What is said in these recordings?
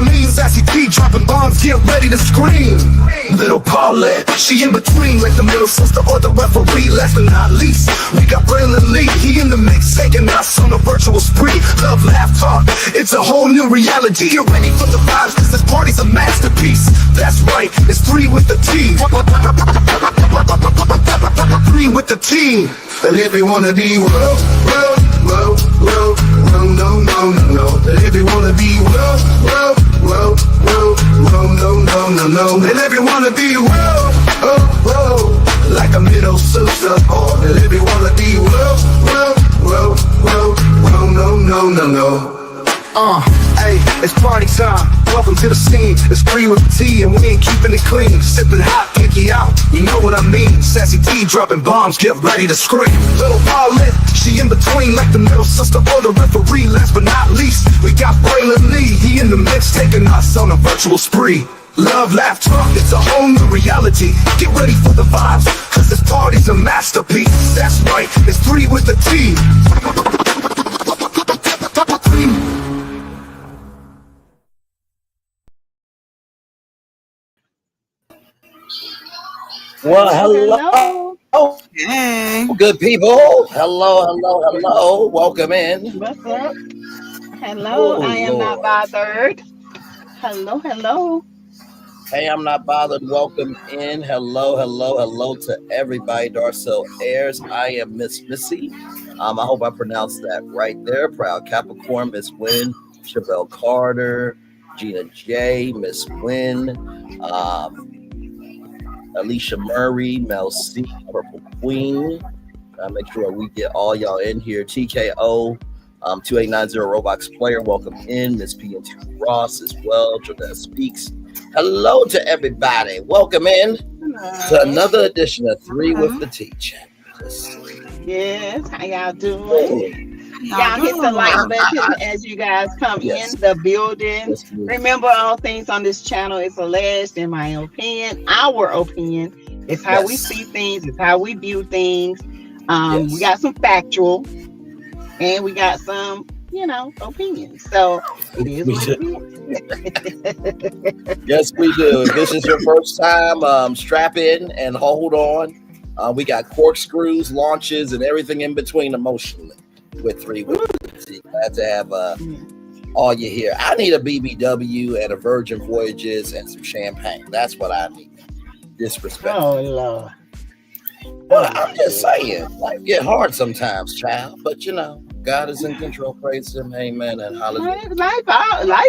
lean, sassy T dropping bombs, get ready to scream. Little Paulette, she in between like the middle sister or the referee. Last but not least, we got Braylon Lee, he in the mix, taking us on a virtual spree. Love, laugh, talk, it's a whole new reality. Get ready for the vibes, cause this party's a masterpiece. That's right, it's 3 with the T. 3 with the T. And if you wanna be no, and if you wanna be no, and if you wanna be like a middle sister, and if you wanna be no. Hey, it's party time. Welcome to the scene. It's 3 with the T, and we ain't keeping it clean. Sipping hot, kinky out. You know what I mean? Sassy T dropping bombs, get ready to scream. Little Paulette, she in between like the middle sister or the referee. Last but not least, we got Braylon Lee. He in the mix, taking us on a virtual spree. Love, laugh, talk, it's a whole new reality. Get ready for the vibes, cause this party's a masterpiece. That's right, it's 3 with the T. Well, hello. Hey. Good people. Hello. Welcome in. What's up? Hello, I am not bothered. Hello. Hey, I'm not bothered. Welcome in. Hello to everybody. Darcel Ayers. I am Miss Missy. I hope I pronounced that right there. Proud Capricorn, Miss Wynn, Chevelle Carter, Gina J, Miss Wynn, Alicia Murray, Mel C, Purple Queen. Make sure we get all y'all in here. TKO, 2890 Roblox Player, welcome in. Miss PN2 Ross as well. Jordan Speaks. Hello to everybody. Welcome in to another edition of 3 with the Teacher. Yes, how y'all doing? Y'all hit the like button as you guys come in the building. Yes, remember, all things on this channel is alleged, in my opinion. Our opinion is how we see things, it's how we view things. We got some factual and we got some, opinions. So it is what it is. Yes, we do. If this is your first time, strap in and hold on. We got corkscrews, launches, and everything in between emotionally. With 3 with the glad to have all you here. I need a BBW and a Virgin Voyages and some champagne. That's what I need. Disrespect. Oh Lord. Well, I'm just saying, life get hard sometimes, child. But God is in control. Praise Him, Amen, and Hallelujah. Life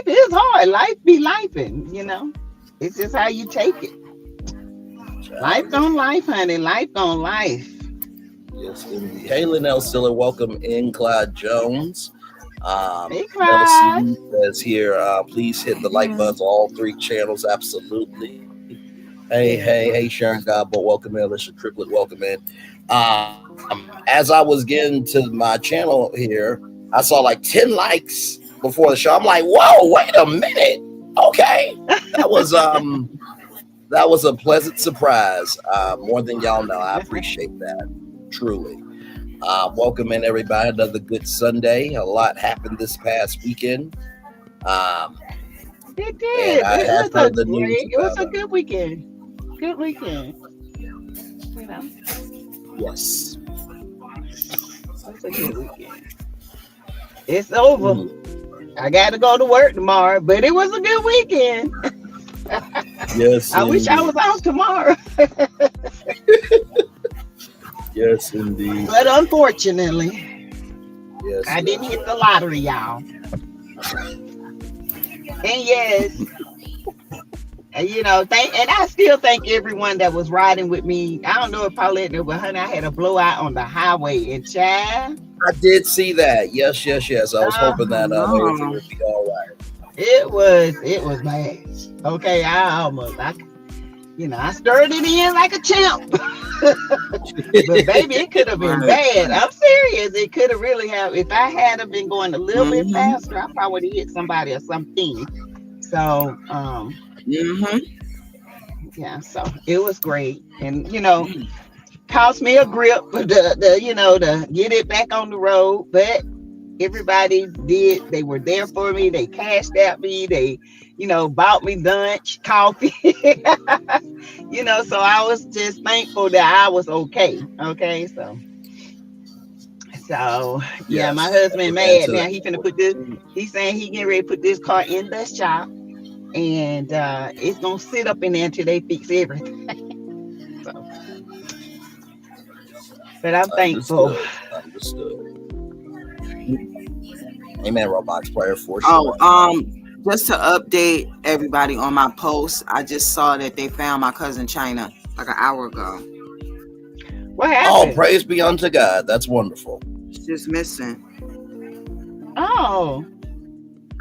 is hard. Life be lifing. It's just how you take it. Child. Life don't life, honey. Life don't life. Yes, indeed. Hey, Linnell Stiller, welcome in. Clyde Jones. Hey, Clyde. LC says here, please hit the like buttons on all 3 channels. Absolutely. Hey, Sharon Godbolt, welcome in. Alicia Triplet, welcome in. As I was getting to my channel here, I saw like 10 likes before the show. I'm like, whoa, wait a minute. Okay. That was a pleasant surprise. More than y'all know. I appreciate that. Truly. Welcome in, everybody. Another good Sunday. A lot happened this past weekend. It did. It was a good weekend. Good weekend. Yes. It's a good weekend. It's over. I got to go to work tomorrow, but it was a good weekend. Yes. I wish I was off tomorrow. Yes, indeed. But unfortunately, yes, I didn't hit the lottery, y'all. And yes, and I still thank everyone that was riding with me. I don't know if Paulette knew, but honey, I had a blowout on the highway in Chad. I did see that. Yes. I was hoping that everything would be all right. It was bad. Okay, I stirred it in like a champ. But baby, it could have been bad. I'm serious. It could have really if I had been going a little bit faster, I probably would have hit somebody or something. So yeah, so it was great. And cost me a grip to get it back on the road, but Everybody did. They were there for me. They cashed out me. They, bought me lunch, coffee. So I was just thankful that I was okay. Okay, so yeah, my Yes. husband Amen mad to now. that. He finna put this. He's saying he getting ready to put this car in the shop, and it's gonna sit up in there until they fix everything. So, but I'm thankful. Understood. Amen, Roblox player for Oh, sure. just to update everybody on my post, I just saw that they found my cousin China like an hour ago. What Oh, happened? praise be unto God. That's wonderful. She's just missing. Oh,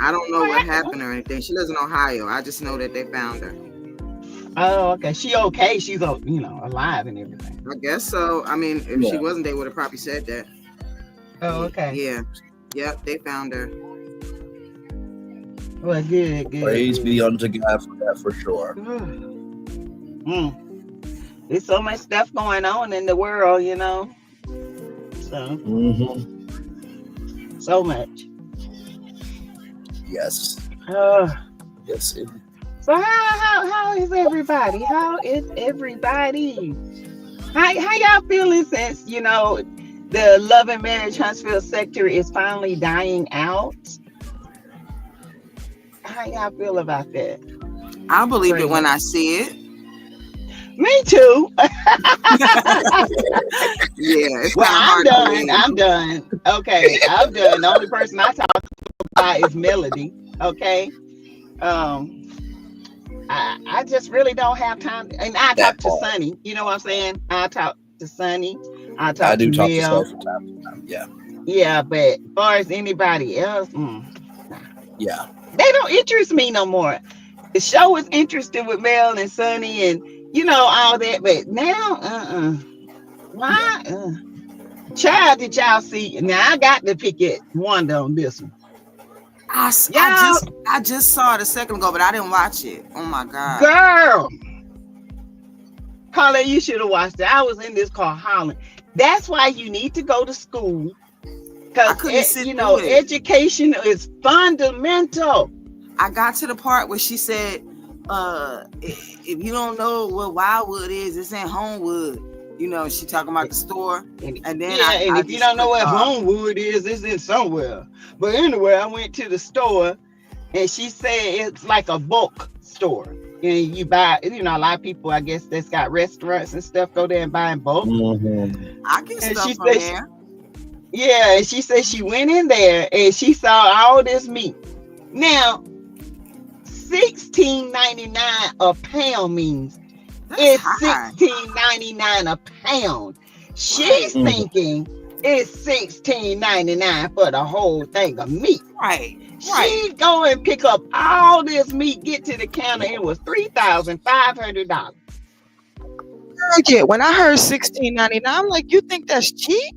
I don't know what happened or anything. She lives in Ohio. I just know that they found her. oh, okay. She okay? She's alive and everything. I guess so. I mean, if she wasn't, they would have probably said that. Oh, okay. Yeah. Yep, they found her. Well, good. Praise be unto God for that, for sure. There's so much stuff going on in the world, So, so much. Yes. Yes. So how is everybody? How y'all feeling since the love and marriage Huntsville sector is finally dying out? How y'all feel about that? I believe it when I see it. Me too. Yeah. Well, I'm done. Okay, I'm done. The only person I talk about is Melody. Okay. I just really don't have time. And I talk to Sunny. You know what I'm saying? I talk to Sunny. I do talk to Mel. From time to time. Yeah. Yeah, but as far as anybody else, yeah, they don't interest me no more. The show was interested with Mel and Sunny and all that, but now, why? Child, did y'all see? Now I got to pick it Wanda on this one. I just saw it a second ago, but I didn't watch it. Oh my God, girl, Carla, you should have watched it. I was in this car hollering. That's why you need to go to school, because education is fundamental. I got to the part where she said, if you don't know what Wildwood is, it's in Homewood. She talking about the store. And then if you don't know what Homewood is, it's in somewhere. But anyway, I went to the store and she said it's like a bulk store. And you buy, a lot of people, I guess, that's got restaurants and stuff, go there and buy in bulk. I get stuff from there. Yeah, and she said she went in there and she saw all this meat. Now, $16.99 a pound means it's $16.99 a pound. She's thinking it's $16.99 for the whole thing of meat. Right. She go and pick up all this meat, get to the counter, it was $3,500. When I heard $16.99, I'm like, you think that's cheap?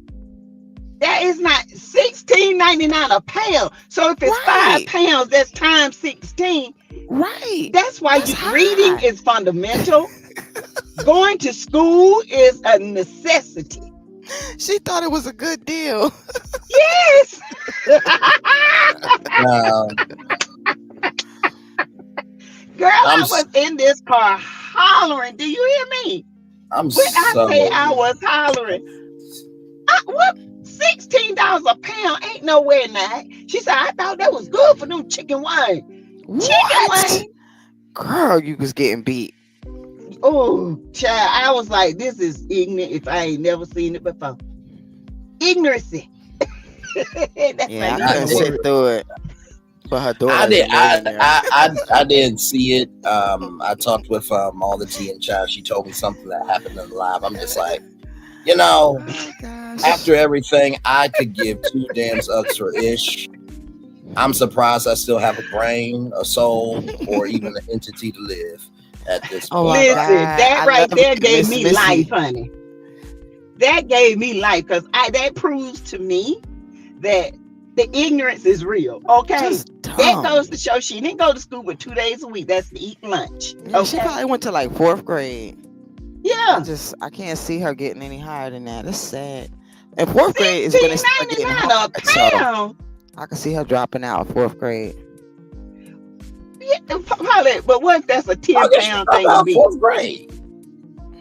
That is not $16.99 a pound. So if it's 5 pounds, that's times 16. Right. That's why reading is fundamental. Going to school is a necessity. She thought it was a good deal. Yes. Girl, I was in this car hollering. Do you hear me? I was hollering. What? $16 a pound ain't nowhere now. She said, I thought that was good for them chicken wings. Chicken wings? Girl, you was getting beat. Oh, child, I was like, this is ignorant if I ain't never seen it before. Ignorancy. Yeah, I couldn't sit through it. But her daughter. I didn't see it. I talked with all the tea and child. She told me something that happened in the live. I'm just like, after everything, I could give 2 damn ucks for ish. I'm surprised I still have a brain, a soul, or even an entity to live at this point. Listen, that right there gave me life, honey. That gave me life because that proves to me that the ignorance is real. Okay, that goes to show she didn't go to school but 2 days a week. That's to eat lunch. Yeah, she probably went to like 4th grade. Yeah, I can't see her getting any higher than that. That's sad. And 4th grade is when it's start getting hard. I can see her dropping out 4th grade. Yeah, probably, but what if that's a 10-pound thing to be? 4th grade.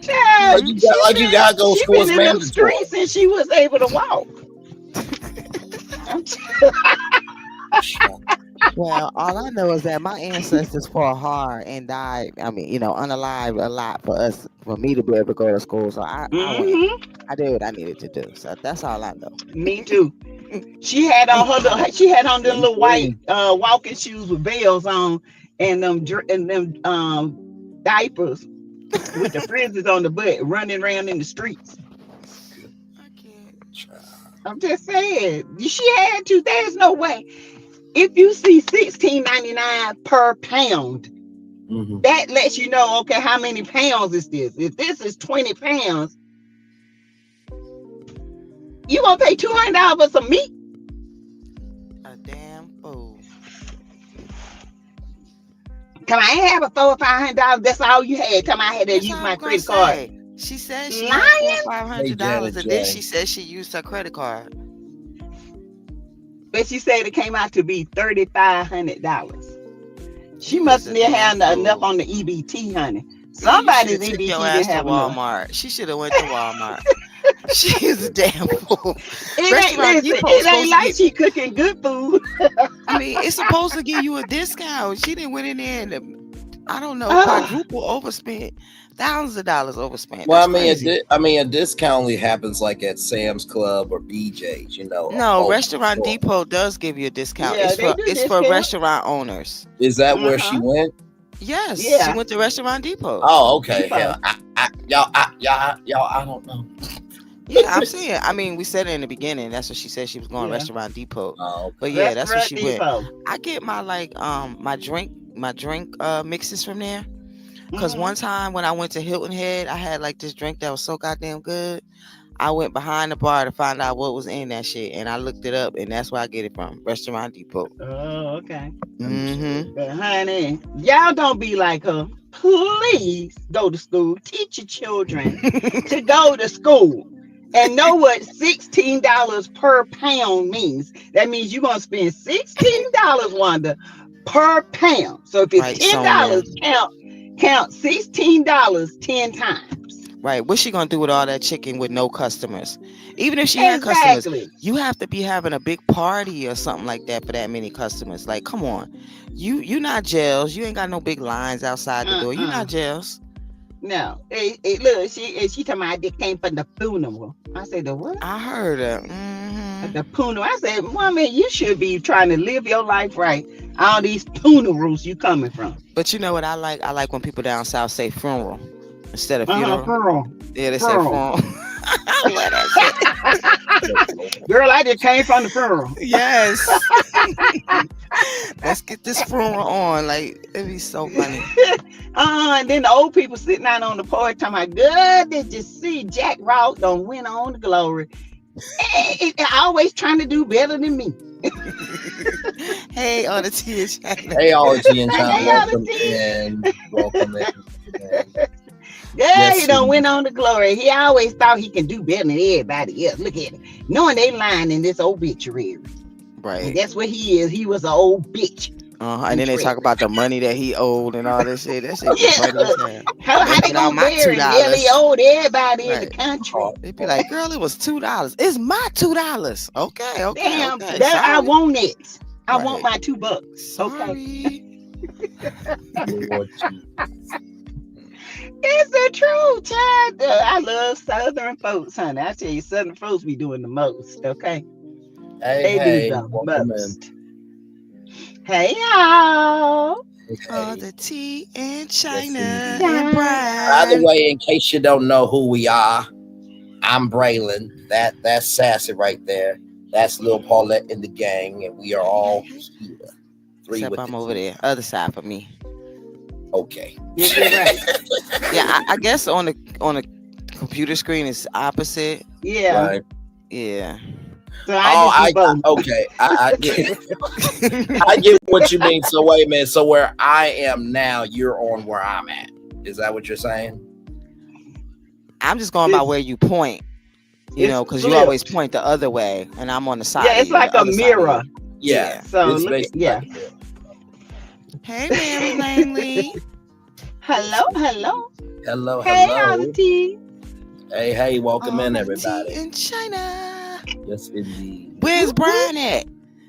Child, You gotta go to she school. been in them streets and she was able to walk. Well, all I know is that my ancestors fought hard and died. I mean, unalived a lot for me to be able to go to school. So I went. I did what I needed to do. So that's all I know. Me too. She had on them little white walking shoes with bells on, and them diapers with the frizzes on the butt, running around in the streets. I can't. I'm just saying, she had to. There's no way. If you see $16.99 per pound, that lets you know, okay, how many pounds is this? If this is 20 pounds, you gonna pay $200 for some meat? A damn fool. Come on, I ain't have a $400 or $500. That's all you had. Come on, I had to use my credit card. She said she Lying? had $500, and then she said she used her credit card. But she said it came out to be $3,500. She must have had enough on the EBT, honey. Somebody's EBT didn't have Walmart. enough. She should have went to Walmart. She is a damn fool. It ain't like she cooking good food. I mean, it's supposed to give you a discount. She didn't went in there and quadruple overspent. Thousands of dollars overspent. Well, a discount only happens like at Sam's Club or BJ's, No, Restaurant Depot does give you a discount. Yeah, it's for restaurant owners. Is that where she went? Yes, yeah. She went to Restaurant Depot. Oh, okay. Yeah, y'all, I don't know. Yeah, I'm saying. I mean, we said it in the beginning. That's what she said. She was going to Restaurant Depot. Oh, okay. But yeah, that's where she Depot. went. I get my my drink mixes from there. Because one time when I went to Hilton Head, I had like this drink that was so goddamn good. I went behind the bar to find out what was in that shit, and I looked it up, and that's where I get it from, Restaurant Depot. Oh, okay. But honey, y'all don't be like her. Please go to school. Teach your children to go to school and know what $16 per pound means. That means you're gonna spend $16, Wanda, per pound. So if it's $10, count $16 10 times. Right. What's she gonna do with all that chicken with no customers? Even if she had customers, you have to be having a big party or something like that for that many customers. Like, come on, you not jails. You ain't got no big lines outside the door. You not jails. No. Look, she talking about they came from the funeral. I said, the what? I heard her. The funeral. I said, woman, you should be trying to live your life right. All these funerals you coming from. But you know what I like? I like when people down south say funeral instead of funeral. Funeral. Yeah, they say funeral. I love that shit. Girl, I just came from the funeral. Yes. Let's get this funeral on. Like, it'd be so funny. And then the old people sitting out on the porch talking about, good, did you see Jack Ross done went on to glory? Always trying to do better than me. Hey, all the tea and China. Hey, all the tea and China. Welcome in. Yeah, he done went on to glory. He always thought he can do better than everybody else. Look at him. Knowing they lying in this obituary. Right. And that's what he is. He was an old bitch. And then they talk about the money that he owed and all this shit. That shit funny. How they gonna bury him? He owed everybody in the country. They'd be like, girl, it was $2. It's my $2. Okay. Damn, I want it. I want my $2. Sorry. It's the truth, child. I love Southern folks, honey. I tell you, Southern folks be doing the most, okay? Hey, welcome in. Hey, y'all. All the tea and China and Brian. By the way, in case you don't know who we are, I'm Braylon. That's Sassy right there. That's Lil Paulette in the gang, and we are all here. Except I'm over there, other side for me. Okay. Right. Yeah, I guess on the computer screen it's opposite. Yeah. Right. Yeah. So I get I get what you mean. So wait a minute. So where I am now, you're on where I'm at. Is that what you're saying? I'm just going by where you point. You know, because you always point the other way, and I'm on the side. Yeah, it's like a mirror. Yeah. So It's look at basically like Hey, Mary Langley. Hello, hello. hello, Hey, all the hello. tea. Hey, welcome All in, the everybody. tea in China. Yes, indeed. Where's Brian at?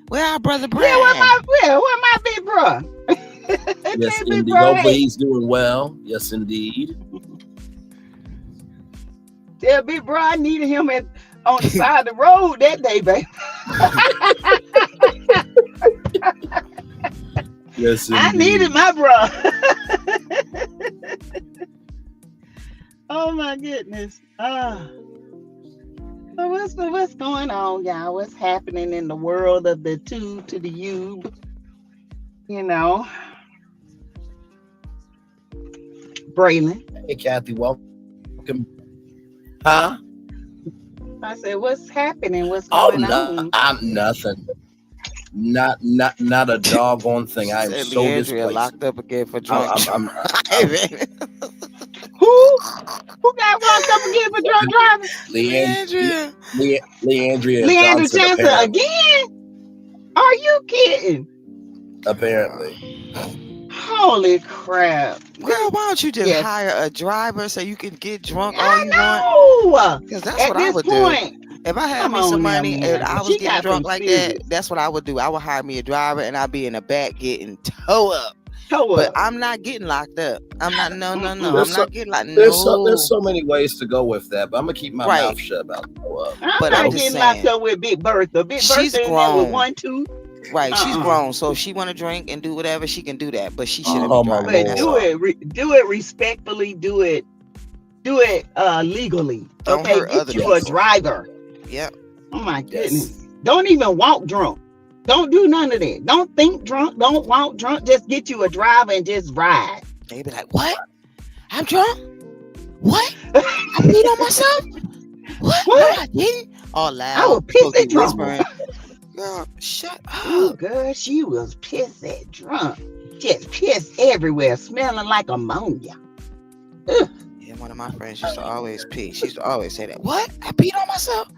Where our brother Brian? Yeah, where my big bro? Yes, Big indeed. bro, Hopefully hey. he's doing well. Yes, indeed. Yeah, big bro, I needed him on the side of the road that day, baby. Yes, I needed indeed. my bro. Oh my goodness. So what's going on, y'all? What's happening in the world of the two to the U? You know, Braylon. Hey, Kathy, welcome. Huh? I said, what's happening? What's Oh, going no, on? I'm nothing. Not a doggone thing. I am Said so Leandria displaced. locked up again for drunk I'm driving. Who got locked up again for drunk driving? Leandria. Leandria Leandra Johnson, Johnson apparently. again? Are you kidding? Apparently. Holy crap. Girl, why don't you just Yes. hire a driver so you can get drunk all I you want? know. Because that's At what I this would point, do. If I had come me some on now, money and man. I was She getting got drunk some like serious. that, that's what I would do. I would hire me a driver and I'd be in the back getting towed up. Toe But up. I'm not getting locked up. I'm not. No. Mm-mm. I'm not getting like There's no. so many ways to go with that, but I'm gonna keep my Right. mouth shut about it. I'm But not I'm just getting locked saying. up with Big Bertha. Big She's Bertha in there with grown. 1, 2. Right, she's grown, so if she want to drink and do whatever, she can do that. But she shouldn't Oh, be my driving. But That's Lord. all. do it respectfully. Do it legally. Don't Okay, hurt get other you Yes. a driver. Yep. Oh my Yes. goodness. Don't even walk drunk. Don't do none of that. Don't think drunk. Don't walk drunk. Just get you a driver and just ride. They be like, "What? I'm drunk. What? I peed on myself. What? What? No, I didn't." All loud. I was supposed to pissy be drunk. whispering. Girl, shut Ooh, up. girl, she was pissy drunk. Just pissed everywhere, smelling like ammonia. Ugh. Yeah, one of my friends used to always pee. She used to always say that. What? I peed on myself.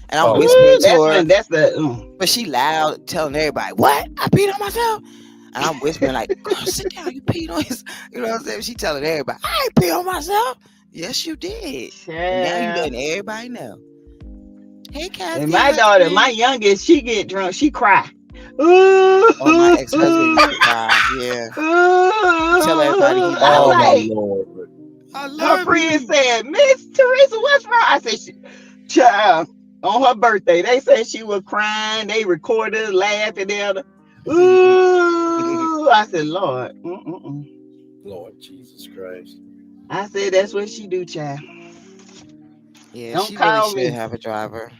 And I'm Oh. whispering to her, That's the but she loud, telling everybody, "What? I peed on myself." And I'm whispering like, "Girl, sit down. You peed on yourself." You know what I'm saying? She telling everybody, "I ain't peed on myself." Yes, you did. And now you letting everybody know. Hey, Kathy. And my daughter, my youngest, she get drunk, she cry. Ooh, Oh, my ex-husband used to cry. Yeah. Tell everybody he I Oh, loved my like, Lord. I her love friend you. said, Miss Teresa, what's wrong? I said, child, on her birthday, they said she was crying. They recorded her laughing at her. Ooh, I said, Lord. Lord Jesus Christ. I said, that's what she do, child. Yeah, Don't she really call should me. have a driver.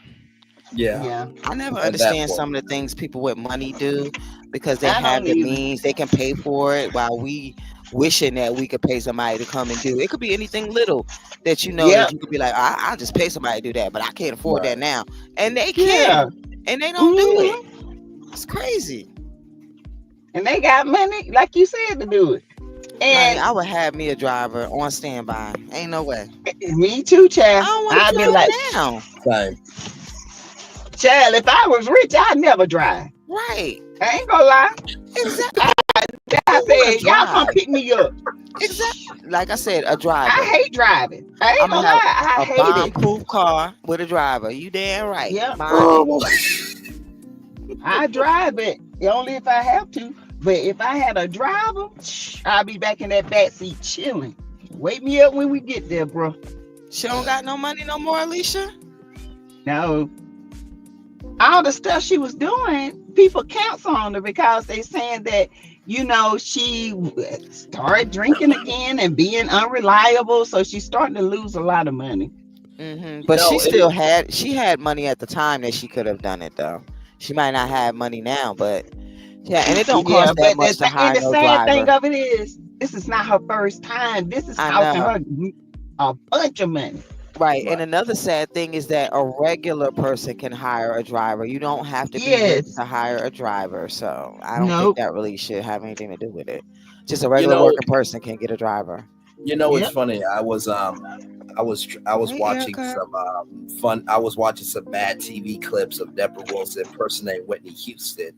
Yeah. Yeah, I never At that understand point. some of the things people with money do because they I have don't the either. means, they can pay for it, while we wishing that we could pay somebody to come and do it. It could be anything little that you know Yeah, that you could be like, I'll just pay somebody to do that, but I can't afford that Right. now. And they yeah. can, and they don't do Mhm. it. It's crazy. And they got money, like you said, to do it. Honey, And I would have me a driver on standby. Ain't no way. me too, I child. don't want I'd to be drive like, now. Same. child, if I was rich, I'd never drive. Right. I ain't gonna lie. Exactly. I Who wanna said, y'all come drive? pick me up. Exactly. Like I said, a driver. I hate driving. I ain't I'm gonna gonna have lie. I a hate it. bomb-proof car with a driver. You damn right. Yep. Oh, I drive it only if I have to. But if I had a driver, I'll be back in that back seat chilling. Wake me up when we get there, bro. She don't got no money no more, Alicia. No. All the stuff she was doing, people cancel on her because they saying that, she started drinking again and being unreliable. So she's starting to lose a lot of money. But No, she it- still had money at the time that she could have done it though. She might not have money now, but yeah, and it don't Yeah, cost that but much to and hire the no sad thing driver. of it is, this is not her first time. This is I costing know. her a bunch of money. Right. And Right. another sad thing is that a regular person can hire a driver. You don't have to be rich Yes. to hire a driver. So I don't think Nope. that really should have anything to do with it. Just a You regular know, working person can get a driver. it's Yep. funny. I was I was Hey, watching Erica. some fun. I was watching some bad TV clips of Deborah Wilson impersonating Whitney Houston,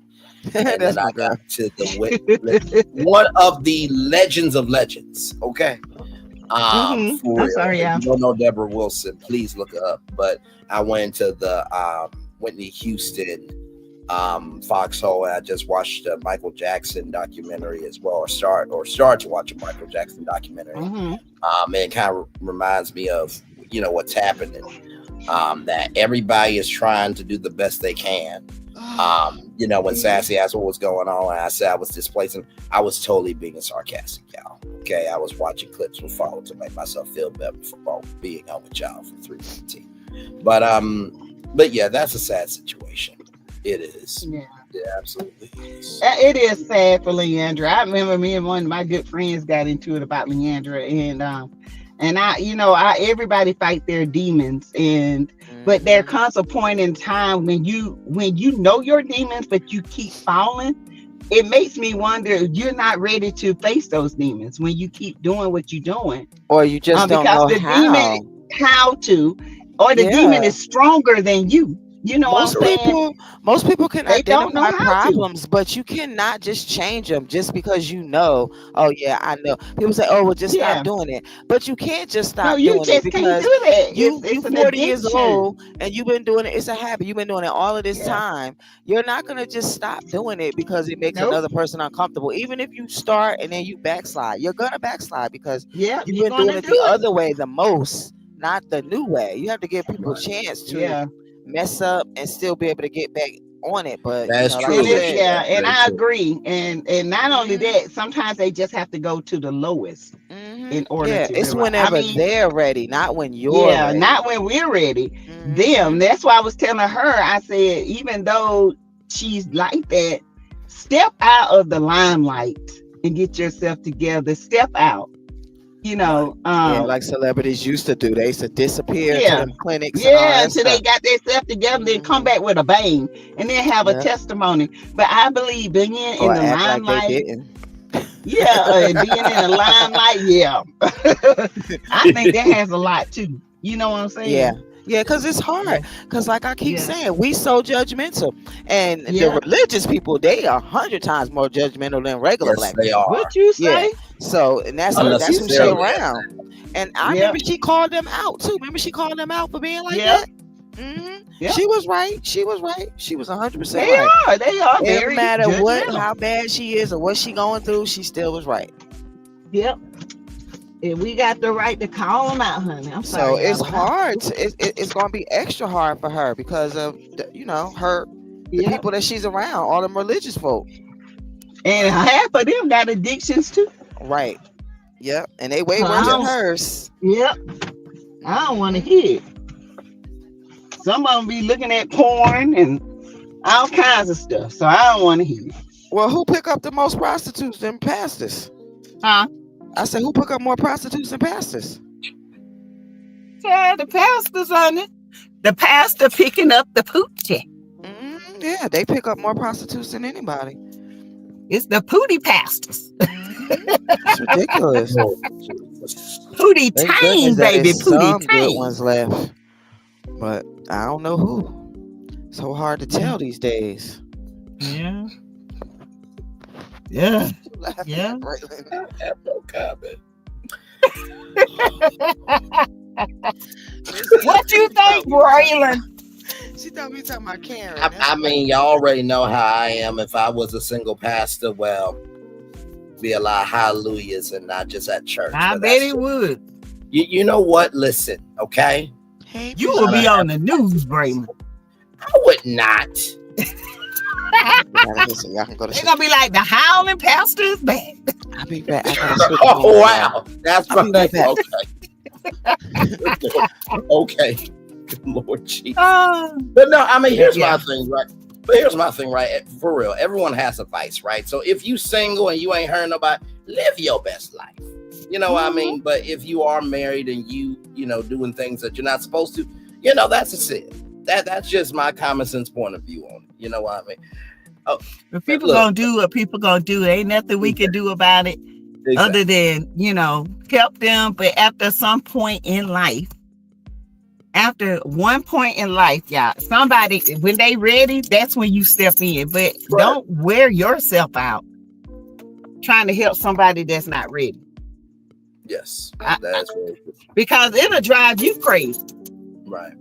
and That's then I my girl. got to one of the legends of legends. Okay, for I'm real. sorry, If y'all. you don't know Deborah Wilson, please look her up. But I went to the Whitney Houston foxhole, and I just watched a Michael Jackson documentary as well, or start to watch a Michael Jackson documentary. Mhm. It kind of reminds me of what's happening. That everybody is trying to do the best they can. When Sassy asked what was going on, and I said I was displacing, I was totally being sarcastic, y'all. Okay, I was watching clips with Follow to make myself feel better for being on with y'all for 3:15. But yeah, that's a sad situation. It is. Yeah. It absolutely is. It is sad for Leandra. I remember me and one of my good friends got into it about Leandra, and everybody fight their demons, but there comes a point in time when you know your demons, but you keep falling. It makes me wonder if you're not ready to face those demons when you keep doing what you're doing, Or you just don't because know the how. demon or the demon Yeah. is stronger than you. You know what I'm saying? Most people can They don't know identify how to. problems, but you cannot just change them just because you know. Oh yeah, I know. People say, "Oh, well, just Yeah. stop doing it," but you can't just No, stop you doing it just can't because do that. you It's an 40 years addiction. old and you've been doing it. It's a habit. You've been doing it all of this Yeah. time. You're not gonna just stop doing it because it makes Nope. another person uncomfortable. Even if you start and then you backslide, you're gonna backslide because Yeah, you've you're been doing gonna it do the it. other way the most, not the new way. You have to give people a chance to Yeah. mess up and still be able to get back on it. But That's like true. I And said, and Very I true. agree. And not only that, sometimes they just have to go to the lowest in order yeah, to it's realize. I whenever mean, they're ready, not when you're ready. not when we're ready. Mhm. Them. That's why I was telling her. I said, even though she's like that, step out of the limelight and get yourself together. Step out. Yeah, like celebrities used to do. They used to disappear to them clinics and all Yeah, that until they stuff. got themselves together, then come back with a bang, and then have a Yeah. testimony. But I believe being in Or the act like they limelight, didn't. and being in the limelight, I think that has a lot too. You know what I'm saying? Yeah, because it's hard. Because like I keep saying, we so judgmental. And the religious people, they are 100 times more judgmental than regular Yes, black they people. are. What you say? Yeah. So, and that's who she Unnecessarily. around. And I remember she called them out too. Remember she called them out for being like that? Mm-hmm. She was right. She was right. She was 100% right. They are It very doesn't matter judgmental. how bad she is or what she going through, she still was right. Yep. And we got the right to call them out, honey. I'm sorry. So it's hard. It's going to be extra hard for her because of the people that she's around, all them religious folk. And half of them got addictions too. Right. Yep. And they way worse than hers. Yep. I don't want to hear it. Some of them be looking at porn and all kinds of stuff. So I don't want to hear it. Well, who pick up the most prostitutes than pastors? Huh? I said, who pick up more prostitutes than pastors? Yeah, the pastors on it. The pastor picking up the poochie. Yeah, they pick up more prostitutes than anybody. It's the pootie pastors. It's ridiculous. Pootie tang, baby. Pootie good tang. ones left, but I don't know who. It's so hard to tell these days. Yeah. Yeah. Yeah. I have no comment. What you think, Braylon? She thought we talking about Karen. I mean, y'all already know how I am. If I was a single pastor, well, be a lot of hallelujahs and not just at church. I bet it would. You know what? Listen, okay? You will be on the news, Braylon. I would not. Y'all can go to They're gonna be like, the howling pastor is back. I'll be back. Oh wow, that's I'll be right back. Okay. Good Lord Jesus. But no, I mean, here's my thing, right? But here's my thing, right? For real, everyone has a vice, right? So if you single and you ain't hurting nobody, live your best life. You know what I mean? But if you are married and you doing things that you're not supposed to, that's a sin. That's just my common sense point of view on it. You know what I mean? If people gonna do what people gonna do, ain't nothing we can do about it. other than, help them. But after some point in life, after one point in life, y'all, somebody, when they ready, that's when you step in. But don't wear yourself out trying to help somebody that's not ready. Yes, that's very true. Because it'll drive you crazy. Right.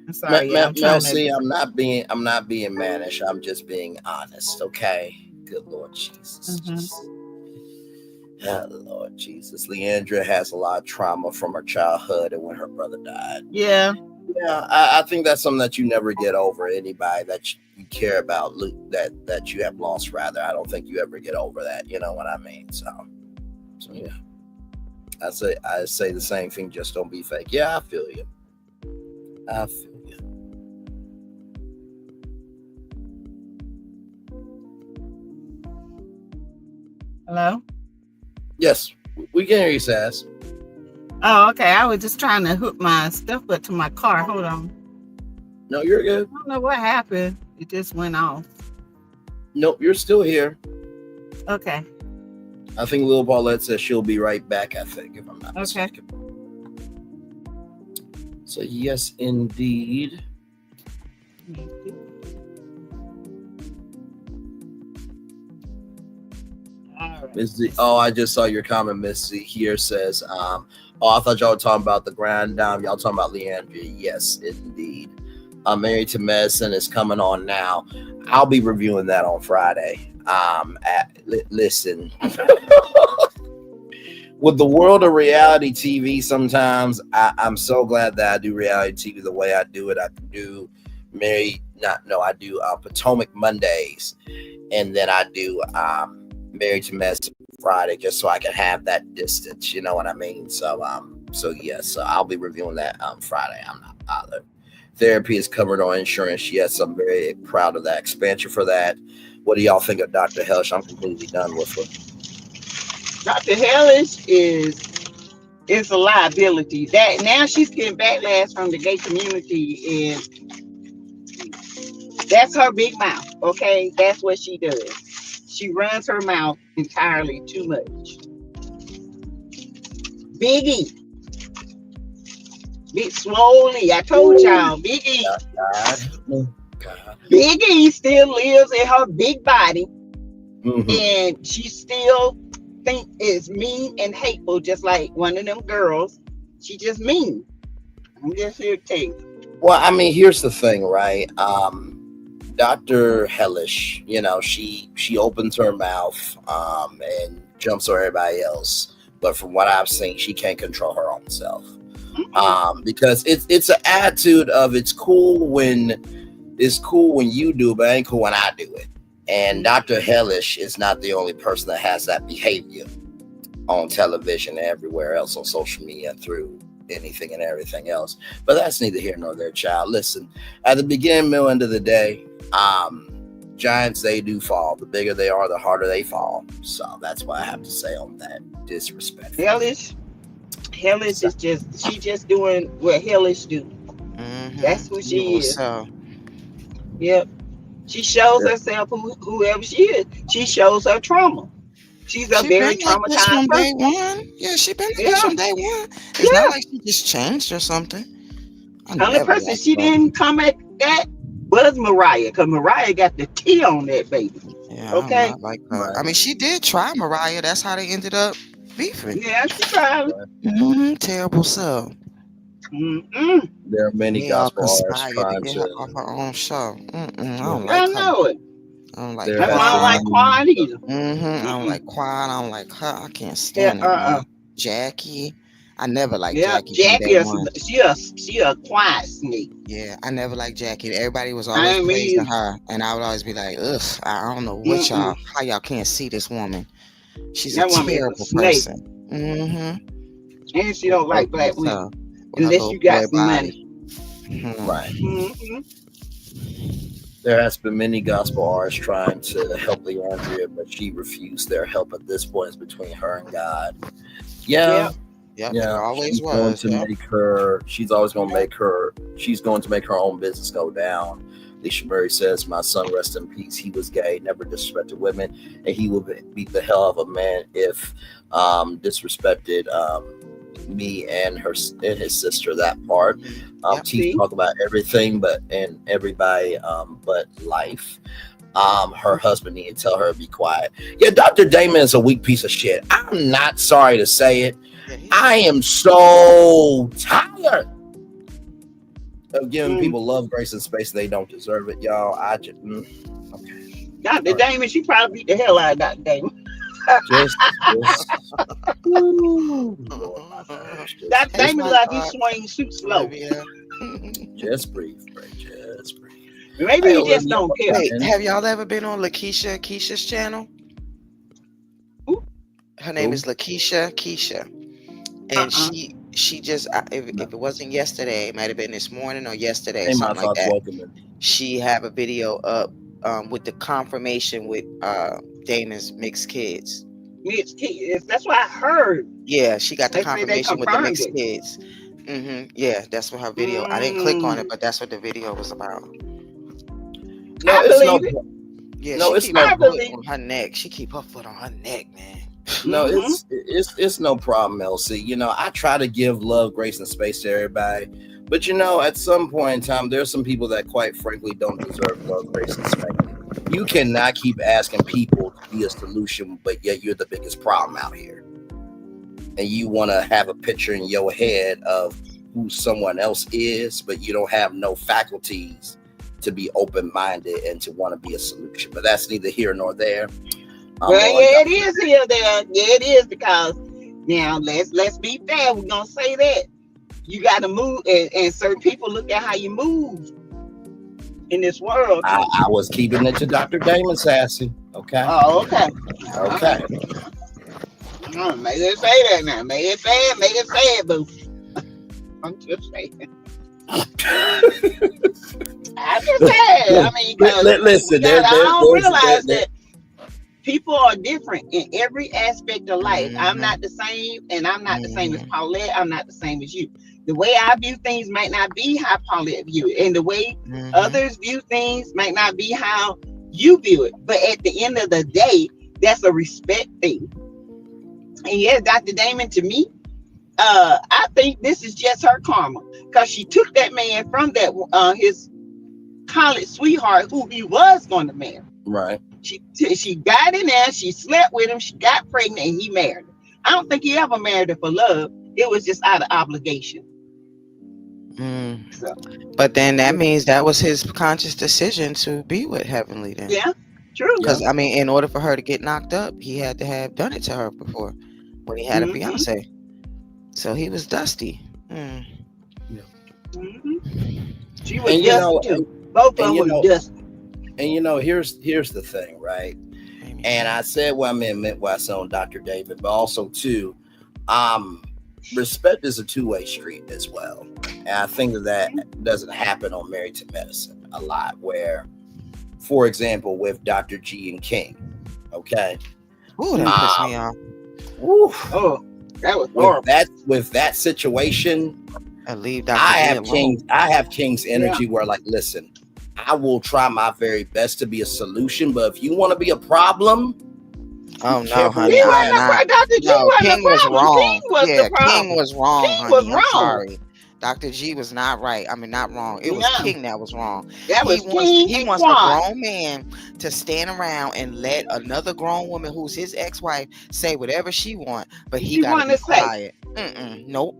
I'm sorry, Melcy, I'm not being mannish. I'm just being honest. Okay. Good Lord Jesus. Lord Jesus. Leandra has a lot of trauma from her childhood and when her brother died. Yeah. Yeah, I think that's something that you never get over. Anybody that you care about, that you have lost, rather. I don't think you ever get over that. You know what I mean? So yeah. I say the same thing. Just don't be fake. Yeah, I feel you. Hello? Yes, we can hear you, Sass. Oh, okay. I was just trying to hook my stuff up to my car. Hold on. No, you're good. I don't know what happened. It just went off. Nope, you're still here. Okay. I think Lil Paulette says she'll be right back, I think, if I'm not mistaken. So, yes, indeed. I just saw your comment, Missy. Here says, I thought y'all were talking about the grand dame. Y'all talking about Leandria. Yes, indeed. Married to Medicine is coming on now. I'll be reviewing that on Friday. Listen, with the world of reality TV, sometimes I'm so glad that I do reality TV the way I do it. I do I do Potomac Mondays, and then I do Married to Medicine Friday, just so I can have that distance. You know what I mean? So yes, I'll be reviewing that Friday. I'm not bothered. Therapy is covered on insurance. Yes, I'm very proud of that expansion for that. What do y'all think of Dr. Hellish? I'm completely done with her. Dr. Hellish is a liability. That now she's getting backlash from the gay community, and that's her big mouth. Okay, that's what she does. She runs her mouth entirely too much. Biggie. Slowly. I told y'all, Biggie. Biggie still lives in her big body, and she still think is mean and hateful, just like one of them girls. She just mean. I'm just here to tell you. Well, I mean, here's the thing, right? Dr. Hellish, she opens her mouth and jumps on everybody else. But from what I've seen, she can't control her own self. Because it's an attitude of it's cool when you do it, but it ain't cool when I do it. And Dr. Hellish is not the only person that has that behavior on television and everywhere else on social media and through anything and everything else. But that's neither here nor there, child. Listen, at the beginning, middle, end of the day, giants, they do fall. The bigger they are, the harder they fall. So that's what I have to say on that. Disrespect. Hellish is just doing what Hellish do. That's who she is. So. Yep. She shows herself whoever she is. She shows her trauma. She's a very traumatized person. Day one. Yeah, she been like this from day one. It's not like she just changed or something. The only person she didn't come at that was Mariah, because Mariah got the T on that baby. Yeah, okay. Like her. I mean, she did try Mariah. That's how they ended up beefing. Yeah, she tried. Terrible self. There are many gospel artists trying to off her own show. I don't like I know her. it. I don't like her. I don't like Quad either. I don't like Quad. I don't like her. I can't stand her. Jackie. I never liked Jackie. She a quiet snake. Yeah, I never liked Jackie. Everybody was always praising her, and I would always be like, ugh, I don't know what how y'all can't see this woman. She's a terrible person. And she don't like black women unless you got some money. Right. There has been many gospel artists trying to help Leandria, but she refused their help. At this point, it's between her and God. Yeah. Always she's always going to make her own business go down. Alicia Murray says, my son, rest in peace. He was gay, never disrespected women, and he would beat the hell out of a man if disrespected me and his sister. That part. Teeth talk about everything but everybody but life. Her husband need to tell her to be quiet. Yeah, Dr. Damon is a weak piece of shit. I'm not sorry to say it. I am so tired of giving people love, grace, and space they don't deserve it, y'all. I just okay. Dr. Damon, she probably beat the hell out of Dr. Damon. Dr. Damon like he swing shoot slow. Just breathe, Bray. Just breathe. Maybe he just don't care. Wait, have y'all ever been on Keisha's channel? Her name is Keisha, and she just if it wasn't yesterday, it might have been this morning or yesterday, something like that. She have a video up with the confirmation with Damon's mixed kids. Mixed kids. That's what I heard. Yeah, she got the confirmation with the mixed kids. Yeah, that's what her video. I didn't click on it, but that's what the video was about. No, I believe it. Yeah, no, she it's keep her not. foot on her neck. She keep her foot on her neck, man. No, it's no problem, LC. You know, I try to give love, grace, and space to everybody, but you know, at some point in time, there's some people that, quite frankly, don't deserve love, grace, and space. You cannot keep asking people to be a solution, but yet you're the biggest problem out here, and you want to have a picture in your head of who someone else is, but you don't have no faculties to be open-minded and to want to be a solution. But that's neither here nor there. Well, yeah, it is here there. Yeah, it is, because now let's be fair. We're gonna say that you got to move, and certain people look at how you move in this world. I was keeping it to Dr. Damon, Sassy. Okay. Oh, okay. Okay. Make it say that now. Make it say it, boo. I'm just saying. I'm just saying. I mean, listen, I don't realize that people are different in every aspect of life. I'm not the same, and I'm not the same as Paulette. I'm not the same as you. The way I view things might not be how Paulette view it, and the way others view things might not be how you view it. But at the end of the day, that's a respect thing. And yeah, Dr. Damon, to me, I think this is just her karma, because she took that man from that his college sweetheart who he was going to marry. Right. She got in there, she slept with him, she got pregnant, and he married her. I don't think he ever married her for love. It was just out of obligation. So. But then that means that was his conscious decision to be with Heavenly then. Yeah, true. Because I mean, in order for her to get knocked up, he had to have done it to her before when he had a fiance. So he was dusty. She was dusty too. Both of them were dusty. And you know, here's the thing, right? And I said what I meant when I said on Dr. David, but also too, respect is a two-way street as well. And I think that doesn't happen on Married to Medicine a lot, where, for example, with Dr. G and King, okay? Ooh, that pissed me off. Oh, that was horrible. With that situation, I have King's energy where, like, listen, I will try my very best to be a solution, but if you want to be a problem, oh no, honey, King was wrong. King was wrong. King was wrong. Sorry. Dr. G was not right. I mean, not wrong. It was King that was wrong. That was King. He wants a grown man to stand around and let another grown woman who's his ex-wife say whatever she want, but he got to be quiet. Nope.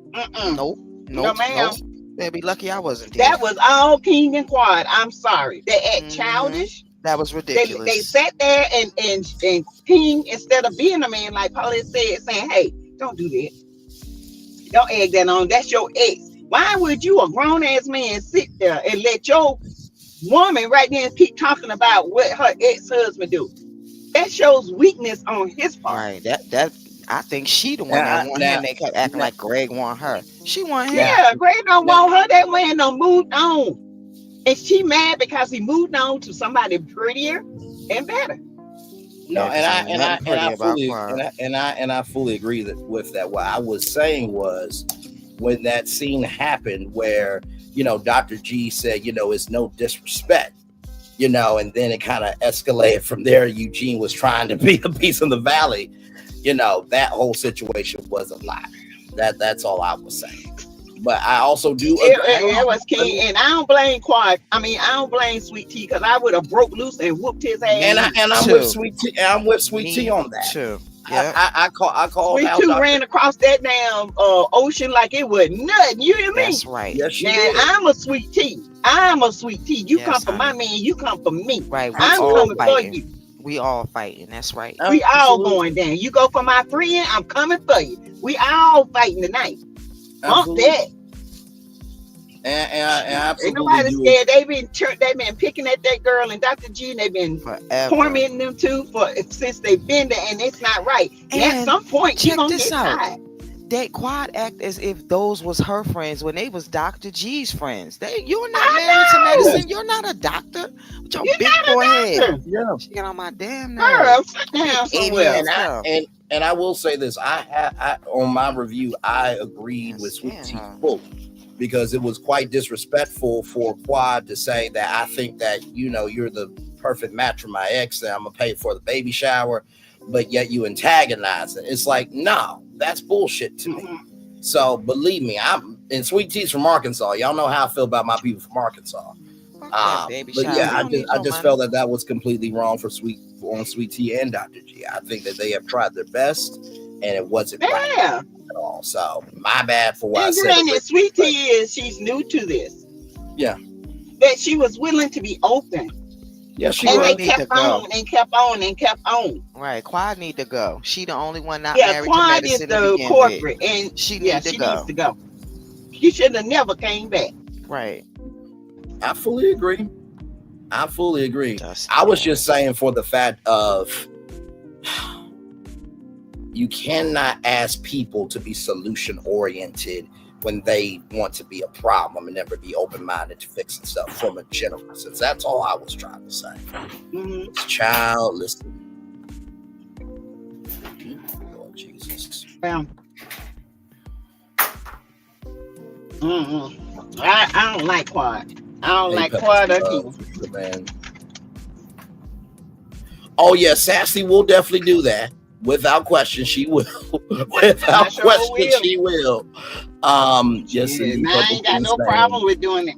No, ma'am. They'd be lucky I wasn't there. That was all King and Quad. I'm sorry. They act childish. That was ridiculous. They sat there and King, instead of being a man, like Paulette said, saying, hey, don't do that. Don't egg that on. That's your ex. Why would you, a grown ass man, sit there and let your woman right there keep talking about what her ex-husband do? That shows weakness on his part. Right. That I think she the one that want him. They kept acting like Greg want her. She want him. Yeah, Greg don't want her. That man done moved on. And she mad because he moved on to somebody prettier and better. No, and I fully agree with that. What I was saying was, when that scene happened where, you know, Dr. G said, you know, it's no disrespect, you know, and then it kind of escalated from there. Eugene was trying to be a piece of the valley. You know, that whole situation was a lie. That's all I was saying. But I also do it was King, and I don't blame Quad. I mean, I don't blame Sweet Tea, because I would have broke loose and whooped his ass. And I'm with Sweet Tea. I'm with Sweet Tea on that. Too. Yeah. I called Sweet out. Tea ran across that damn ocean like it was nothing. You hear me? That's right. Yes, she Man, did. I'm a Sweet Tea. I'm a Sweet Tea. You Yes, come for my honey. man. You come for me. Right. We I'm all coming fighting. for you. We all fighting. That's right. We all Absolutely. going down. You go for my friend, I'm coming for you. We all fighting tonight. Bump Absolutely. that. And Ain't absolutely nobody do scared. They been picking at that girl and Dr. G, and they been Forever. tormenting them too since they've been there, and it's not right. And at And some point, you check gonna this get out. tired. That Quad act as if those was her friends when they was Dr. G's friends. You're not I married to know. medicine. You're not a doctor. With your You're big not a forehead. doctor. Yeah. She get on my damn Girl, nerves. sit down Idiot. somewhere. And I will say this: I on my review, I agreed with Sweet Tea fully, because it was quite disrespectful for Quad to say that I think that, you know, you're the perfect match for my ex and I'm gonna pay for the baby shower, but yet you antagonize it. It's like, no, that's bullshit to me. So believe me, and Sweet Tea's from Arkansas. Y'all know how I feel about my people from Arkansas. Baby But shower. yeah, You don't need I no just money. felt that was completely wrong for Sweet Tea and Dr. G. I think that they have tried their best and it wasn't right Yeah. at all. So my bad for what I And said. granted, Sweet Tea is, she's new to this. Yeah. That she was willing to be open. Yeah, she And was. they need to kept go. on and kept on and kept on. Right. Quad need to go. She the only one not Yeah, married Quad to is medicine to the begin corporate, with. and She yeah, need to she go. needs to go. She should have never came back. Right. I fully agree. I Just was just saying for the fact of you cannot ask people to be solution oriented when they want to be a problem and never be open-minded to fixing stuff from a general sense. That's all I was trying to say. Mhm. It's child, listen. Lord Jesus. Well, I don't like Quad. I don't like Quad or King. Man. Oh yeah, Sassy will definitely do that. Without question, she will. Without sure question, will. she will. Yes, Yeah, indeed. I ain't got no problem with doing it.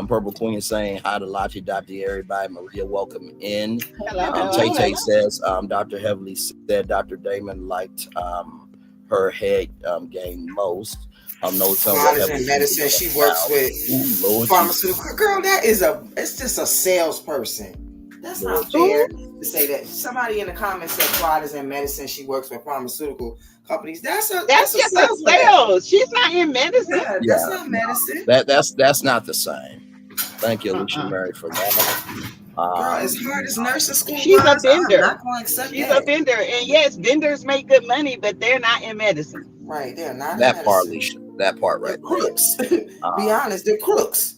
Purple Queen is saying hi to Lachi, Dr. Everybody. Maria, welcome in. Hello. Tay Tay says, Dr. Heavily said Dr. Damon liked her head game most. No Quad is in medicine. She works with pharmaceutical. Girl, it's just a salesperson. That's not fair to say that. Somebody in the comments said Quad is in medicine. She works with pharmaceutical companies. That's just a sales. She's not in medicine. Yeah, that's not medicine. That's not the same. Thank you, Alicia Mary, for that. Girl, as hard as nursing school. She's a vendor. I'm not going to accept She's that. a vendor, and yes, vendors make good money, but they're not in medicine. Right, they're not that in part, medicine. Alicia. That part right They're crooks. Be honest, they're crooks.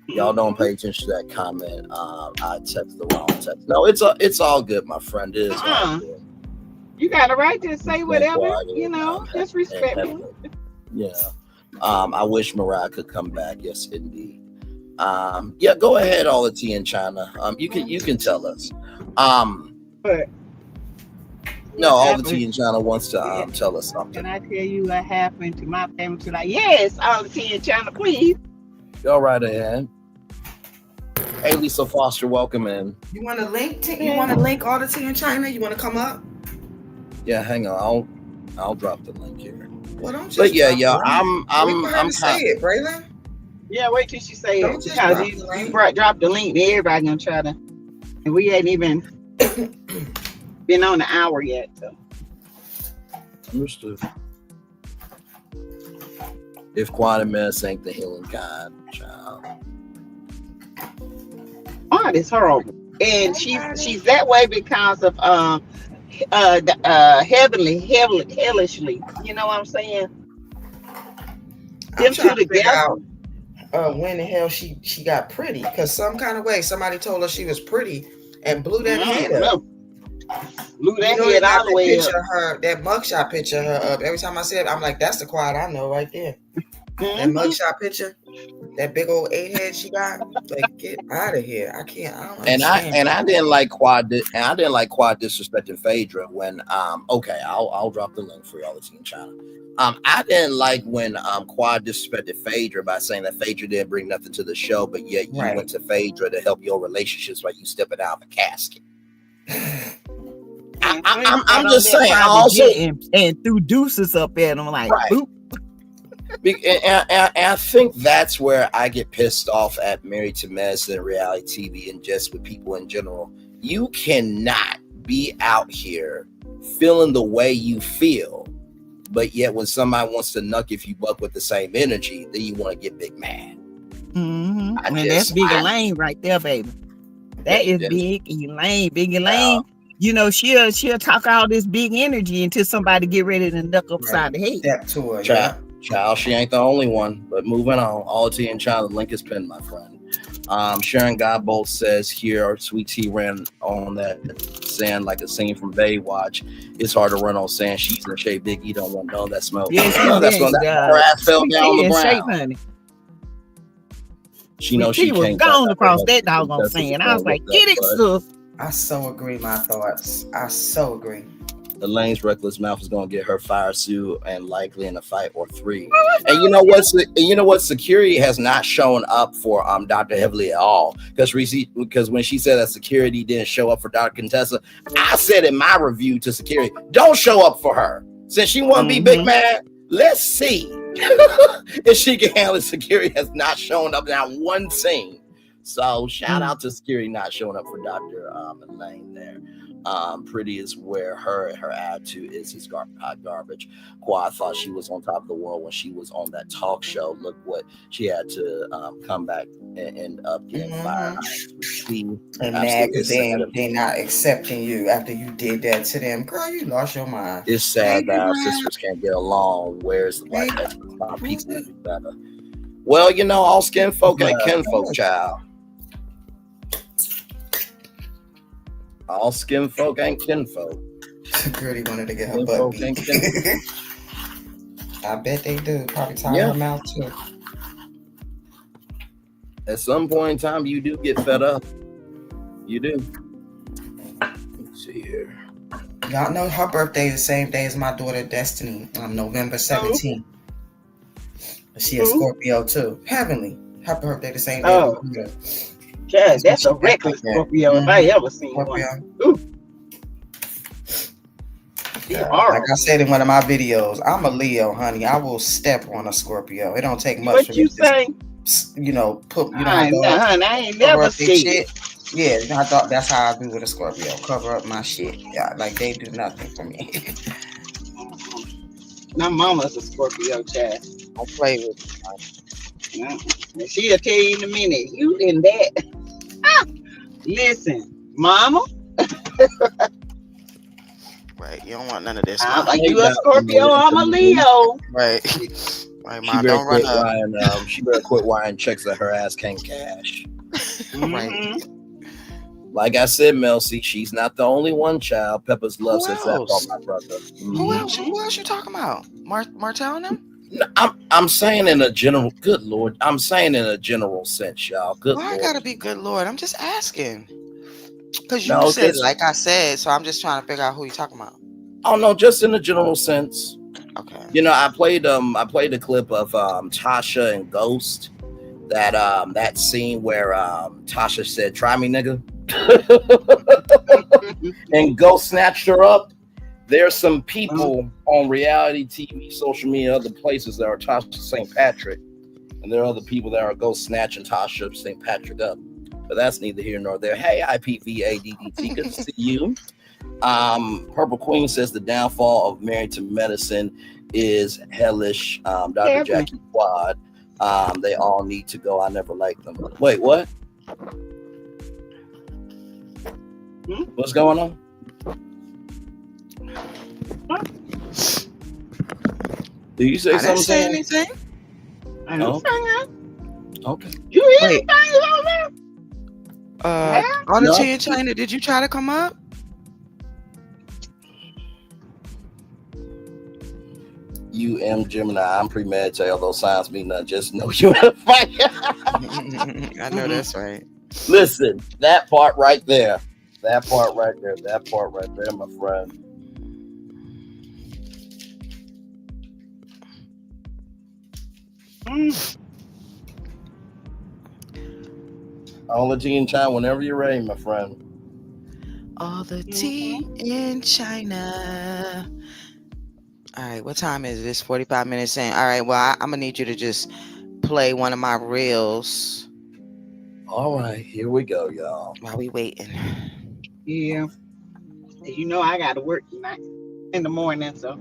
Y'all don't pay attention to that comment. I text the wrong text. No, it's all good, my friend. It is all good. You got a right to say whatever, Quiet, you know, disrespectful. Yeah. I wish Mariah could come back. Yes, indeed. Yeah, go ahead, all the tea in China. You can tell us. But no, all the tea in China wants to tell us something. Can I tell you what happened to my family tonight? Yes, all the tea in China, please. Go right ahead. Hey, Lisa Foster, welcome in. You want to link? You want to link all the tea in China? You want to come up? Yeah, hang on. I'll drop the link here. Well, don't just. But yeah, I'm say it, Braylon. Yeah, wait till she say Don't it, just because drop you dropped the link. Everybody gonna try to, and we ain't even been on the hour yet. So. Understood. If quantum mess ain't the healing kind, child. God is horrible, and she's that way because of hellishly. You know what I'm saying? Them two together. When the hell she got pretty? Because some kind of way somebody told her she was pretty and blew that head up. Blew that head all the way up. That mugshot picture of her up. Every time I see it, I'm like, that's the Quad I know right there. That mugshot picture. That big old 8 head she got. Like, get out of here. I can't. I don't And understand. I didn't like Quad disrespecting Phaedra when okay, I'll drop the link for y'all to see in China. I didn't like when Quad disrespected Phaedra by saying that Phaedra didn't bring nothing to the show, but yet you went to Phaedra to help your relationships while you stepping out of a casket. I'm just saying. I also and threw deuces up at him like, boop. And I think that's where I get pissed off at Married to Medicine, reality TV, and just with people in general. You cannot be out here feeling the way you feel, but yet when somebody wants to nuck if you buck with the same energy, then you want to get big mad. Mm-hmm. And that's Big Elaine right there, baby. That is Big Elaine. Big Elaine. You know, she'll talk all this big energy until somebody get ready to knuck upside the head. Step to her, Child, she ain't the only one. But moving on, all tea and child, the link is pinned, my friend. Sharon Godbolt says here, Sweet Tea ran on that sand like a scene from Baywatch. It's hard to run on sand. She's in shape. Biggie don't want none of that smoke. Yes, her ass fell down on the ground. Shape, honey. She knows she was gone across that doggone sand. I was like, get it, sis. I so agree. My thoughts. I so agree. Elaine's reckless mouth is going to get her fire suit and likely in a fight or 3. And you know what? Security has not shown up for Dr. Heavily at all. Because when she said that security didn't show up for Dr. Contessa, I said in my review to security, don't show up for her. Since she want to be big man, let's see if she can handle it. Security has not shown up now one scene. So shout out to security not showing up for Dr. Elaine there. Pretty is where her attitude is garbage. Quad thought she was on top of the world when she was on that talk show. Look what she had to come back and end up getting fired. And mad because they not accepting you after you did that to them. Girl, you lost your mind. It's sad that our sisters can't get along. Where's the white people do better? Well, you know, all skin folk ain't kinfolk, child. All skin folk ain't kinfolk. Gertie wanted to get her butt beat. I bet they do. Probably tie her mouth too. At some point in time, you do get fed up. You do. Let's see here. Y'all know her birthday is the same day as my daughter Destiny, on November 17th. She a Scorpio too. Heavenly. Her birthday the same day. Yeah, that's a reckless Scorpio if I ever seen one. Like I said in one of my videos, I'm a Leo, honey. I will step on a Scorpio. It don't take much. What for you me say? Put I ain't never seen it. Yeah, I thought that's how I do with a Scorpio. Cover up my shit. Yeah, like they do nothing for me. My mama's a Scorpio child. I play with her. And she'll tell you in a minute, you in that. Listen, mama. Right, you don't want none of this. I'm like, you a Scorpio, I'm a Leo. Right. Right, Mom, don't run up. She better quit wiring checks that her ass can't cash. Right. Like I said, Mel, see, she's not the only one, child. Pepper's love since that all my brother. Who else? Who else you talking about? Martell and them? No, I'm saying in a general. Good Lord, I'm saying in a general sense, y'all. Good Why Lord. I gotta be good Lord? I'm just asking. Because you said, like I said, so I'm just trying to figure out who you're talking about. Oh no, just in a general sense. Okay. You know, I played a clip of Tasha and Ghost. That scene where Tasha said, "Try me, nigga," and Ghost snatched her up. There's some people on reality TV, social media, other places that are Tasha St. Patrick, and there are other people that are Ghost snatching Tasha St. Patrick up. But that's neither here nor there. Hey, IPVADDT, good to see you. Purple Queen says the downfall of Married to Medicine is hellish. Dr. Jackie Quad. They all need to go. I never liked them. Wait, what? What's going on? Did you say I something? didn't say anything. I know. Okay. You hear anything over there? On the Tea in China, did you try to come You am Gemini. I'm premeditated. All those signs mean nothing. Just know you in a fight. I know that's right. Listen, that part right there. That part right there, my friend. All the tea in China whenever you're ready, my friend. All the tea in China. All right, what time is this? 45 minutes in. All right, well, I'm going to need you to just play one of my reels. All right, here we go, y'all. While we waiting. Yeah. You know I got to work tonight in the morning, so.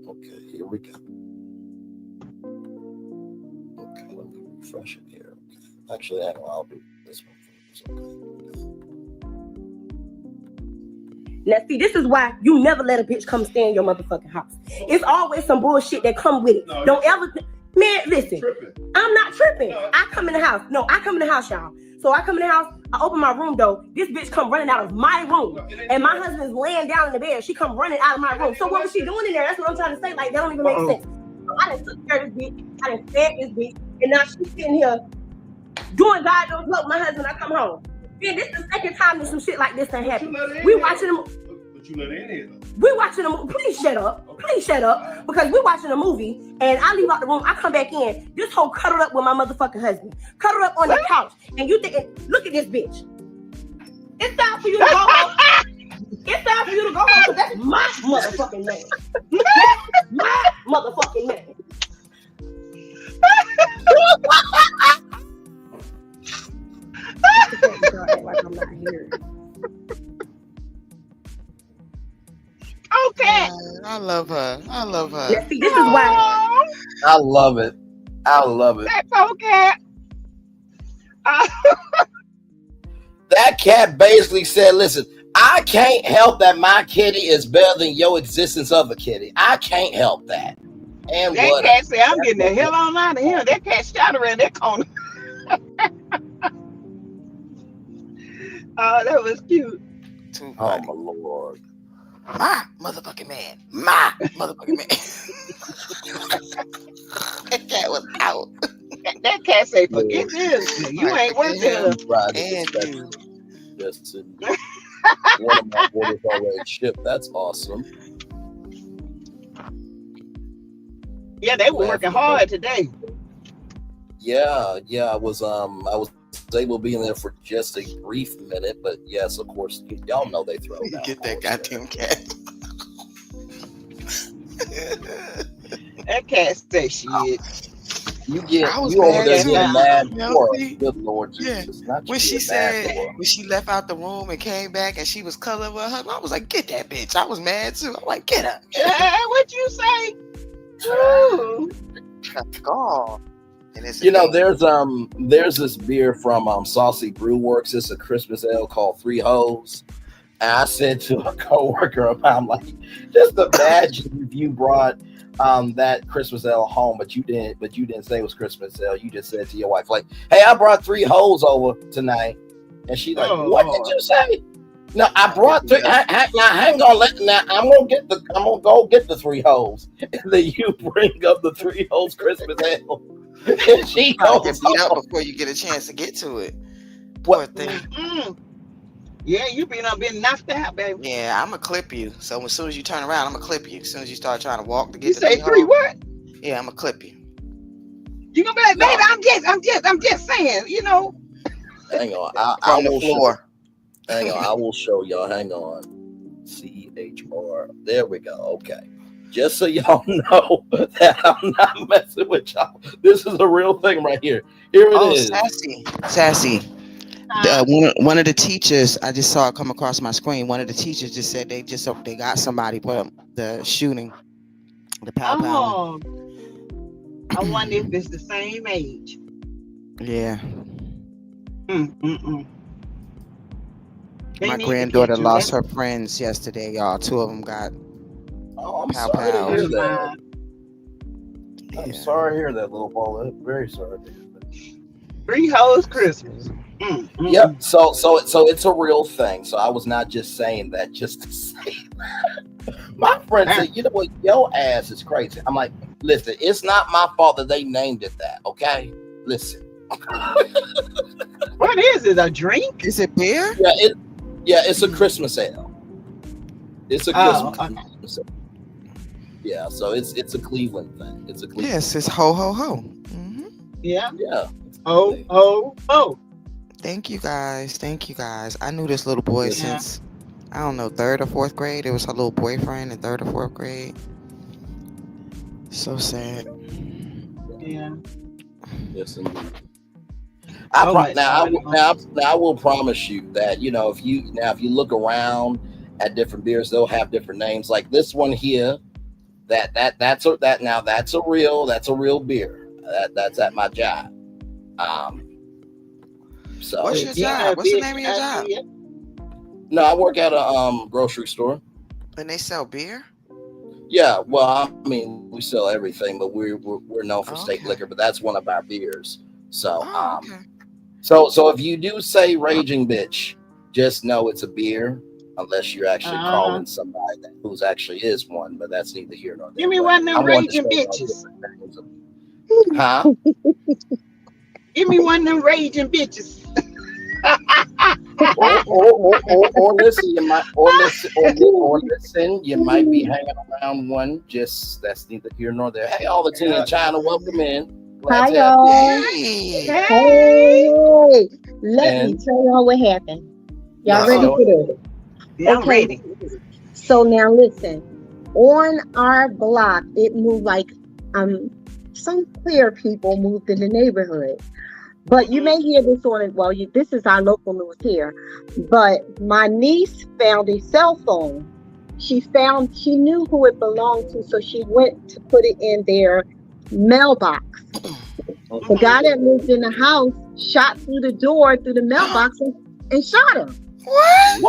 Okay, here we go. Okay, let me refresh it here. Okay. Actually, hang on, I'll do this one first. Okay. Now, see, this is why you never let a bitch come stay in your motherfucking house. It's always some bullshit that come with it. Don't ever, man, listen, I'm not tripping. I come in the house. No, I come in the house, y'all. So I come in the house, I open my room door. This bitch come running out of my room. And my husband's laying down in the bed. She come running out of my room. So what was she doing in there? That's what I'm trying to say. Like, that don't even make sense. So I done took care of this bitch. I done fed this bitch. And now she's sitting here doing God knows what with my husband. I come home. Then this is the second time that some shit like this done happened. We watching them. But you let in here though. We watching a movie. Please shut up. Please shut up. Because we watching a movie and I leave out the room. I come back in. This whole cuddled up with my motherfucking husband. Cuddled up on the couch. And you think, look at this bitch. It's time for you to go home. It's time for you to go home because that's my motherfucking man. That's my motherfucking man. Like I'm not here. Okay. I love her. I love her. Now, see, this is why. I love it. I love it. That's okay. That cat basically said, listen, I can't help that my kitty is better than your existence of a kitty. I can't help that. And that what cat said, I'm getting the hell on out of here. That cat shot around that corner. Oh, that was cute. Too Oh, funny. my Lord. My motherfucking man. My motherfucking man. That cat was out. That cat say, forget this. You ain't worth it. Right, And you. just to one of my orders already shipped. That's awesome. Yeah, they were working hard today. Yeah, I was able to be in there for just a brief minute, but yes, of course, y'all know they throw down. Get that goddamn cat. That cat say shit. You get I was you over mad there too. getting mad Yeah, for see? good Lord Yeah. Jesus. Not When you she getting mad said, for. when she left out the room and came back and she was cuddling with her, I was like, get that bitch. I was mad too. I'm like, get her. What you say? Ooh. God. And it's You know, there's this beer from Saucy Brew Works. It's a Christmas ale called Three Hoes. And I said to a coworker, I'm like, just imagine if you brought that Christmas ale home, but you didn't say it was Christmas ale. You just said to your wife, like, hey, I brought 3 hoes over tonight. And she's like, what did you say? No, I brought 3. Now hang on, now I'm gonna go get the 3 hoes. And then you bring up the 3 hoes Christmas ale. And she goes goes get beat up before you get a chance to get to it. Poor thing. Mm-mm. Yeah, you been knocked out, baby. Yeah, I'm gonna clip you. So as soon as you turn around, I'm gonna clip you. As soon as you start trying to walk to get You to say the 3 what? Yeah, I'm gonna clip you. You gonna be like, baby, I'm just saying, you know. Hang on, I From the will floor. hang on, I will show y'all. Hang on, CHR. There we go. Okay, just so y'all know that I'm not messing with y'all. This is a real thing right here. Here it is. Sassy. One of the teachers, I just saw it come across my screen. One of the teachers just said they got somebody for the shooting, the power. Oh, I wonder if it's the same age. Yeah. Mm-mm-mm. My granddaughter lost her friends yesterday, y'all. 2 of them got. Oh, I'm Pow, sorry pow. to hear that. I'm Yeah. sorry to hear that, little boy. I'm very sorry to hear that. 3 hoes Christmas. Mm-mm. Yep. So it's a real thing. So I was not just saying that just to say that. My friend said, you know what, your ass is crazy. I'm like, listen, it's not my fault that they named it that, okay? Listen. What is it? A drink? Is it beer? Yeah, it's a Christmas ale. It's a Christmas ale. Yeah, so it's a Cleveland thing. It's a Cleveland. Yes, it's ho ho ho. Mm-hmm. Yeah. Yeah. Oh. Thank you guys. I knew this little boy since, I don't know, 3rd or 4th grade. It was her little boyfriend in 3rd or 4th grade. So sad. Yeah. Yes, indeed. I will promise you that, you know, if you look around at different beers, they'll have different names. Like this one here, that's a real beer. That's at my job. So what's your job? What's the name of your job? No, I work at a grocery store. And they sell beer? Yeah, well, I mean, we sell everything, but we're known for steak liquor, but that's one of our beers. So so if you do say Raging Bitch, just know it's a beer, unless you're actually calling somebody who's actually is one, but that's neither here nor there. Give me one of them Raging Bitches. Huh? Give me one of them Raging Bitches. or listen, you might be hanging around one. Just that's neither here nor there. Hey, all the team in China, welcome in. Hi y'all. Hey. Let me tell y'all what happened. Y'all ready for this? Yeah, I'm ready. So now listen. On our block, it moved like some queer people moved in the neighborhood. But you may hear this on it. Well, this is our local news here. But my niece found a cell phone. She knew who it belonged to, so she went to put it in their mailbox. The guy that lived in the house shot through the door, through the mailbox, and shot him. What?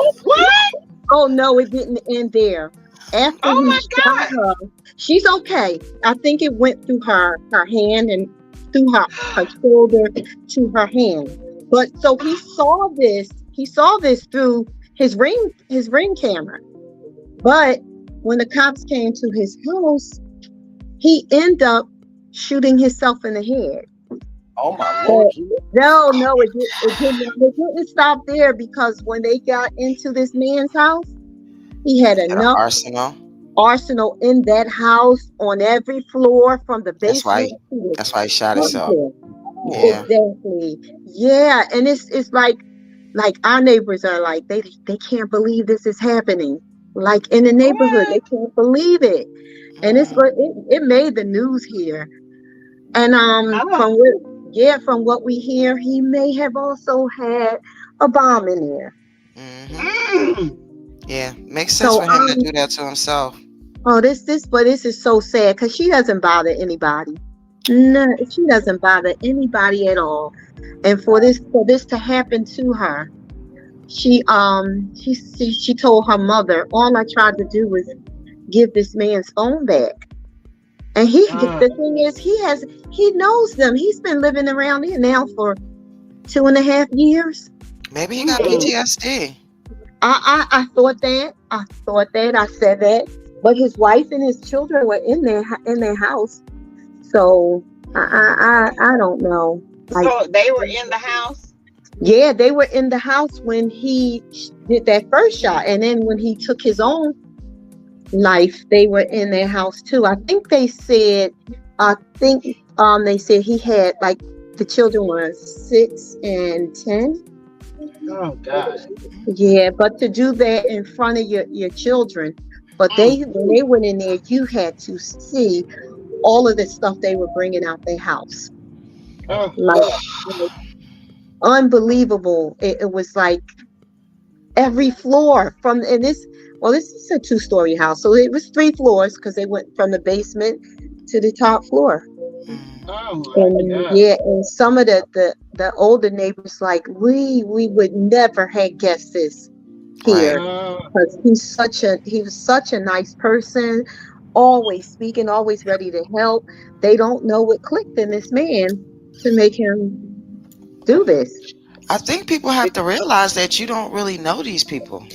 Oh no, it didn't end there. After he shot her, she's okay. I think it went through her hand and through her shoulder to her hand. But so he saw this through his ring camera. But when the cops came to his house, he ended up shooting himself in the head. Oh my Lord. No, it didn't stop there, because when they got into this man's house, he had enough arsenal in that house on every floor from the basement. That's why he shot himself. Yeah. Exactly. Yeah, and it's like our neighbors are like they can't believe this is happening. Like in the neighborhood, they can't believe it, and it made the news here. And from what we hear, he may have also had a bomb in there. Yeah, makes sense for him to do that to himself. Oh, this is so sad, because she doesn't bother anybody. No, she doesn't bother anybody at all. And for this to happen to her, she told her mother, all I tried to do was give this man's phone back. And the thing is, he knows them. He's been living around here now for 2.5 years. Maybe he got PTSD. I thought that. I said that. But his wife and his children were in their house. So I don't know. So they were in the house? Yeah, they were in the house when he did that first shot. And then when he took his own life, they were in their house too. I think they said he had, like, the children were 6 and 10. Oh God. Yeah, but to do that in front of your children. But when they went in there, you had to see all of the stuff they were bringing out their house. Like, unbelievable. It was like every floor this is a 2-story house, so it was 3 floors, because they went from the basement to the top floor. And some of the older neighbors, like, we would never have guessed this here, because he was such a nice person, always speaking, always ready to help. They don't know what clicked in this man to make him do this. I think people have to realize that you don't really know these people.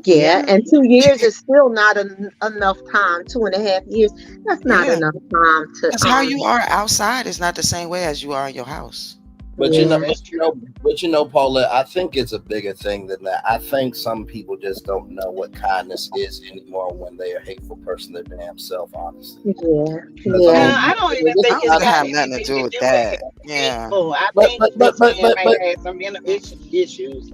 Yeah, and 2 years is still not enough time. 2.5 years, that's not Yeah. enough time to Because how you are outside is not the same way as you are in your house. But Yeah. Paula, I think it's a bigger thing than that. I think some people just don't know what kindness is anymore when they are a hateful person their damn self, honestly. Yeah, Because, yeah. I don't even this think is it's Doesn't not- got have nothing to anything do with with that. it. Yeah. Hateful. I But think but this man but may but have some issues.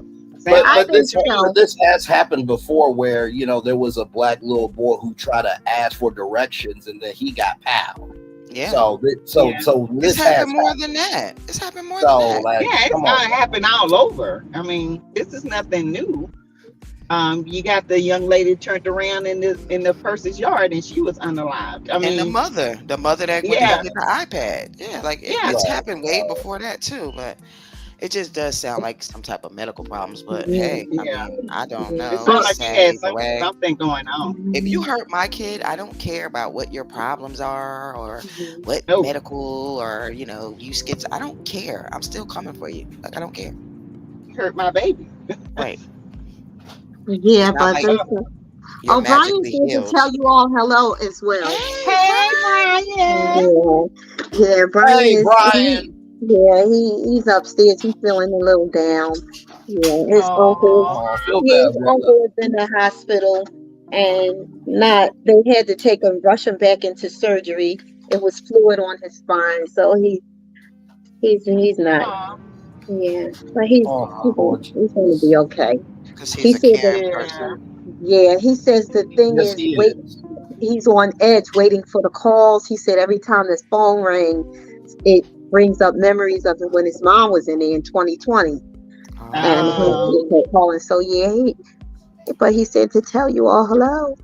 but, I but this think so. this has happened before, where there was a black little boy who tried to ask for directions, and then he got pals. Yeah. So It's this has happened more happened. than that. It's happened more So than that. like, Yeah, it's come gonna on. happen all over. I mean, this is nothing new. You got the young lady turned around in the person's yard and she was unalived. I And the mean, mother that went to go yeah, get the iPad. Yeah, like yeah. it's Right. happened way before that too. But it just does sound like some type of medical problems. But Yeah. hey, I Yeah. mean, I don't Yeah. know. It sounds It's like sad he had either way. something going on. If you hurt my kid, I don't care about what your problems are or what No, medical or you skits. I don't care. I'm still coming for you. Like I don't care. he hurt my baby. Right. Yeah, It's not but like listen. you're Oh, Brian magically said to healed. tell you all hello as well. Hey, Hey, Brian. Brian. Yeah, Brian Hey, is. Brian. He's upstairs. He's feeling a little down. Yeah, his uncle. Oh, Oh, feel Yeah, bad, his brother. uncle is in the hospital, and they had to rush him back into surgery. It was fluid on his spine, so he's not. oh, Yeah, but he's Lord. he's going to be okay. Because He he's a said that. caring yeah. person. Yeah, he says the thing Yes, is, he is. he's on edge waiting for the calls. He said every time his phone rings, it brings up memories of when his mom was in there in 2020 and Oh. he kept calling. So yeah, but he said to tell you all hello.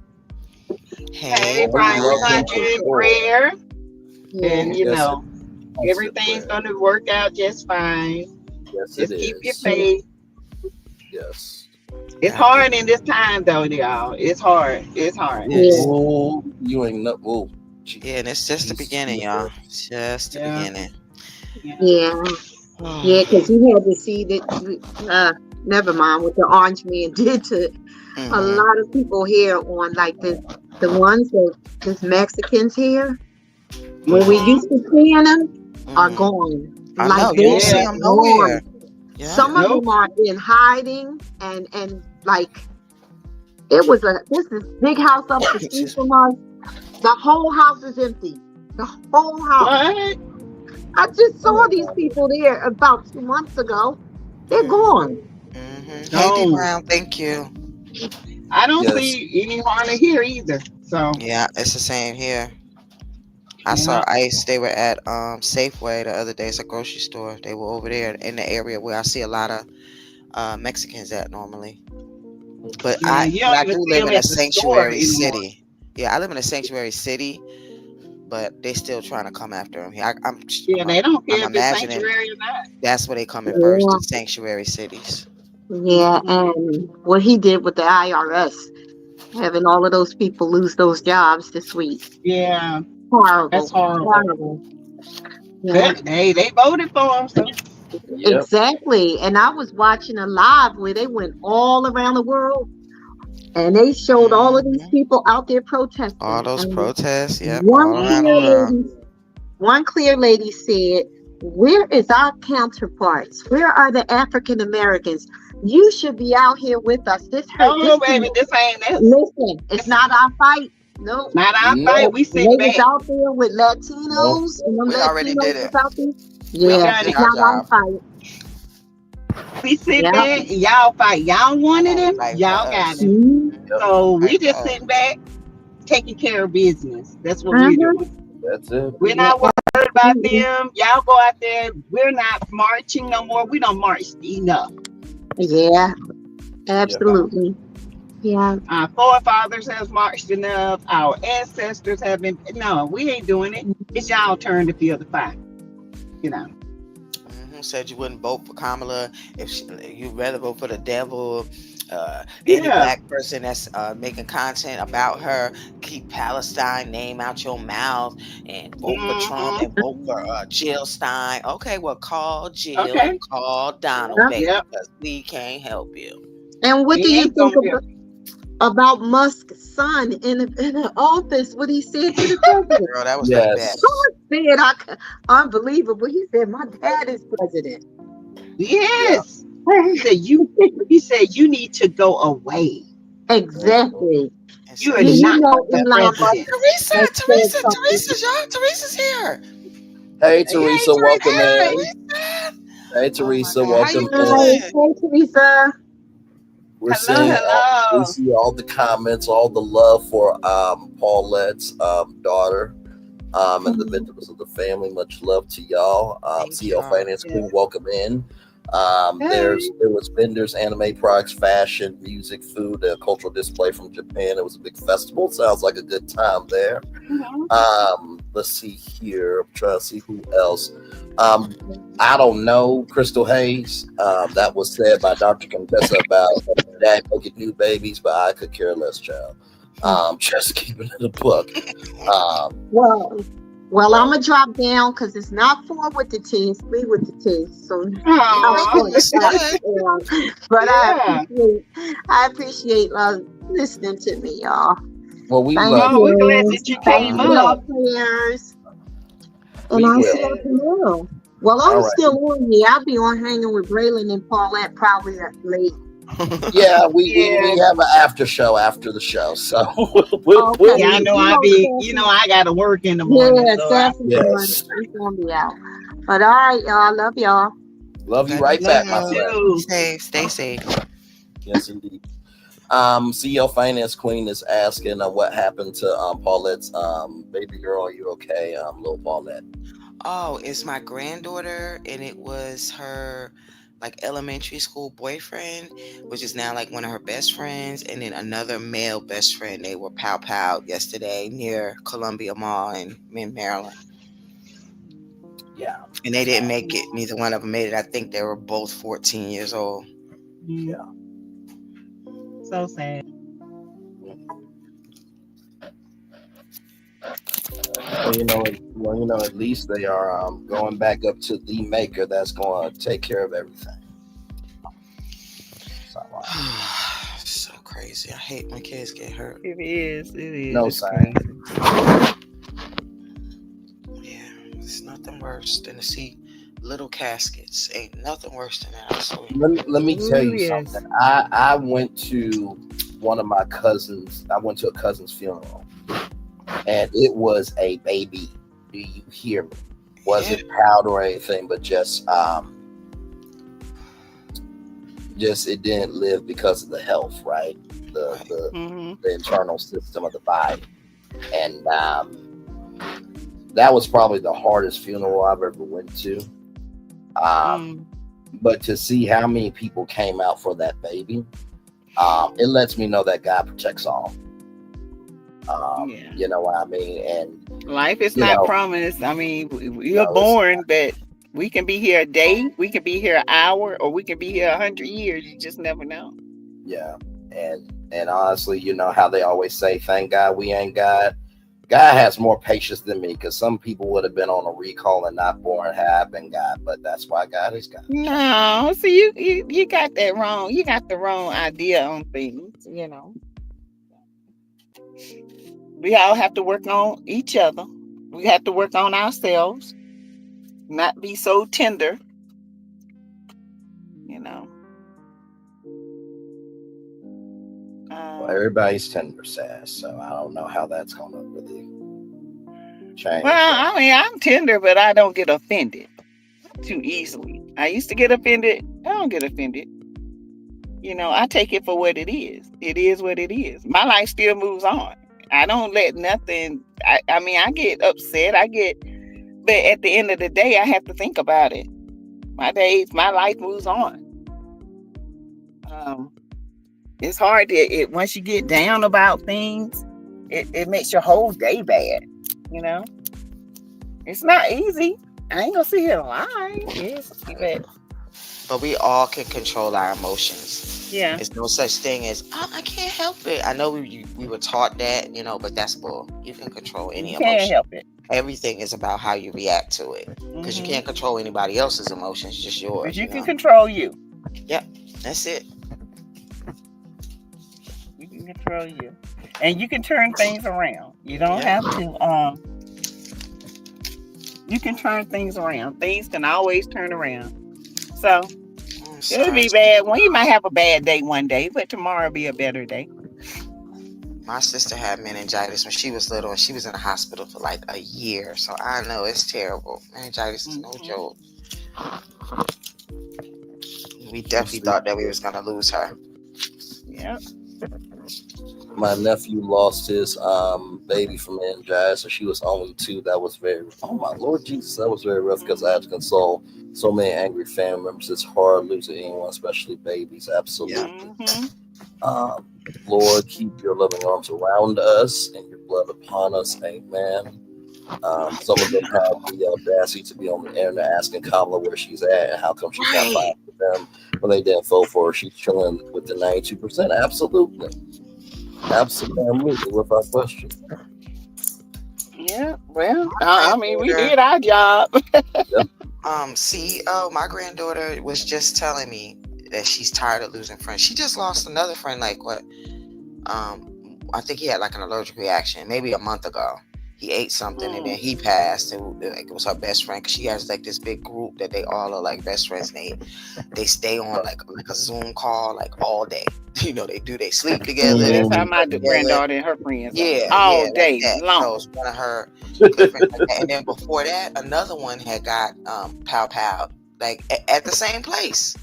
Hey, Hey, Brian, we Welcome got to you in the world. prayer, Yeah. and Yes, everything's going to work out just fine. Yes, Just it keep your is. faith. Yes. It's hard in this time, though, y'all. It's hard. It's hard. Yeah. Oh, you ain't no. Oh, Yeah, and it's just the beginning, y'all. It's just the Yeah. beginning. Yeah, because you had to see that. Never mind what the orange man did to a Mhm. lot of people here on like the ones that this Mexicans here when we used to seeing them are Mhm. gone. I Like know you don't see Yeah. them nowhere. Yeah. Some of them are in hiding and like it was this is big house up the street from us. The whole house is empty. The whole house. What? I just saw these people there about 2 months ago. They're gone. Mhm. No. Hey, D Brown, thank you. I don't Yes. see any harm in here either. So, Yeah, it's the same here. I saw ICE. They were at Safeway the other day. It's a grocery store. They were over there in the area where I see a lot of Mexicans at normally. But yeah, you don't I even do see live them in a at the store sanctuary anymore. city. Yeah, I live in a sanctuary city, but they still trying to come after him. Yeah, they don't care I'm if it's imagining sanctuary or not. that's where they coming first, the sanctuary cities. Yeah, and what he did with the IRS, having all of those people lose those jobs this week. Yeah, Horrible. that's horrible. Horrible. Yeah. But, hey, they voted for him, so Yep. Exactly. And I was watching a live where they went all around the world and they showed all of these people out there protesting. All those And protests, yeah, one all around the world. clear lady said, "Where is our counterparts? Where are the African Americans? You should be out here with us. This hurt. no, baby, this ain't this. Listen, it's not our fight. No, Not our No. fight. We sit ladies back. out there with Latinos and them We already Latinos did it. out there. We Yeah, already it's did our not our job. fight. We sit Yeah. back. Y'all fight. Y'all wanted him. Fight for Y'all us. got him. Mhm. So we Fight just for us. sitting back, taking care of business. That's what we're doing. That's it. We're not worried about them. Y'all go out there. We're not marching no more. We don't march enough. Yeah, absolutely. Yeah. Our forefathers have marched enough. Our ancestors have been. No, we ain't doing it. It's y'all turn to feel the fire. You know. Said you wouldn't vote for Kamala if you'd rather vote for the devil. Any Yeah. black person that's making content about her, keep Palestine name out your mouth and vote for Trump and vote for Jill Stein. Okay, well, call Jill Okay. and call Donald, Yep. baby, Yep. because we can't help you. And what do We you ain't think gonna about about Musk's son in the office, what he said to the president. Girl, that was the Yes. best. Said, unbelievable. He said, my dad is president. Yes. He said you need to go away. Exactly. And You so are Do you not know the Elon Musk president. has said something? Teresa's here. Hey, Teresa, Teresa, welcome hey. in. Hey, Teresa, God. How you welcome in. Hi, doing? hey, Teresa. We're Hello, seeing hello. we see all the comments, all the love for Paulette's daughter, and the members of the family. Much love to y'all. Thank CEO y'all. Finance Queen, welcome in. Hey. There was vendors, anime products, fashion, music, food, a cultural display from Japan. It was a big festival. Sounds like a good time there. Let's see here. I'm trying to see who else. I don't know, Crystal Hayes. That was said by Dr. Contessa about dad making new babies, but I could care less, child. Just keeping it a book. Well, I'm gonna drop down because it's not 4 with the T, it's 3 with the T. So but I appreciate listening to me, y'all. Well, we Thank love you. We're glad that you came Thank you, up. prayers. We And I'll will. see you tomorrow. Well, I'm All right. still on here. I'll be on hanging with Braylon and Paulette probably late. Yeah, we have an after show after the show, so we'll Okay. Yeah, I know I gotta work in the Yeah, morning. So Sassy it's gonna be out. But all right, y'all. Love y'all. love you right back, my friend. too. Stay safe. Yes, indeed. CEO Finance Queen is asking what happened to Paulette's baby girl. Are you okay, little Paulette? Oh, it's my granddaughter, and it was her like elementary school boyfriend, which is now like one of her best friends, and then another male best friend. They were pow yesterday near Columbia Mall in Maryland. Yeah. And they didn't make it. Neither one of them made it. I think they were both 14 years old. Yeah. So sad. Well, at least they are going back up to the maker that's going to take care of everything. So crazy. I hate when kids get hurt. It is. No It's sign. crazy. Yeah, it's nothing worse than to see little caskets. Ain't nothing worse than that. So Let me tell you Yes. something. I went to one of my cousins. I went to a cousin's funeral, and it was a baby. Do you hear me? Wasn't proud or anything, but just it didn't live because of the health, right? The internal system of the body, and that was probably the hardest funeral I've ever went to. But to see how many people came out for that baby, it lets me know that God protects all. You know what I mean? And life is not promised. I mean, we are born, but we can be here a day, we can be here an hour, or we can be here 100 years. You just never know. Yeah, and honestly, you know how they always say, "Thank God we ain't God." God has more patience than me, because some people would have been on a recall and not born had I been God, but that's why God is God. No, see, you got that wrong. You got the wrong idea on things. We all have to work on each other. We have to work on ourselves. Not be so tender. Well, everybody's tender, Sass, so I don't know how that's going to really change. Well, I mean, I'm tender, but I don't get offended too easily. I used to get offended. I don't get offended. I take it for what it is. It is what it is. My life still moves on. I don't let nothing. I mean, I get upset. But at the end of the day, I have to think about it. My life moves on. It's hard to once you get down about things, it makes your whole day bad. It's not easy. I ain't gonna sit here and lie. But we all can control our emotions. Yeah. There's no such thing as I can't help it. I know we were taught that, but that's bull. You can control any emotion. You can't help it. Everything is about how you react to it. Because you can't control anybody else's emotions, just yours. But you can control you. Yep, that's it. You can control you. And you can turn things around. You don't have to you can turn things around. Things can always turn around. So it'll be bad. Well, you might have a bad day one day, but tomorrow will be a better day. My sister had meningitis when she was little, and she was in the hospital for like a year. So I know it's terrible. Meningitis is no joke. We definitely thought that we was gonna lose her. Yep. My nephew lost his baby from meningitis, and she was only 2. That was very, oh my Lord Jesus, that was very rough because I had to console so many angry family members. It's hard losing anyone, especially babies. Absolutely. Lord, keep your loving arms around us and your blood upon us. Amen. Some of them have the audacity to be on the internet asking Kamala where she's at and how come she's not fighting with them when they didn't vote for her. She's chilling with the 92%. Absolutely. Absolutely, without question. Yeah, well, I mean, we did our job. CEO, my granddaughter was just telling me that she's tired of losing friends. She just lost another friend, like what? I think he had like an allergic reaction maybe a month ago. He ate something and then he passed. And it was her best friend, because she has like this big group that they all are like best friends. And they stay on like a Zoom call like all day. You know, they sleep together. That's how my granddaughter and her friends all day long. So it's one of her good friends like that. And then before that, another one had got pow like at the same place.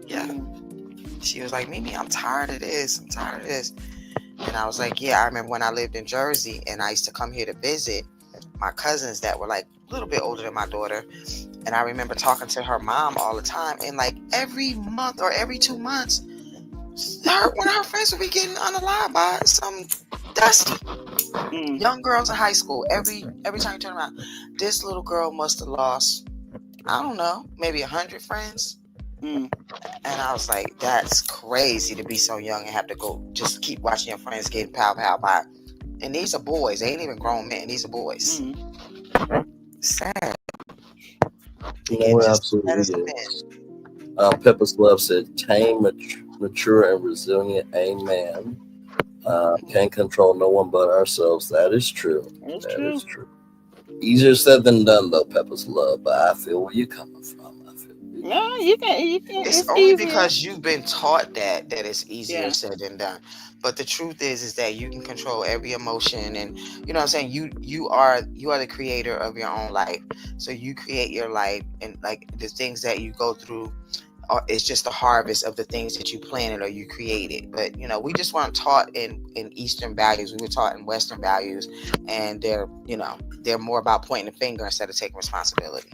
Yeah. She was like, Mimi, I'm tired of this. And I was like, yeah, I remember when I lived in Jersey and I used to come here to visit my cousins that were like a little bit older than my daughter. And I remember talking to her mom all the time. And like every month or every 2 months, one of her friends would be getting unalived by some dusty young girls in high school. Every time you turn around, this little girl must have lost, I don't know, maybe 100 friends. And I was like, that's crazy to be so young and have to go just keep watching your friends get pow by. And these are boys. They ain't even grown men. These are boys. Sad. No, it absolutely is. Pepper's Love said, tame, mature, and resilient. Amen. Can't control no one but ourselves. That is true. That is true. Easier said than done, though, Pepper's Love. But I feel where you're coming from. No, you can. It's only easier because you've been taught that it's easier said than done. But the truth is that you can control every emotion, and you know what I'm saying. You are the creator of your own life. So you create your life, and like the things that you go through, it's just the harvest of the things that you planted or you created. But you know, we just weren't taught in Eastern values. We were taught in Western values, and they're more about pointing the finger instead of taking responsibility.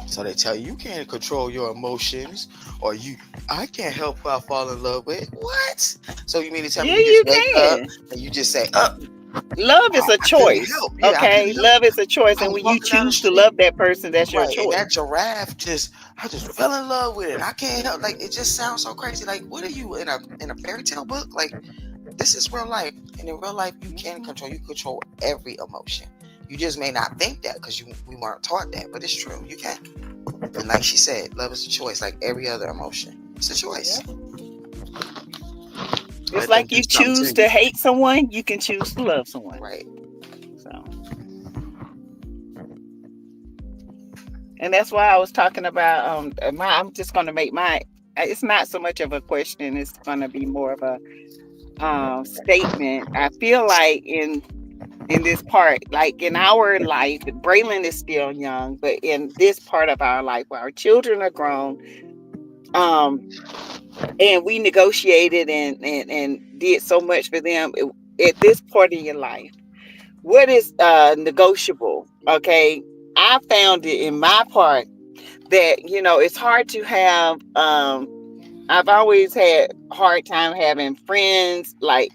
So they tell you can't control your emotions, or I can't help who I fall in love with. What? So you mean to tell me you just wake up and you just say, love is a choice. Okay, love is a choice, and when you choose to love that person, that's your choice. And that giraffe I just fell in love with it. I can't help. Like, it just sounds so crazy. Like, what are you in a fairy tale book? Like, this is real life, and in real life, you can control. You control every emotion. You just may not think that because we weren't taught that, but it's true. You can. And like she said, love is a choice, like every other emotion. It's a choice. It's like you choose to hate someone, you can choose to love someone. Right. So. And that's why I was talking about, I'm just going to make it's not so much of a question, it's going to be more of a statement. I feel like in this part, like in our life, Braylon is still young, but in this part of our life where our children are grown, and we negotiated and did so much for them at this part of your life, what is negotiable? Okay, I found it in my part that it's hard to have I've always had hard time having friends, like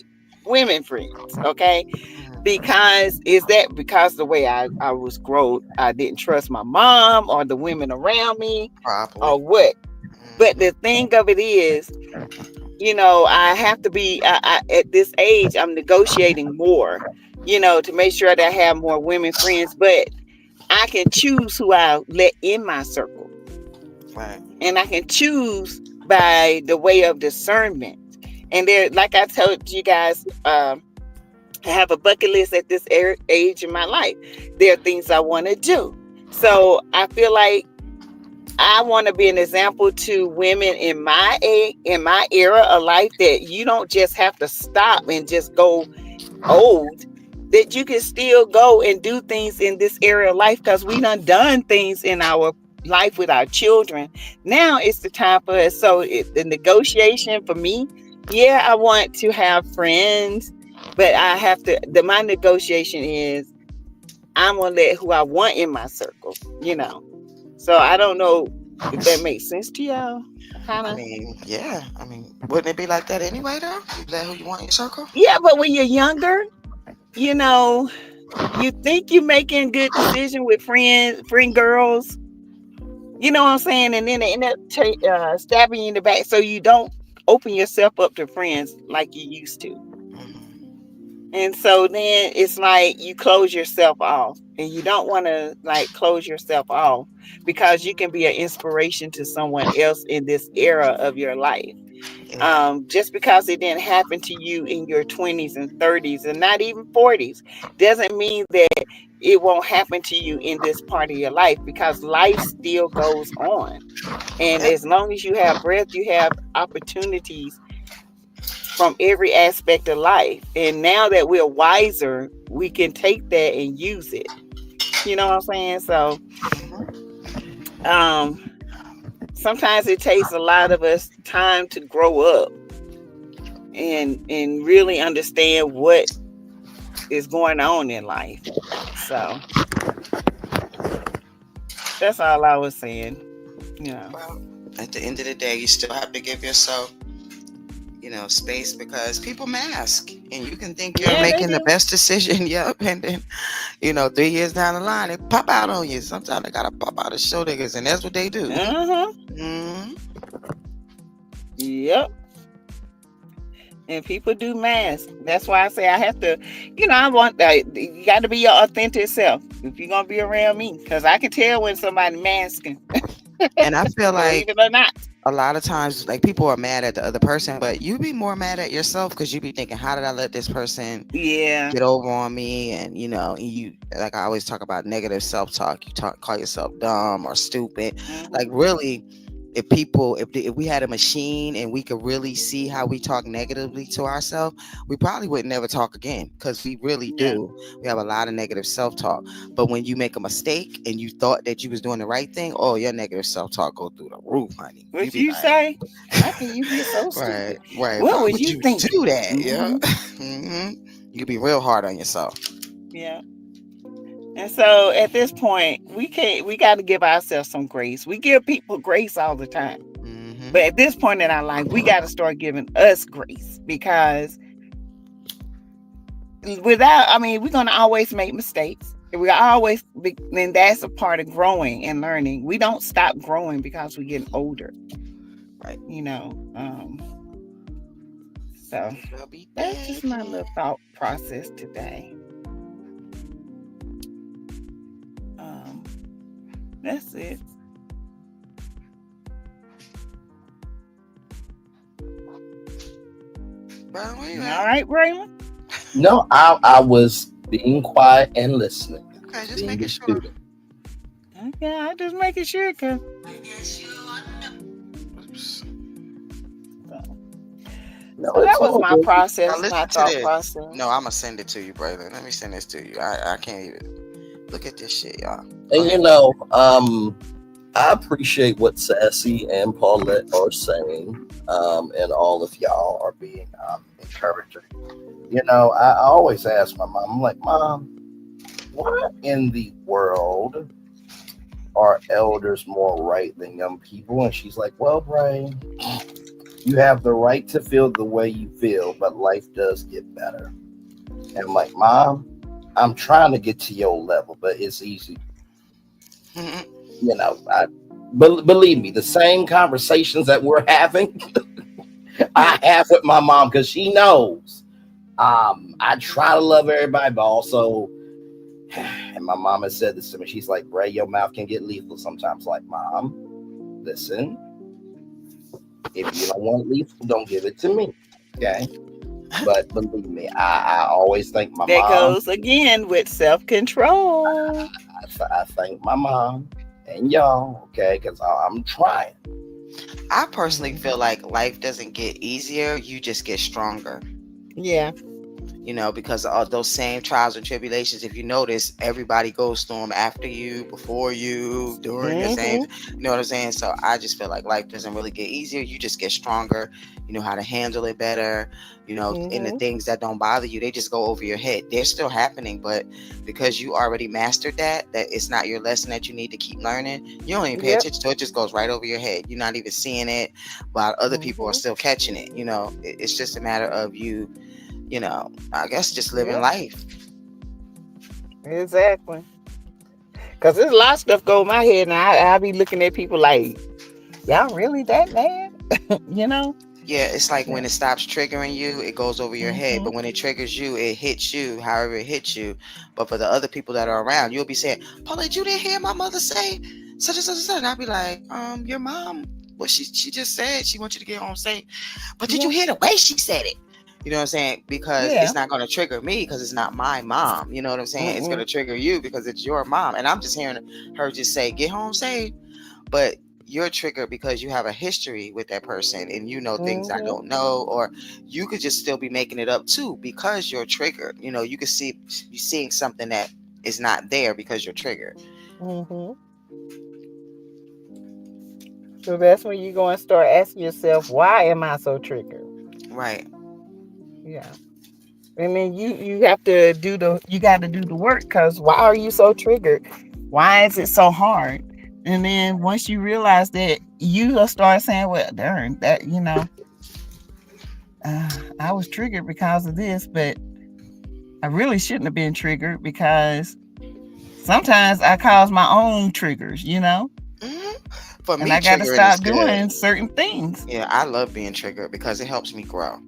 women friends, okay? Because the way I was grown, I didn't trust my mom or the women around me. Probably. Or what. But the thing of it is, I have to be at this age, I'm negotiating more, to make sure that I have more women friends, but I can choose who I let in my circle. Right. and I can choose by the way of discernment. And there, like I told you guys, I have a bucket list at this age in my life. There are things I want to do. So I feel like I want to be an example to women in my age, in my era of life, that you don't just have to stop and just go old, that you can still go and do things in this area of life, because we done things in our life with our children. Now it's the time for us. So the negotiation for me, yeah, I want to have friends, but I have to, my negotiation is I'm going to let who I want in my circle, you know. So I don't know if that makes sense to y'all. Kind I of. mean, yeah. I mean, wouldn't it be like that anyway, though? You let who you want in your circle? Yeah, but when you're younger, you know, you think you're making good decision with friend girls. You know what I'm saying? And then they end up stabbing you in the back, so you don't open yourself up to friends like you used to. And so then it's like you close yourself off, and you don't want to like close yourself off, because you can be an inspiration to someone else in this era of your life. Yeah. Just because it didn't happen to you in your 20s and 30s and not even 40s doesn't mean that it won't happen to you in this part of your life, because life still goes on. And as long as you have breath, you have opportunities from every aspect of life. And now that we're wiser, we can take that and use it. You know what I'm saying? So sometimes it takes a lot of us time to grow up and really understand what is going on in life. So that's all I was saying. You know. Well, at the end of the day, you still have to give yourself, you know, space, because people mask, and you can think you're making the best decision. Yep. And then, you know, 3 years down the line, they pop out on you. Sometimes they gotta pop out and show niggas, and that's what they do. Yep. And people do mask. That's why I say I have to, you know, I want that. You got to be your authentic self if you're gonna be around me, because I can tell when somebody masking. And I feel like even or not, a lot of times, like, people are mad at the other person, but you be more mad at yourself, because you be thinking, how did I let this person get over on me? And you know, you, like I always talk about negative self-talk. You call yourself dumb or stupid. Like, really, if we had a machine and we could really see how we talk negatively to ourselves, we probably would never talk again, because we really do. We have a lot of negative self-talk. But when you make a mistake and you thought that you was doing the right thing, oh, your negative self-talk go through the roof, honey. What you say? How can you be so stupid? Right. What would you think? Do that? Yeah. You be real hard on yourself. Yeah. And so at this point, we got to give ourselves some grace. We give people grace all the time. But at this point in our life, we got to start giving us grace, because we're going to always make mistakes. We always, and that's a part of growing and learning. We don't stop growing because we're getting older. Right. You know, so that's just my little thought process today. That's it. All right, Raymond. No, I was being quiet and listening. Okay, just making sure. Okay, I'm just making sure, cause no, so that was my process. My thought process. No, I'm gonna send it to you, brother. Let me send this to you. I can't even look at this shit, y'all. And you know, I appreciate what Sassy and Paulette are saying, and all of y'all are being encouraging. You know, I always ask my mom, I'm like, Mom, what in the world are elders more right than young people? And she's like, well, Brian, you have the right to feel the way you feel, but life does get better. And I'm like, Mom, I'm trying to get to your level, but it's easy. You know, believe me, the same conversations that we're having, I have with my mom, because she knows. I try to love everybody, but also, and my mom has said this to me, she's like, Ray, your mouth can get lethal sometimes. Like, Mom, listen, If you don't want it lethal, don't give it to me. Okay. But believe me, I always thank my That mom. goes again with self-control. I thank my mom and y'all, okay, because I'm trying. I personally feel like life doesn't get easier, you just get stronger. Yeah. You know, because of those same trials and tribulations, if you notice, everybody goes through them after you, before you, during the same, you know what I'm saying? So I just feel like life doesn't really get easier. You just get stronger. You know how to handle it better. You know, and the things that don't bother you, they just go over your head. They're still happening, but because you already mastered that it's not your lesson that you need to keep learning, you don't even pay attention to it. It just goes right over your head. You're not even seeing it, while other people are still catching it. You know, it's just a matter of you, you know, I guess just living life. Exactly. Because there's a lot of stuff go in my head, and I be looking at people like, y'all really that mad? You know? Yeah, it's like when it stops triggering you, it goes over your head. But when it triggers you, it hits you however it hits you. But for the other people that are around, you'll be saying, Paulette, you didn't hear my mother say such and such and such. And I'll be like, your mom, well, she just said she wants you to get home safe. But did you hear the way she said it? You know what I'm saying? Because it's not going to trigger me because it's not my mom. You know what I'm saying? It's going to trigger you because it's your mom. And I'm just hearing her just say, get home safe. But you're triggered because you have a history with that person and you know things I don't know, or you could just still be making it up too because you're triggered. You know, you could see you seeing something that is not there because you're triggered. So that's when you're going to start asking yourself, why am I so triggered? Right. Yeah. And then you have to do the work, because why are you so triggered? Why is it so hard? And then once you realize that, you will start saying, well, darn, that, you know, I was triggered because of this, but I really shouldn't have been triggered because sometimes I cause my own triggers, you know? For me, and I got to stop doing certain things. Yeah, I love being triggered because it helps me grow.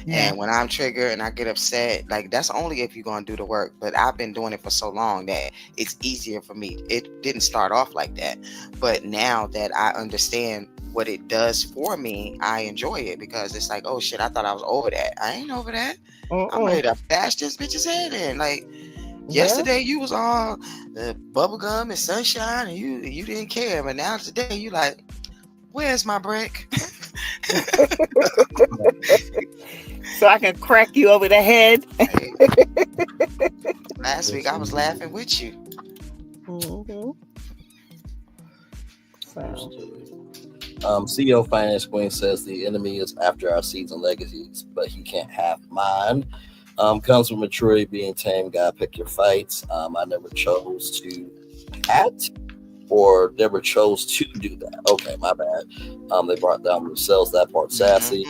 And when I'm triggered and I get upset, like that's only if you're going to do the work. But I've been doing it for so long that it's easier for me. It didn't start off like that. But now that I understand what it does for me, I enjoy it because it's like, oh shit, I thought I was over that. I ain't over that. I'm ready to bash this bitch's head in. Like, yesterday you was all bubble gum and sunshine and you didn't care, but now today you like, where's my brick? So I can crack you over the head. Last week I was laughing with you. CEO Finance Queen says the enemy is after our seeds and legacies, but he can't have mine. Comes from maturity, being tame. God, pick your fights. I never chose to act or never chose to do that. Okay, my bad. They brought down themselves. That part sassy.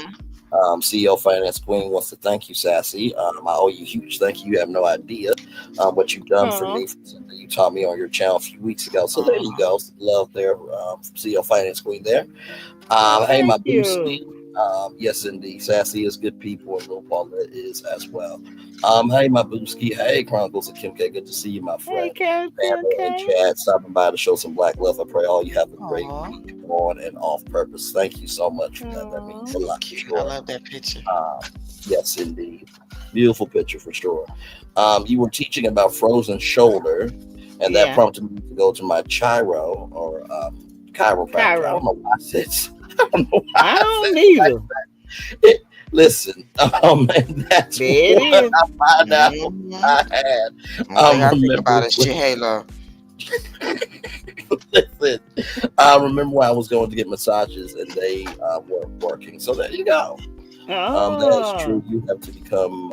CEO Finance Queen wants to thank you, Sassy. I owe you a huge thank you. You have no idea what you've done for me. You taught me on your channel a few weeks ago. So there you go. Love there. CEO Finance Queen there. Hey, my boosty. Yes, indeed. Sassy is good people, and Lil Paulette is as well. Hey, my booski. Hey, Chronicles of Kim K. Good to see you, my friend. Hey, and Chad, stopping by to show some black love. I pray all you have a great week on and off purpose. Thank you so much for that. That means a lot. Sure. I love that picture. Yes, indeed. Beautiful picture for sure. You were teaching about frozen shoulder, and that prompted me to go to my chiro or chiropractor. I don't know why I said. I don't either. Listen, and that's what I find out I had. I think about it, shit, Halo. Listen, I remember when I was going to get massages and they weren't working. So there you go. That is true. You have to become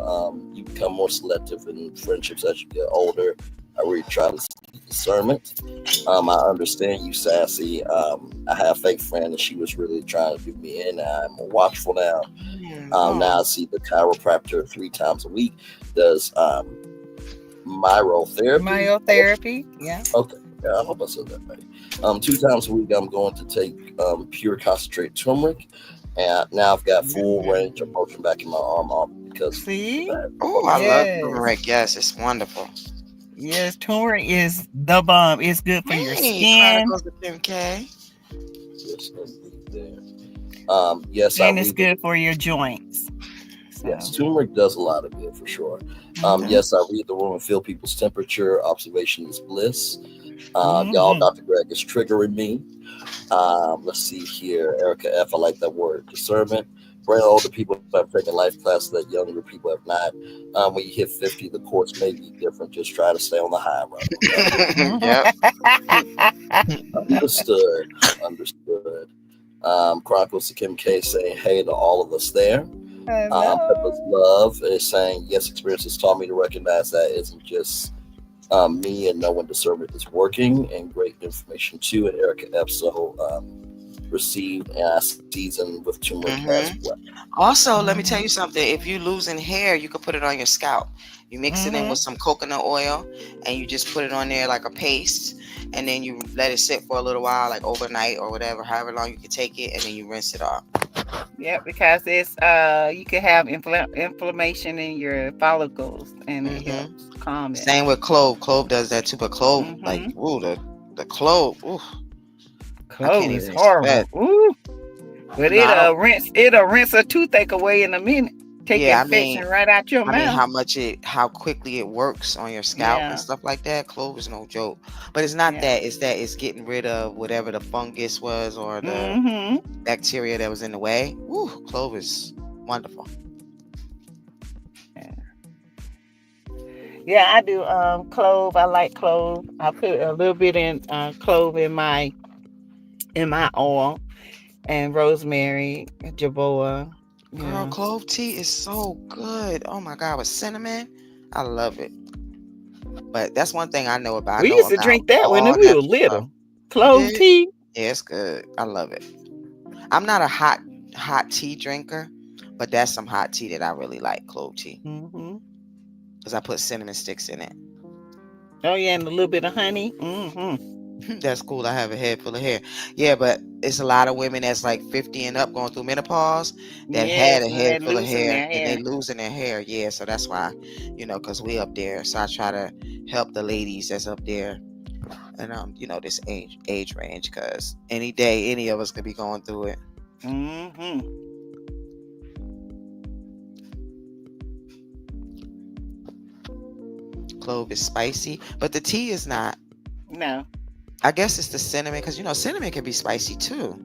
more selective in friendships as you get older. I really try to see discernment. I understand you, Sassy. I have a fake friend and she was really trying to do me in. I'm more watchful now. Now I see the chiropractor 3 times a week. Does myotherapy. Yeah. Okay. I hope I said that right. 2 times a week I'm going to take pure concentrated turmeric. And now I've got full range of motion back in my arm off because I love turmeric. Yes, it's wonderful. Yes, turmeric is the bomb. It's good for your skin. Chronicles of Kim K. Yes, And it's good for your joints. So. Yes, turmeric does a lot of good for sure. Yes, I read the room and feel people's temperature. Observation is bliss. Y'all, Dr. Greg is triggering me. Let's see here. Erica F. I like that word. Discernment. Bring older people have taken life classes that younger people have not. When you hit 50, the course may be different. Just try to stay on the high road. Understood. Chronicles to Kim K saying hey to all of us there. Pepper's Love is saying yes, experiences taught me to recognize that isn't just me and know when discernment is working, and great information too. And Erica F. So received and seasoned with turmeric as well. Also, let me tell you something. If you're losing hair, you can put it on your scalp. You mix it in with some coconut oil, and you just put it on there like a paste, and then you let it sit for a little while, like overnight or whatever, however long you can take it, and then you rinse it off. Yeah, because it's you can have inflammation in your follicles, and it helps calm it. Same with clove. Clove does that too, but clove, like, ooh, the clove, ooh. Clove is horrible. Ooh. But it'll rinse a toothache away in a minute. Take the infection right out your mouth. How quickly it works on your scalp and stuff like that. Clove is no joke. But it's not that. It's that it's getting rid of whatever the fungus was or the bacteria that was in the way. Woo, clove is wonderful. Yeah, I do clove. I like clove. I put a little bit in clove in my oil, and rosemary, jerboa. Girl, clove tea is so good. Oh my God, with cinnamon, I love it. But that's one thing I know about. We used to drink that when we were little. Clove tea. Yeah, it's good. I love it. I'm not a hot tea drinker, but that's some hot tea that I really like. Clove tea. Because I put cinnamon sticks in it. Oh yeah, and a little bit of honey. That's cool. I have a head full of hair. Yeah, but it's a lot of women that's like 50 and up going through menopause that had a head full of hair and they losing their hair. Yeah, so that's why, because we up there. So I try to help the ladies that's up there and this age range, because any day any of us could be going through it. Clove is spicy, but the tea is not. No. I guess it's the cinnamon, because cinnamon can be spicy too.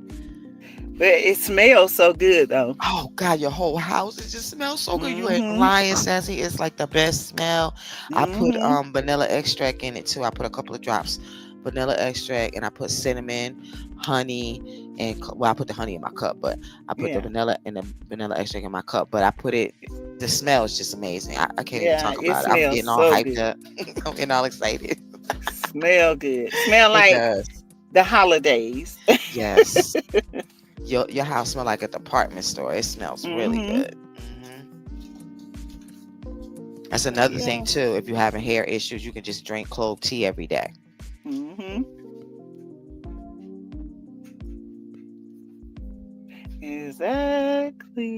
But it smells so good though. Oh God, your whole house just smells so good. You ain't lying, Sassy. It's like the best smell. I put vanilla extract in it too. I put a couple of drops vanilla extract, and I put cinnamon, honey, and I put the honey in my cup, but I put the vanilla extract in my cup. But I put it. The smell is just amazing. I can't even talk about it. I'm getting all hyped up. I'm getting all excited. Smell good. Smell like the holidays. Yes. Your house smell like a department store. It smells really good. That's another thing too. If you're having hair issues, you can just drink clove tea every day. Exactly.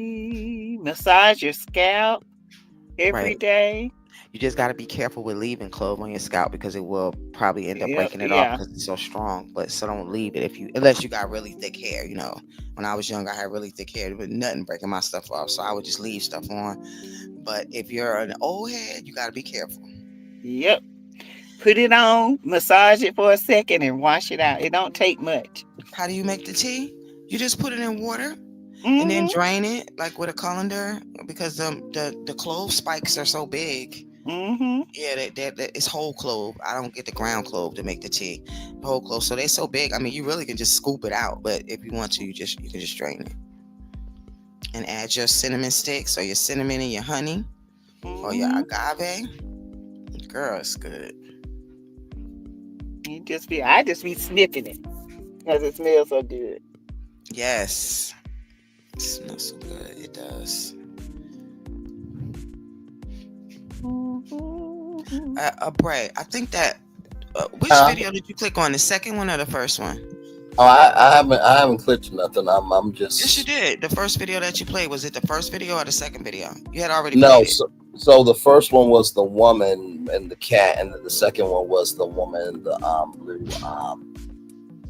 Massage your scalp every day. You just got to be careful with leaving clove on your scalp, because it will probably end up breaking it off because it's so strong. But so don't leave it unless you got really thick hair. When I was young, I had really thick hair. There was nothing breaking my stuff off, so I would just leave stuff on. But if you're an old head, you got to be careful. Yep. Put it on, massage it for a second, and wash it out. It don't take much. How do you make the tea? You just put it in water. And then drain it like with a colander, because the clove spikes are so big. Yeah, that it's whole clove. I don't get the ground clove to make the tea. The whole clove, so they're so big. I mean, you really can just scoop it out, but if you want to, you can just drain it and add your cinnamon sticks or your cinnamon and your honey or your agave. Girl, it's good. I just be sniffing it because it smells so good. Yes. It smells so good. It does. Bray, I think that which video did you click on? The second one or the first one? Oh, I haven't clicked nothing. I'm just. Yes, you did. The first video that you played, was it the first video or the second video? You had already played it. So the first one was the woman and the cat, and then the second one was the woman in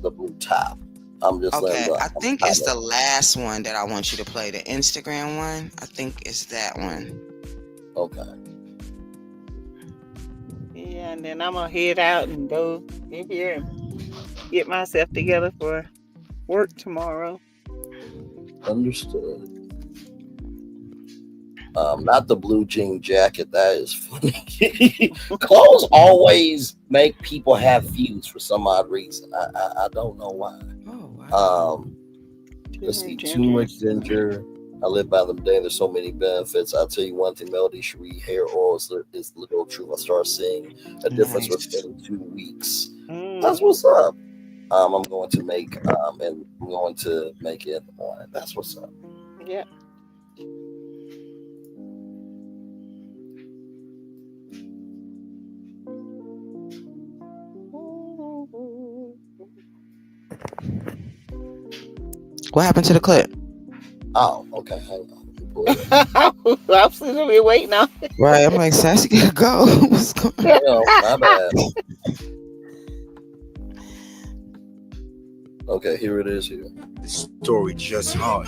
the blue top. I'm just Okay, letting I think it's the last one that I want you to play, the Instagram one. I think it's that one. Okay. Yeah, and then I'm gonna head out and go in here and get myself together for work tomorrow. Understood. Not the blue jean jacket. That is funny. Clothes always make people have feuds for some odd reason. I don't know why. Oh, wow. Let's see. Too much ginger. I live by them day. There's so many benefits. I'll tell you one thing, Melody Cherie, hair oil is literal truth. I start seeing a difference within 2 weeks. That's what's up. I'm going to make and I'm going to make it in the morning. That's what's up. Yeah. What happened to the clip? Oh, okay. Hang on. I'm sitting here waiting on it. Right, I'm like, Sassy gotta go. What's going on? My bad. Okay, here it is. Here. The story just hard.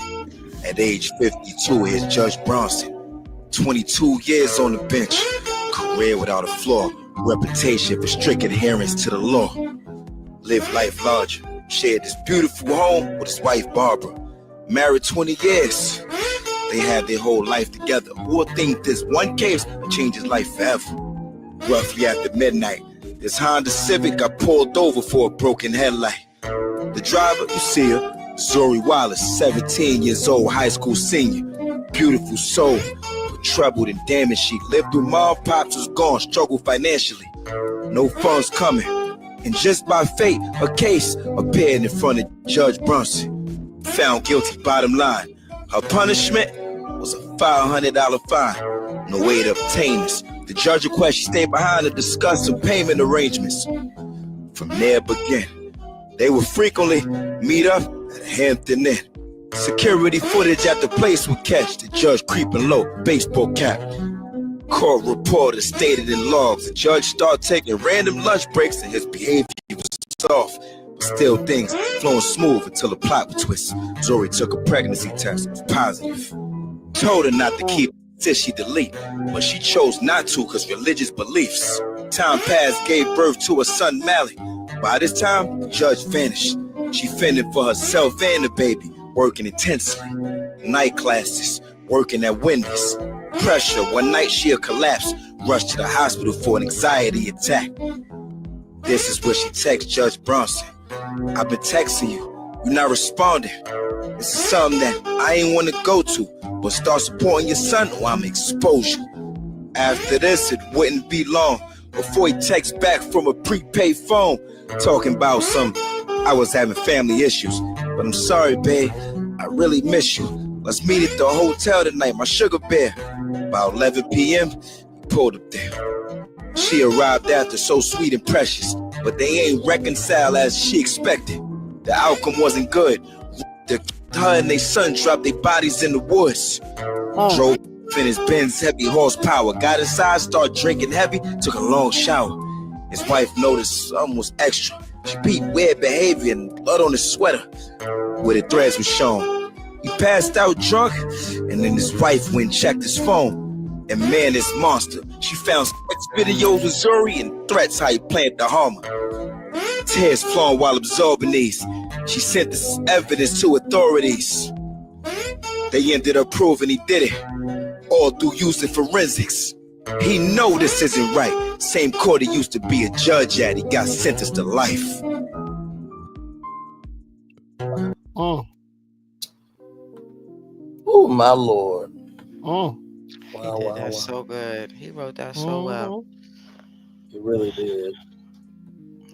At age 52, here's Judge Bronson. 22 years on the bench. Career without a flaw. Reputation for strict adherence to the law. Lived life larger. Shared this beautiful home with his wife Barbara. Married 20 years. They had their whole life together. Who would think this one case would change his life forever? Roughly after midnight, this Honda Civic got pulled over for a broken headlight. The driver, you see her, Zori Wallace, 17 years old, high school senior. Beautiful soul, but troubled and damaged. She lived through mom, pops was gone, struggled financially. No funds coming. And just by fate, her case appeared in front of Judge Bronson. Found guilty, bottom line. Her punishment was a $500 fine. No way to obtain this. The judge requested she stay behind to discuss some payment arrangements. From there began. They would frequently meet up at a Hampton Inn. Security footage at the place would catch the judge creeping low, baseball cap. Court reporter stated in logs the judge started taking random lunch breaks and his behavior was soft. Still things flowing smooth until the plot would twist. Zori took a pregnancy test, it was positive. Told her not to keep it, said she delete, but she chose not to because religious beliefs. Time passed, gave birth to a son Mally. By this time, the judge vanished. She fended for herself and the baby, working intensely. Night classes, working at Wendy's. Pressure, one night she'll collapse, rushed to the hospital for an anxiety attack. This is what she texts Judge Bronson. I've been texting you, you're not responding. This is something that I ain't want to go to, but start supporting your son or I'm expose you. After this, it wouldn't be long before he texts back from a prepaid phone, talking about I was having family issues, but I'm sorry, babe, I really miss you. Let's meet at the hotel tonight, my sugar bear. About 11 p.m., he pulled up there. She arrived after, so sweet and precious, but they ain't reconciled as she expected. The outcome wasn't good. Her and their son dropped their bodies in the woods. Drove in his Benz, heavy horsepower. Got inside, started drinking heavy, took a long shower. His wife noticed something was extra. She peeped weird behavior and blood on his sweater, where the threads were shown. He passed out drunk, and then his wife went and checked his phone. And man, this monster, she found sex videos with Zuri and threats how he planned to harm her. Tears flowing while absorbing these. She sent this evidence to authorities. They ended up proving he did it, all through using forensics. He know this isn't right. Same court he used to be a judge at, he got sentenced to life. Oh my Lord. Wow, that's so good. He wrote that so well. He really did.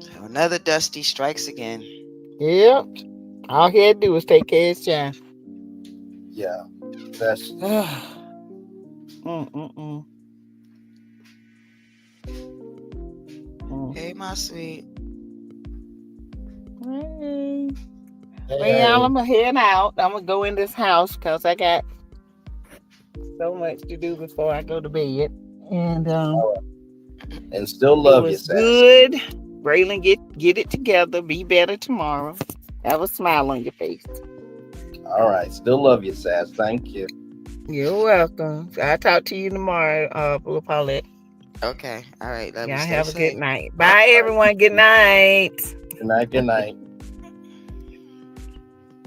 So another Dusty strikes again. Yep. All he had to do was take care of his child. Yeah. That's Hey, my sweet. Hey. Well, y'all, I'm gonna head out. I'm gonna go in this house because I got so much to do before I go to bed. And still love it you, was good. Braylon, get it together. Be better tomorrow. Have a smile on your face. All right. Still love you, Sass. Thank you. You're welcome. I'll talk to you tomorrow, Blue Paulette. Okay. All right. Love you. Y'all Stay have a safe. good night. Bye, everyone. Good night. Good night. Good night.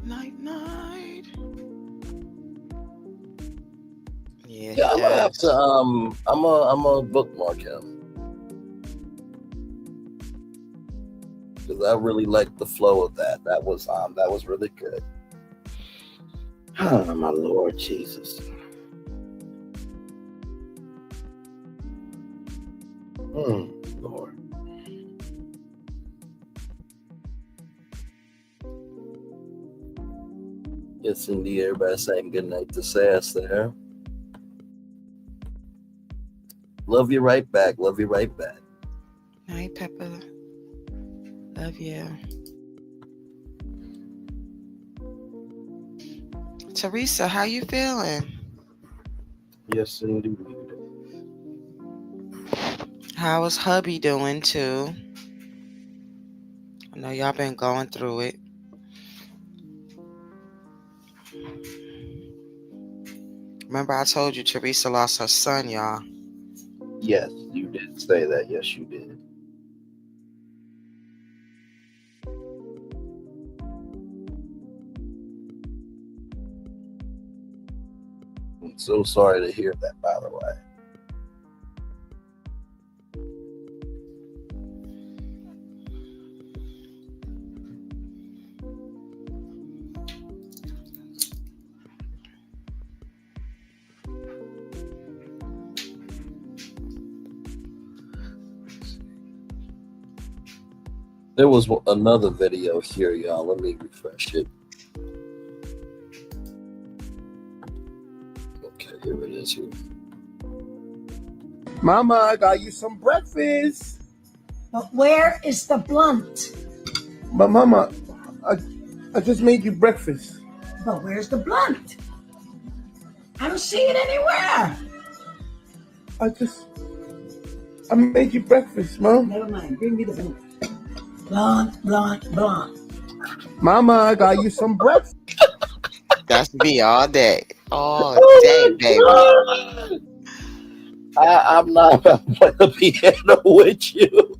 Night, night. Yeah, Yeah, I'm gonna have to. I'm a bookmark him because I really liked the flow of that. That was really good. Oh my Lord Jesus. Lord. Yes, indeed. Everybody saying good night to Sass there. Love you right back. Love you right back. Night, Pepper. Love you. Teresa, how you feeling? Yes, indeed. How is hubby doing too? I know y'all been going through it. Remember I told you Teresa lost her son, y'all. Yes, you did say that. Yes, you did. I'm so sorry to hear that, by the way. There was another video here, y'all. Let me refresh it. Okay, here it is. Here. Mama, I got you some breakfast. But where is the blunt? But Mama, I just made you breakfast. But where's the blunt? I don't see it anywhere. I made you breakfast, Mom. Never mind. Bring me the blunt. Blunt. Mama, I got you some breakfast. That's me all day. All day, baby. I'm not going to play the piano with you.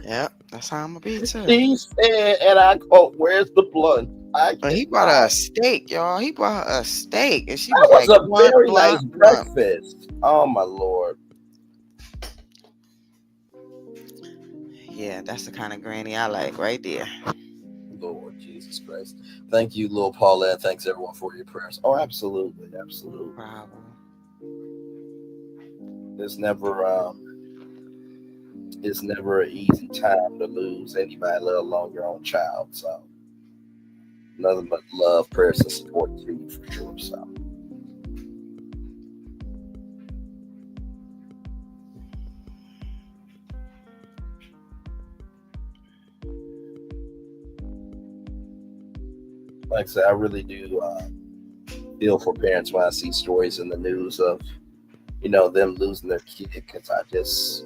Yep, that's how I'm gonna be too. He said, and I quote, "Where's the blunt?" But he brought her a steak, y'all. He brought her a steak, and she That was was like, a very nice breakfast. Oh my Lord. Yeah, that's the kind of granny I like right there. Lord Jesus Christ. Thank you, Lil Paulette. Thanks everyone for your prayers. Oh, absolutely. Absolutely. Bravo. It's never an easy time to lose anybody, let alone your own child. So nothing but love, prayers, and support to you for sure. So like I said, I really do feel for parents when I see stories in the news of, them losing their kid, because I just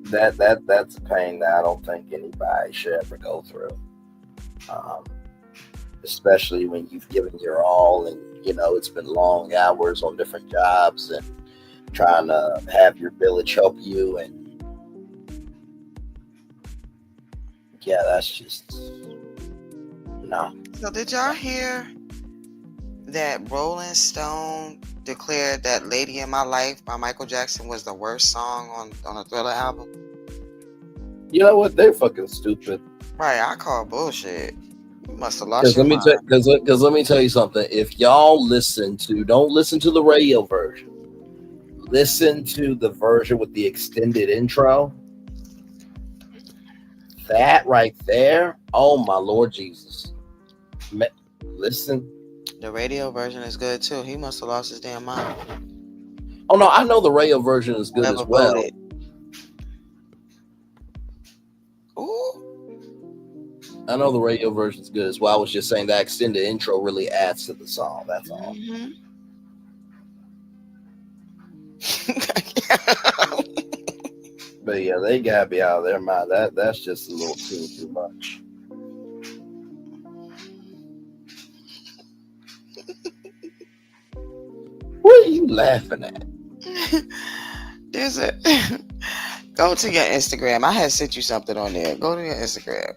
that's a pain that I don't think anybody should ever go through. Especially when you've given your all and it's been long hours on different jobs and trying to have your village help you, and yeah, that's just no. So did y'all hear that Rolling Stone declared that "Lady in My Life" by Michael Jackson was the worst song on the Thriller album? You know what? They're fucking stupid. Right, I call bullshit. You must have lost your mind. Because let me tell you something. If y'all don't listen to the radio version. Listen to the version with the extended intro. That right there. Oh my Lord Jesus. Listen. The radio version is good too. He must have lost his damn mind. Oh no, I know the radio version is good as well. Voted. Ooh. I know the radio version is good as well. I was just saying that extended intro really adds to the song. That's all. Mm-hmm. But yeah, they gotta be out of their mind. That's just a little too much. What are you laughing at? There's a go to your Instagram. I had sent you something on there. Go to your Instagram.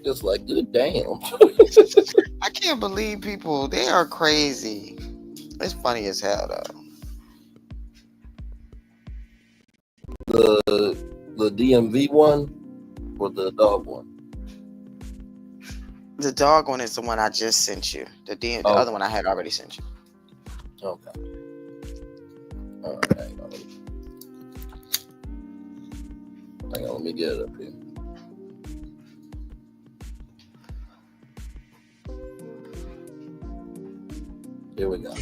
Just like, good damn. I can't believe people. They are crazy. It's funny as hell though. The DMV one or the dog one? The dog one is the one I just sent you. The other one I had already sent you. Okay. All right. Hang on, let me get it up here. Here we go.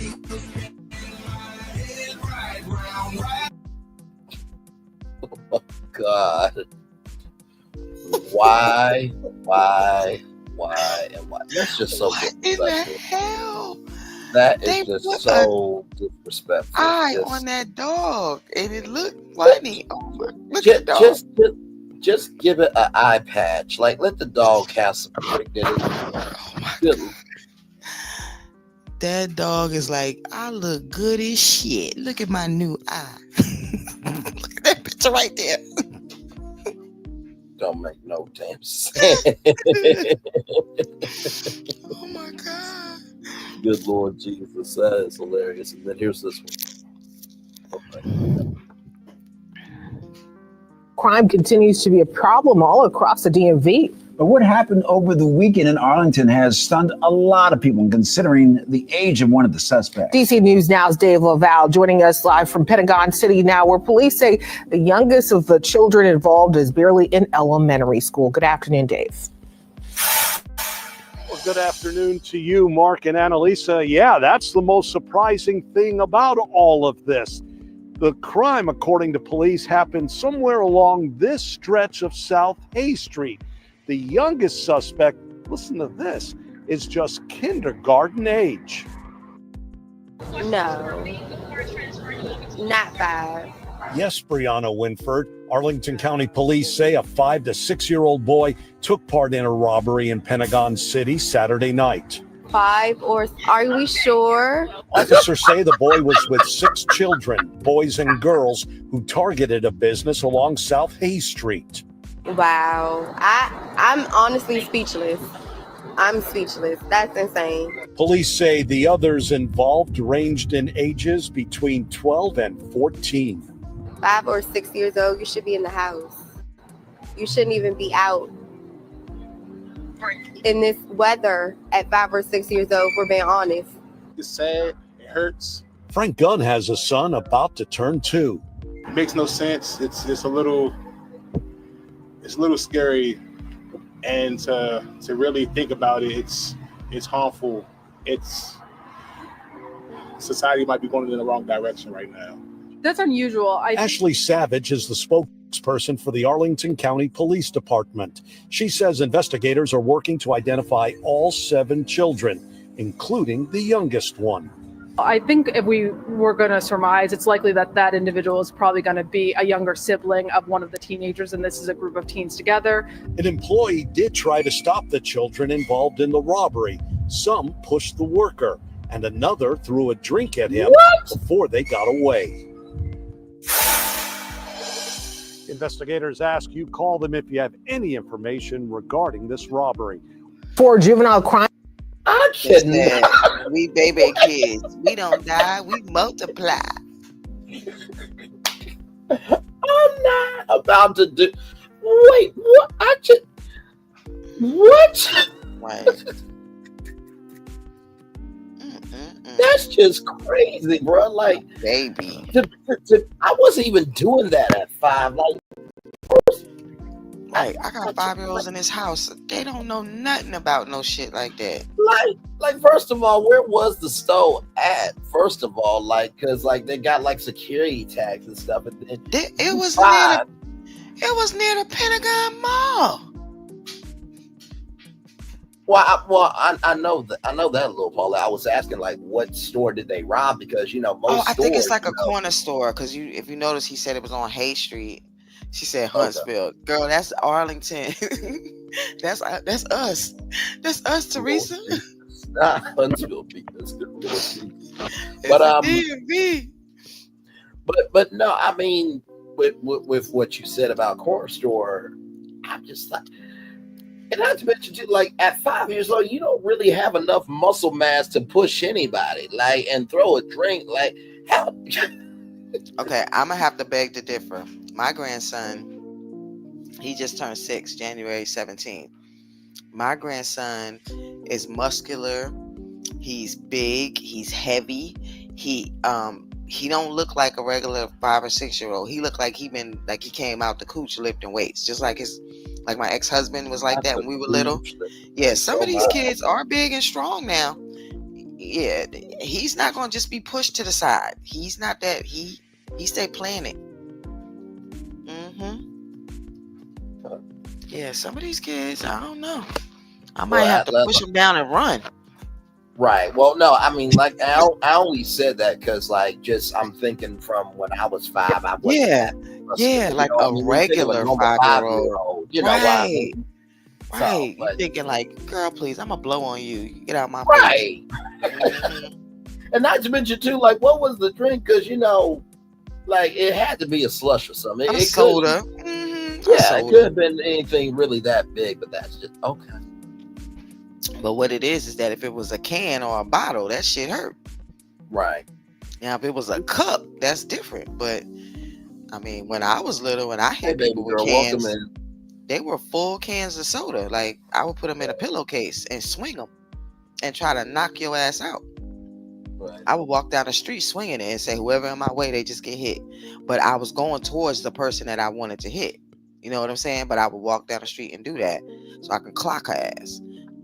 Oh God. Why? That's just so disrespectful. What in the hell? That is just so disrespectful. Eye on that dog, and it looked funny. Oh my! Look at the dog. Just give it an eye patch. Like, let the dog have some dignity. Oh my God. That dog is like, I look good as shit. Look at my new eye. Look at that picture right there. Don't make no damn sense. Oh my God. Good Lord Jesus, that is hilarious. And then here's this one. Okay. Crime continues to be a problem all across the DMV. But what happened over the weekend in Arlington has stunned a lot of people, considering the age of one of the suspects. DC News Now's Dave Laval joining us live from Pentagon City now, where police say the youngest of the children involved is barely in elementary school. Good afternoon, Dave. Well, good afternoon to you, Mark and Annalisa. Yeah, that's the most surprising thing about all of this. The crime, according to police, happened somewhere along this stretch of South Hay Street. The youngest suspect, listen to this, is just kindergarten age. No, not 5. Yes, Brianna Winford. Arlington County Police say a 5 to 6 year old boy took part in a robbery in Pentagon City Saturday night. 5, or are we sure? Officers say the boy was with 6 children, boys and girls, who targeted a business along South Hay Street. Wow, I'm honestly speechless. I'm speechless. That's insane. Police say the others involved ranged in ages between 12 and 14. 5 or 6 years old, you should be in the house. You shouldn't even be out in this weather at 5 or 6 years old, if we're being honest. It's sad. It hurts. Frank Gunn has a son about to turn 2. It makes no sense. It's a little scary, and to really think about it, it's harmful. Society might be going in the wrong direction right now. That's unusual. Ashley Savage is the spokesperson for the Arlington County Police Department. She says investigators are working to identify all 7 children, including the youngest one. I think if we were going to surmise, it's likely that that individual is probably going to be a younger sibling of one of the teenagers, and this is a group of teens together. An employee did try to stop the children involved in the robbery. Some pushed the worker, and another threw a drink at him before they got away. Investigators ask you call them if you have any information regarding this robbery. For juvenile crime. I'm kidding. We baby kids. We don't die. We multiply. I'm not about to do. Wait, what? What? Right. That's just crazy, bro. Like, baby, I wasn't even doing that at 5. Like, I got 5-year-olds in this house. They don't know nothing about no shit like that. Like, first of all, where was the store at? First of all, like, cause like they got like security tags and stuff. It was near the Pentagon Mall. I know that little Paula. I was asking like, what store did they rob? Because most I think it's like a stores, corner store. Because if you notice, he said it was on Hay Street. She said Huntsville. Girl, that's Arlington. that's us. That's us, Teresa. Huntsville beat us. But DMV. But no, I mean, with what you said about corner store, I'm just like, and not to mention too, like at 5 years old, you don't really have enough muscle mass to push anybody, like, and throw a drink, like how. Okay, I'm gonna have to beg to differ. My grandson, he just turned 6, January 17th. My grandson is muscular. He's big. He's heavy. He don't look like a regular 5 or 6 year old. He looked like he came out the cooch lifting weights, just like my ex-husband was like that when we were little. Yeah, some of these kids are big and strong now. Yeah, he's not gonna just be pushed to the side. He's not that. He stay playing it. Yeah, some of these kids, I don't know. I might have to push them down and run. Right. Well, no, I mean, like I only said that because, like, just I'm thinking from when I was 5. I was like a regular 5-year-old. You know right. what I mean? Right. So, you're thinking like, girl, please, I'm gonna blow on you. Get out my face. And not to mention too, like, what was the drink? Because like it had to be a slush or something. A soda. Yeah, it could have been anything really that big, but that's just okay. But what it is that if it was a can or a bottle, that shit hurt. Right. Now, if it was a cup, that's different. But I mean, when I was little and I had people with cans, they were full cans of soda. Like I would put them in a pillowcase and swing them and try to knock your ass out. Right. I would walk down the street swinging it and say, whoever in my way, they just get hit. But I was going towards the person that I wanted to hit. You know what I'm saying? But I would walk down the street and do that so I can clock her ass.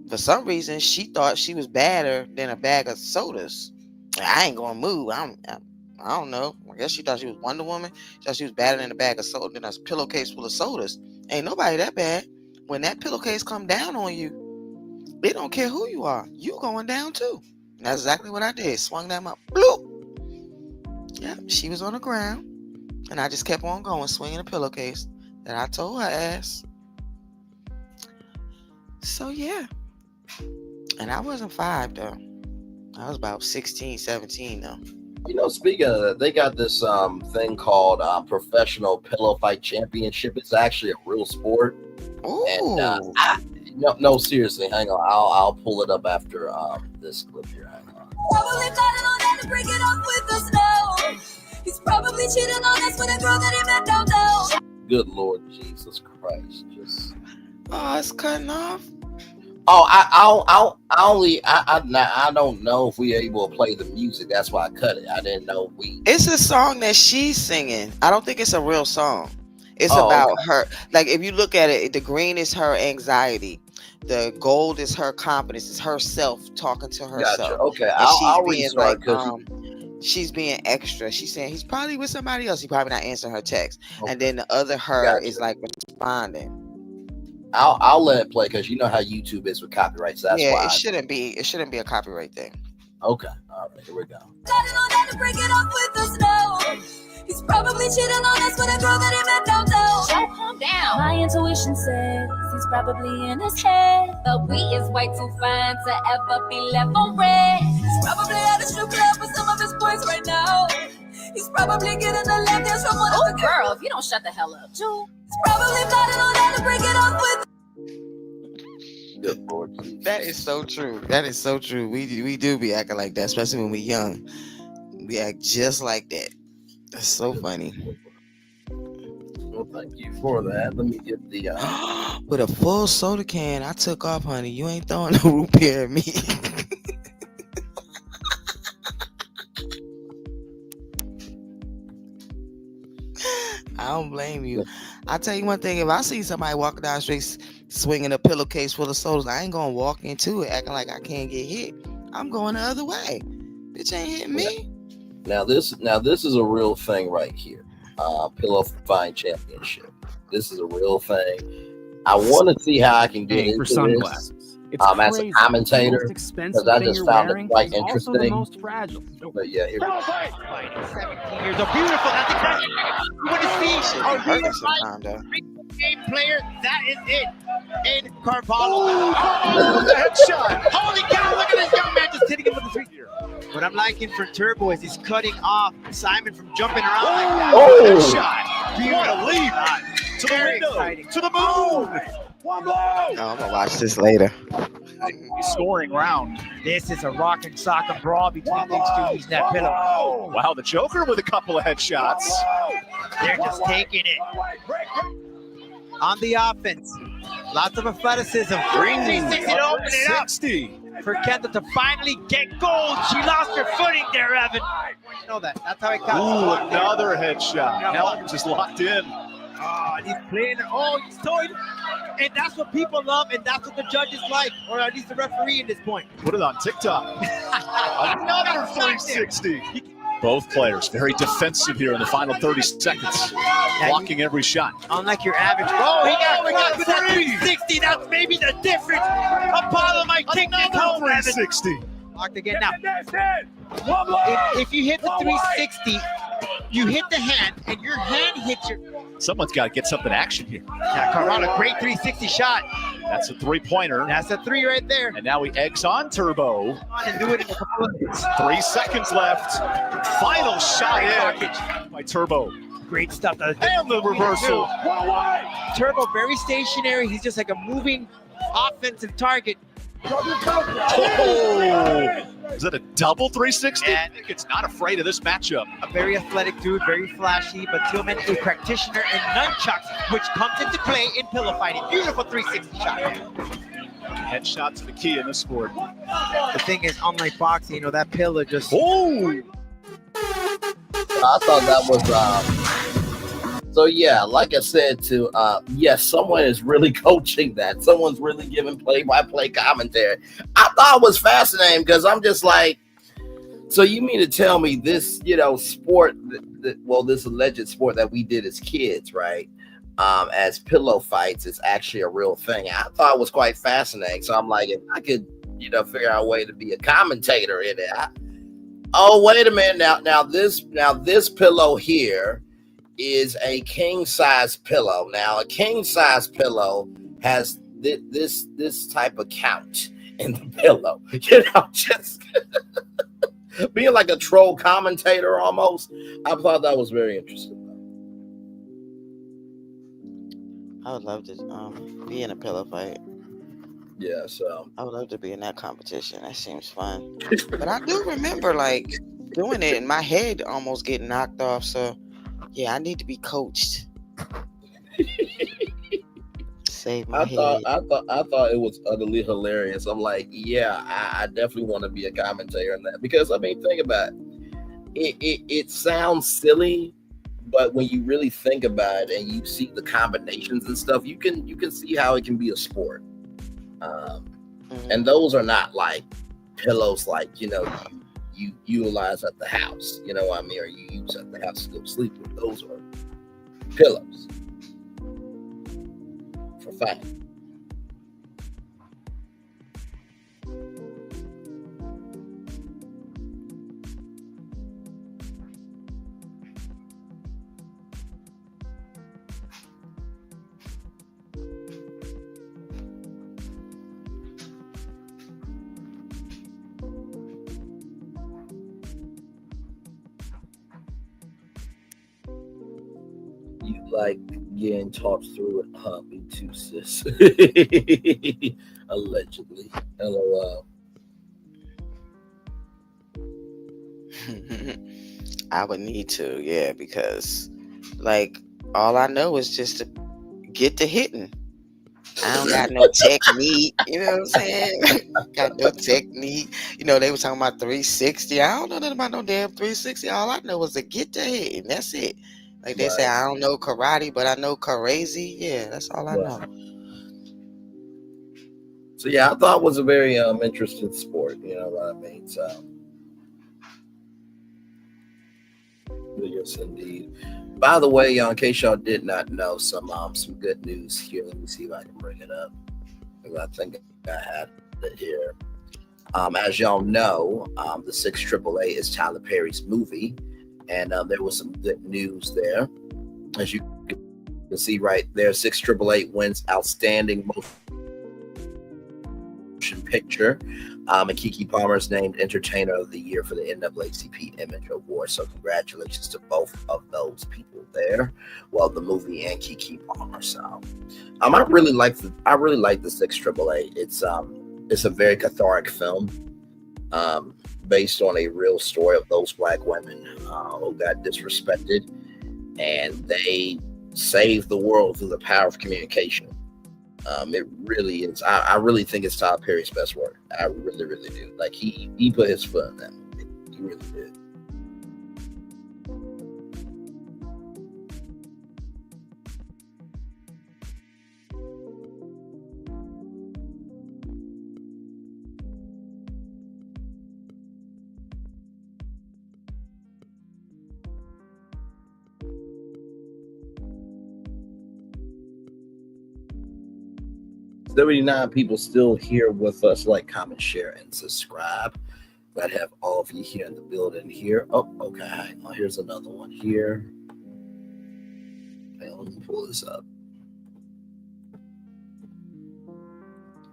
For some reason, she thought she was badder than a bag of sodas. I ain't gonna move. I don't know. I guess she thought she was Wonder Woman. She thought she was badder than a bag of soda, than a pillowcase full of sodas. Ain't nobody that bad. When that pillowcase come down on you, it don't care who you are. You going down too. And that's exactly what I did. Swung them up. Bloop. Yeah, she was on the ground. And I just kept on going, swinging a pillowcase. And I told her ass. So, yeah. And I wasn't 5, though. I was about 16, 17, though. Speaking of that, they got this thing called Professional Pillow Fight Championship. It's actually a real sport. Ooh. And no, seriously, hang on. I'll pull it up after this clip here. Hang on. Probably got it on that to break it off with us now. He's probably cheating on us with a girl that he met down there. Good Lord Jesus Christ! It's cutting off. Oh, I don't know if we are able to play the music. That's why I cut it. I didn't know we. It's a song that she's singing. I don't think it's a real song. It's about her. Like if you look at it, the green is her anxiety. The gold is her confidence. It's herself talking to herself. Gotcha. Okay, I'll restart because. She's being extra. She's saying he's probably with somebody else. He probably not answering her text. Okay. And then the other her is like responding. I'll let it play because you know how YouTube is with copyrights. So that's why it shouldn't be a copyright thing. Okay. All right, here we go. He's probably cheating on us with a girl that he met down there. Calm down. My intuition says he's probably in his head, but we is way too fine to ever be left on red. He's probably at a strip club with some of his boys right now. He's probably getting a lap dance from one of the girl. If you don't shut the hell up, He's probably plotting on that to break it off with. Good Lord. That is so true. That is so true. We do be acting like that, especially when we're young. We act just like that. That's so funny. Well, thank you for that. Let me get the with a full soda can. I took off, honey. You ain't throwing no root beer at me. I don't blame you. I'll tell you one thing. If I see somebody walking down the street swinging a pillowcase full of sodas, I ain't gonna walk into it acting like I can't get hit. I'm going the other way. Bitch ain't hitting me. Now this is a real thing right here. Pillow Fight Championship. This is a real thing. I want to see how I can get into for sunglasses. It's as a crazy. commentator, The most expensive because I thing just you're found wearing it quite is also the interesting. most fragile. But yeah, here we go. 17 years old. Beautiful. That's exactly what you want to see. Shit A be hurting real sometime though. game player. That is it. And Carvalho. Oh, the headshot. Holy cow, look at this young man just hitting him with the 3 here. What I'm liking for Turbo is he's cutting off Simon from jumping around like that. Headshot. What a leap. To the Very window. exciting. To the moon. One blow. No, I'm gonna watch this later. Scoring round. This is a rock and sock brawl between these two. He's that pillow. Wow, the Joker with a couple of headshots. They're just taking it. On the offense. Lots of athleticism. 360 to open it up. 60. For Kendall to finally get gold. She lost her footing there, Evan. You know that. That's how it got. Ooh, another headshot. Helton just locked in. Oh, and he's playing. Oh, he's toying. And that's what people love, and that's what the judges like, or at least the referee at this point. Put it on TikTok. Another 360. Both players very defensive here in the final 30 seconds. Blocking every shot. Unlike your average. Oh, he got caught with that 360. That's maybe the difference. Apollo might take this home, Evan. 360. Locked again now. If you hit the 360, you hit the hand, and your hand hits your. Someone's got to get something action here. Yeah, Carvalho, great 360 shot. That's a three-pointer. That's a 3 right there. And now he eggs on Turbo. And do it in a couple of minutes. 3 seconds left. Final shot in by Turbo. Great stuff. And the reversal. Turbo, very stationary. He's just like a moving offensive target. Oh! Is that a double 360? I think it's not afraid of this matchup. A very athletic dude, very flashy, but Tillman a practitioner in nunchucks, which comes into play in pillow fighting. Beautiful 360 shot. Headshot to the key in this sport. The thing is, unlike boxing, you know, that pillow just. Oh! I thought that was so yeah, like I said to yes, someone is really coaching that. Someone's really giving play-by-play commentary. I thought it was fascinating because I'm just like, so you mean to tell me this, sport this alleged sport that we did as kids, right? As pillow fights is actually a real thing. I thought it was quite fascinating. So I'm like, if I could, figure out a way to be a commentator in it. Oh, wait a minute. Now this pillow here is a king size pillow. Now a king size pillow has this type of count in the pillow. Just being like a troll commentator almost. I thought that was very interesting. I would love to be in a pillow fight. Yeah, so I would love to be in that competition. That seems fun. But I do remember doing it and my head almost getting knocked off. So yeah, I need to be coached. Save my head. I thought it was utterly hilarious. I'm like, yeah, I definitely want to be a commentator on that because think about it. It sounds silly, but when you really think about it and you see the combinations and stuff, you can see how it can be a sport. And those are not like pillows you utilize at the house, or you use at the house to go sleep with. Those are pillows for fighting. Like getting talked through it, huh? Me too, sis. Allegedly. LOL. I would need to, yeah, because all I know is just to get to hitting. I don't got no technique, you know what I'm saying? Got no technique. They were talking about 360. I don't know nothing about no damn 360. All I know is to get to hitting. That's it. Like they say, I don't know karate, but I know crazy. Yeah, that's all I know. So yeah, I thought it was a very interesting sport. You know what I mean? So yes, indeed. By the way, in case y'all did not know, some good news here. Let me see if I can bring it up. I think I had it here. As y'all know, the 6 AAA is Tyler Perry's movie, and there was some good news there. As you can see right there, 6 AAA wins Outstanding Motion Picture, and Keke Palmer is named Entertainer of the Year for the NAACP Image Award. So congratulations to both of those people there. Well, the movie and Keke Palmer. So I really like the 6 AAA. It's a very cathartic film, based on a real story of those Black women who got disrespected, and they saved the world through the power of communication. It really is. I really think it's Tyler Perry's best work. I really, really do. Like he put his foot in that movie. He really did. $79 people still here with us. Like, comment, share, and subscribe. Glad to have all of you here in the building here. Oh, okay. Well, here's another one here. Okay, let me pull this up.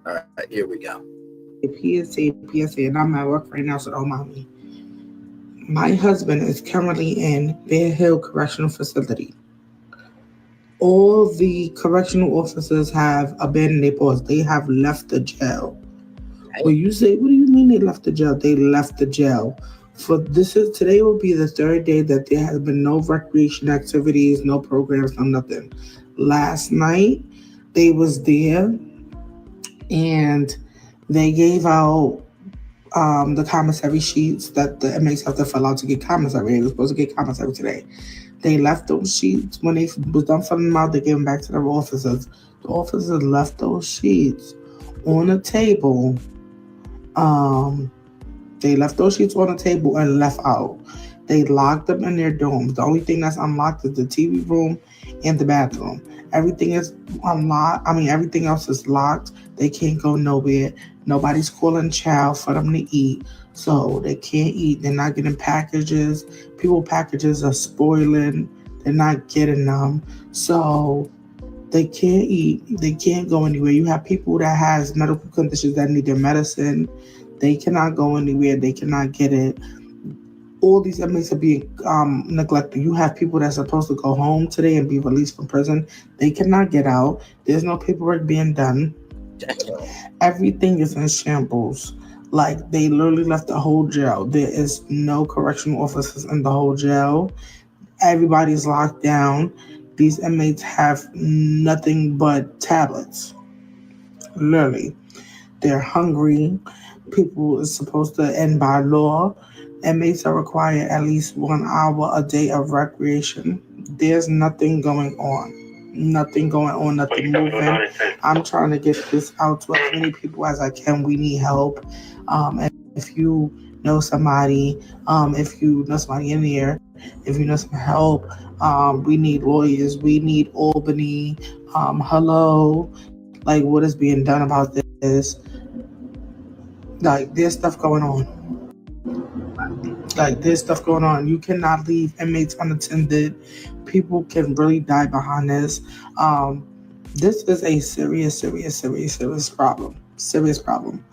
All right, here we go. PSA, and I'm at work right now, so don't mind me. My husband is currently in Bear Hill Correctional Facility. All the correctional officers have abandoned their posts. They have left the jail. Well, you say, what do you mean they left the jail? They left the jail. Today will be the 3rd day that there has been no recreation activities, no programs, no nothing. Last night they was there and they gave out the commissary sheets that the inmates have to fill out to get commissary. They were supposed to get commissary today. They left those sheets. When they was done filling them out, they gave them back to their officers. The officers left those sheets on the table. They left those sheets on the table and left out. They locked them in their dorms. The only thing that's unlocked is the TV room and the bathroom. Everything is unlocked. Everything else is locked. They can't go nowhere. Nobody's calling child for them to eat. So they can't eat. They're not getting packages. People's packages are spoiling. They're not getting them. So they can't eat. They can't go anywhere. You have people that has medical conditions that need their medicine. They cannot go anywhere. They cannot get it. All these inmates are being neglected. You have people that's supposed to go home today and be released from prison. They cannot get out. There's no paperwork being done. Everything is in shambles. Like, they literally left the whole jail. There is no correctional officers in the whole jail. Everybody's locked down. These inmates have nothing but tablets. Literally. They're hungry. People is supposed to end by law. Inmates are required at least 1 hour a day of recreation. There's nothing going on. Nothing going on, nothing moving. I'm trying to get this out to as many people as I can. We need help. And if you know somebody, if you know somebody in here, if you know some help, we need lawyers. We need Albany. Hello. Like, what is being done about this? Like, there's stuff going on. You cannot leave inmates unattended. People can really die behind this. This is a serious problem. Serious problem.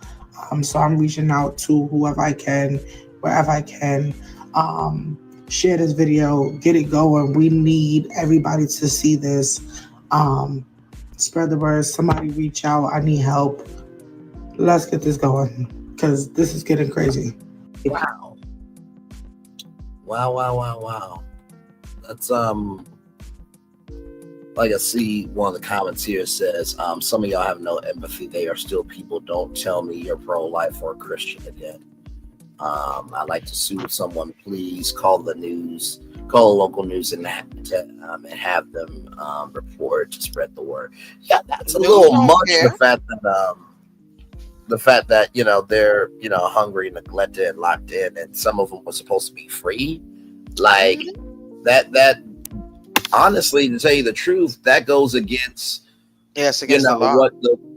So I'm reaching out to whoever I can, wherever I can. Share this video, get it going. We need everybody to see this. Spread the word. Somebody reach out. I need help. Let's get this going, because this is getting crazy. Wow. That's like I see one of the comments here says, some of y'all have no empathy. They are still people. Don't tell me you're pro-life or a Christian again. I'd like to sue someone. Please call the news, call the local news and have them report to spread the word. Yeah, that's a little much. The fact that they're hungry, neglected, and locked in, and some of them were supposed to be free. Like that honestly, to tell you the truth, that goes against Yes, against the law.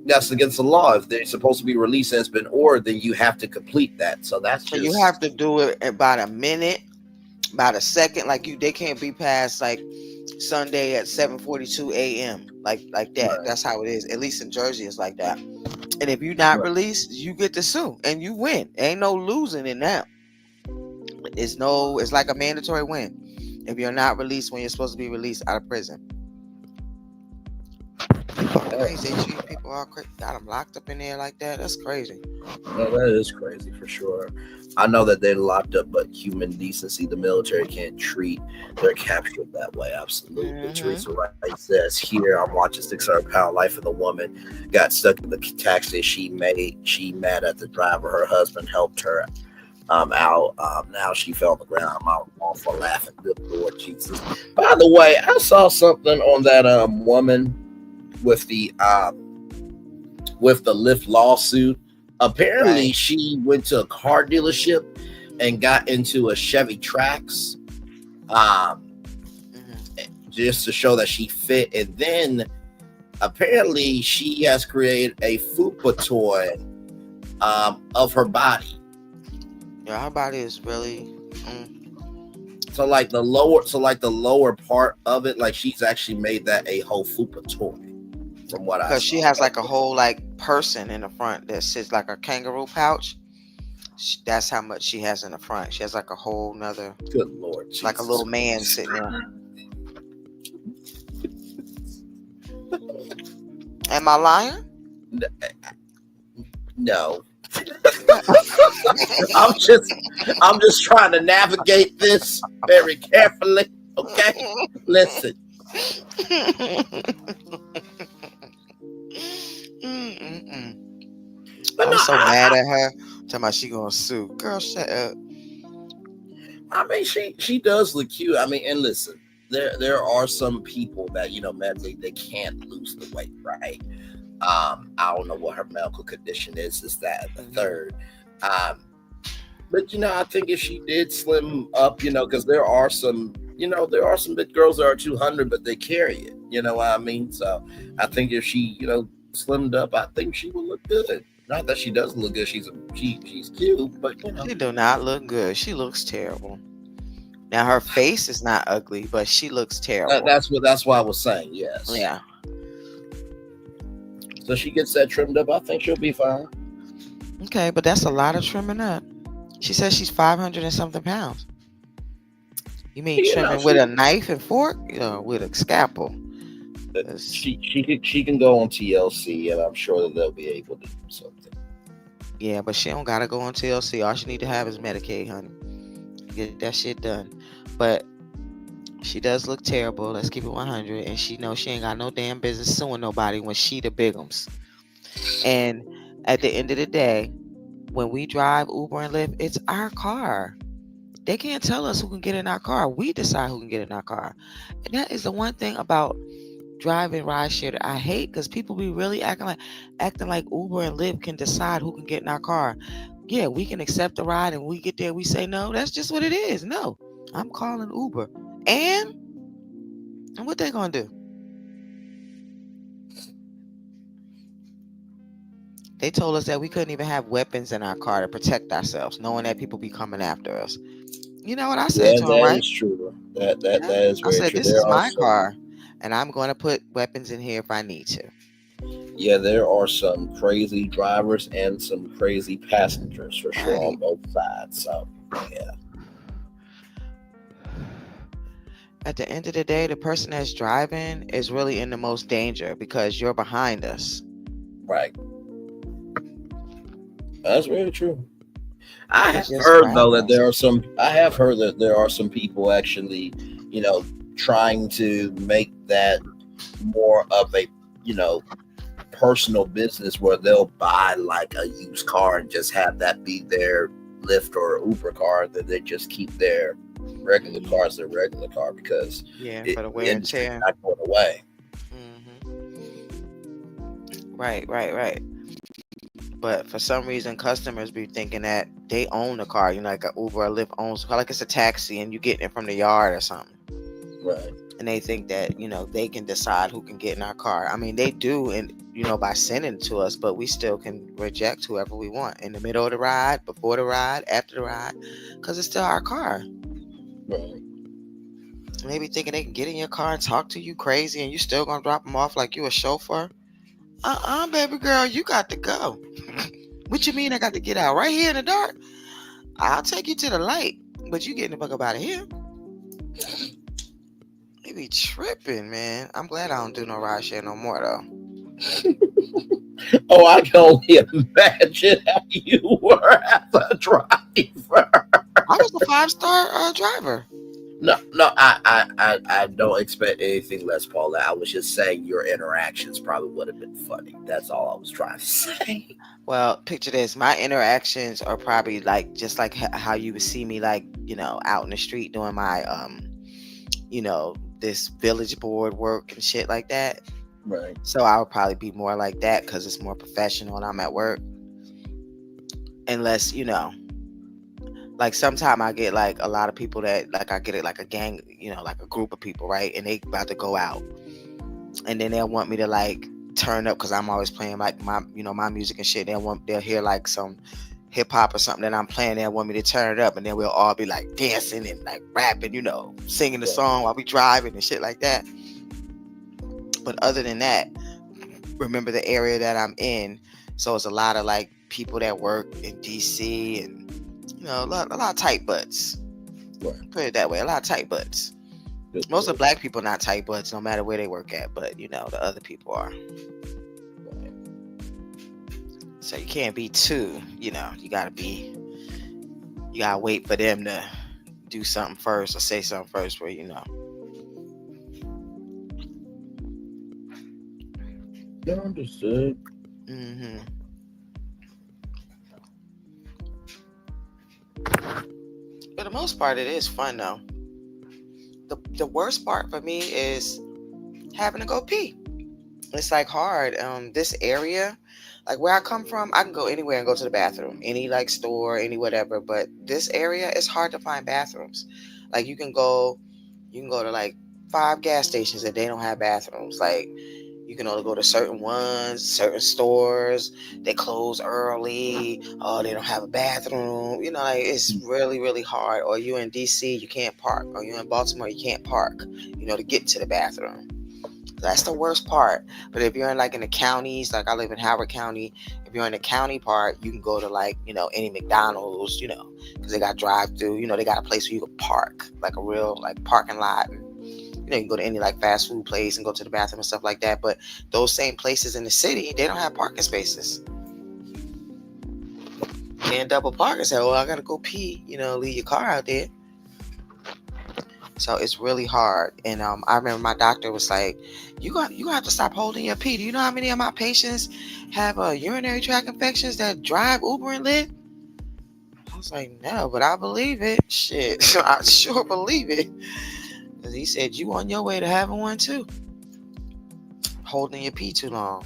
That's against the law. If they're supposed to be released and it's been ordered, then you have to complete that. So that's So just you have to do it about a minute, about a second. Like they can't be past like Sunday at 7:42 a.m. like that. Right. That's how it is. At least in Jersey, it's like that. And if you're not released, you get to sue and you win. Ain't no losing in that. It's like a mandatory win if you're not released when you're supposed to be released out of prison. Crazy. They treat people all crazy. Got them locked up in there like that. That's crazy. No, that is crazy for sure. I know that they're locked up, but human decency, the military can't treat their captured that way. Absolutely. Teresa Wright says here, I'm watching 600-pound life of the woman got stuck in the taxi she made. She mad at the driver. Her husband helped her out. Now she fell on the ground. I'm out for laughing. Good Lord Jesus. By the way, I saw something on that woman with the Lyft lawsuit. Apparently, she went to a car dealership and got into a Chevy Trax, just to show that she fit. And then, apparently, she has created a fupa toy of her body. Yeah, her body is really. So like the lower part of it, like she's actually made that a whole fupa toy. From what I saw. Because she has like a whole like person in the front that sits like a kangaroo pouch. That's how much she has in the front. She has like a whole nother. Good Lord, like Jesus. A little man sitting there. Am I lying? No. I'm just trying to navigate this very carefully. Okay, listen. I'm so mad at her. Talking about she gonna sue. Girl, shut up. I mean, she does look cute. I mean, and listen, there are some people that medically they can't lose the weight, right? I don't know what her medical condition is that and the third. But I think if she did slim up, because there are some big girls that are 200, but they carry it. You know what I mean? So I think if she, slimmed up, I think she would look good. Not that she doesn't look good. She's cute, but she do not look good. She looks terrible. Now her face is not ugly, but she looks terrible. That's why I was saying yes. Yeah. So she gets that trimmed up. I think she'll be fine. Okay, but that's a lot of trimming up. She says she's 500 and something pounds. You mean trimming with a knife and fork? With a scalpel. She can go on TLC, and I'm sure that they'll be able to do something. Yeah, but she don't gotta go on TLC. All she need to have is Medicaid, honey. Get that shit done. But she does look terrible. Let's keep it 100. And she knows she ain't got no damn business suing nobody when she the bigums. And at the end of the day, when we drive Uber and Lyft, it's our car. They can't tell us who can get in our car. We decide who can get in our car. And that is the one thing about driving rideshare that I hate, because people be really acting like Uber and Lyft can decide who can get in our car. Yeah, we can accept the ride, and we get there, we say no. That's just what it is. No, I'm calling Uber. And what they gonna do? They told us that we couldn't even have weapons in our car to protect ourselves, knowing that people be coming after us. You know what I said to them, right? That is true. That is very true. I said, this is my car, and I'm going to put weapons in here if I need to. Yeah, there are some crazy drivers and some crazy passengers for sure on both sides. So, yeah. At the end of the day, the person that's driving is really in the most danger because you're behind us. Right. That's very true. I have heard that there are some people actually, trying to make that more of a, personal business where they'll buy like a used car and just have that be their Lyft or Uber car, that they just keep their regular cars their regular car because for the wear and tear, not going away. Right. But for some reason, customers be thinking that they own the car. Like an Uber or Lyft owns the car, like it's a taxi and you get it from the yard or something. Right. and they think that, you know, they can decide who can get in our car. I mean, they do, and you know, by sending it to us, but we still can reject whoever we want in the middle of the ride, before the ride, after the ride, because it's still our car. Right. And they be thinking they can get in your car and talk to you crazy, and you still gonna drop them off like you a chauffeur. Baby girl, you got to go. What you mean I got to get out right here in the dark? I'll take you to the light, but you getting the fuck up out of here. They be tripping, man. I'm glad I don't do no rideshare no more though. Oh, I can only imagine how you were as a driver. I was a 5-star driver. No, I don't expect anything less, Paula. I was just saying your interactions probably would have been funny. That's all I was trying to say. Well, picture this. My interactions are probably like just like how you would see me, like, you know, out in the street doing my you know, this village board work and shit like that. Right. So I would probably be more like that because it's more professional and I'm at work. Unless, you know, like sometimes I get like a lot of people that like I get it like a gang, you know, like a group of people, right? And they about to go out, and then they'll want me to like turn up because I'm always playing like my, you know, my music and shit. They'll hear like some hip hop or something that I'm playing. They'll want me to turn it up, and then we'll all be like dancing and like rapping, you know, singing the song while we driving and shit like that. But other than that, remember the area that I'm in. So it's a lot of like people that work in DC and, you know, a lot of tight butts. Right. Put it that way, a lot of tight butts. Good. Most of the black people not tight butts, no matter where they work at, but you know, the other people are. Right. So you can't be too, you know, you gotta wait for them to do something first or say something first where, you know. I understood. Mm-hmm. For the most part, it is fun though. The worst part for me is having to go pee. It's like hard. This area, like where I come from, I can go anywhere and go to the bathroom, any like store, any whatever. But this area, it's hard to find bathrooms. Like you can go to like 5 gas stations and they don't have bathrooms. Like you can only go to certain ones, certain stores. They close early. Oh, they don't have a bathroom. You know, like it's really, really hard. Or you're in DC, you can't park. Or you're in Baltimore, you can't park, you know, to get to the bathroom. That's the worst part. But if you're in like in the counties, like I live in Howard County, if you're in the county part, you can go to like, you know, any McDonald's, you know, because they got drive-through, you know, they got a place where you can park, like a real like parking lot. And, you know, you can go to any like fast food place and go to the bathroom and stuff like that. But those same places in the city, they don't have parking spaces. You can't double park and say, oh, I got to go pee, you know, leave your car out there. So it's really hard. And I remember my doctor was like, you got to have to stop holding your pee. Do you know how many of my patients have urinary tract infections that drive Uber and Lyft? I was like, no, but I believe it. Shit, I sure believe it. Because he said, you on your way to having one too. Holding your pee too long.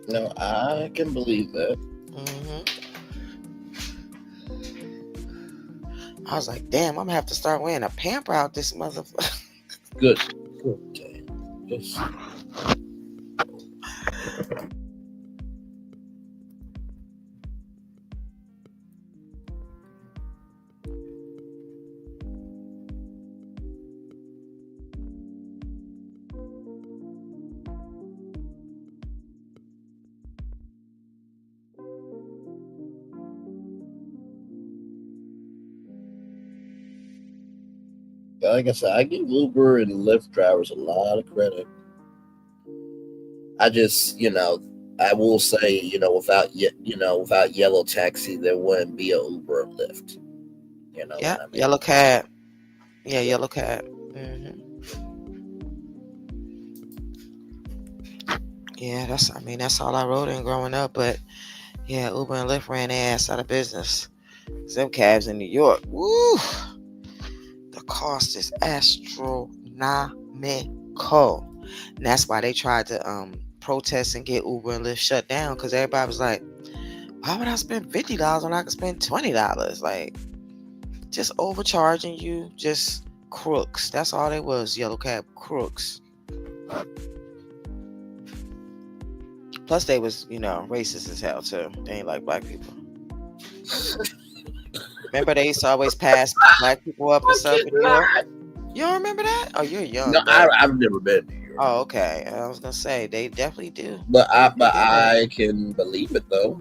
No, I can believe that. Mm-hmm. I was like, damn, I'm gonna have to start wearing a pamper out this motherfucker. Good. Damn. Just... Like I said, I give Uber and Lyft drivers a lot of credit. I just, you know, I will say, you know, without yellow taxi, there wouldn't be a Uber or Lyft. You know, Yeah, what I mean? yellow cab. Yeah, yellow cab. Mm-hmm. Yeah, that's all I rode in growing up. But yeah, Uber and Lyft ran their ass out of business. Them cabs in New York, woo! The cost is astronomical. And that's why they tried to protest and get Uber and Lyft shut down, because everybody was like, why would I spend $50 when I could spend $20? Like, just overcharging you, just crooks. That's all they was, yellow cab crooks. Plus they was, racist as hell too. They ain't like black people. Remember they used to always pass black people up and stuff in New York? You don't remember that? Oh, you're young. No, I've never been to New York. Oh, okay. I was gonna say they definitely do. But I can believe it though.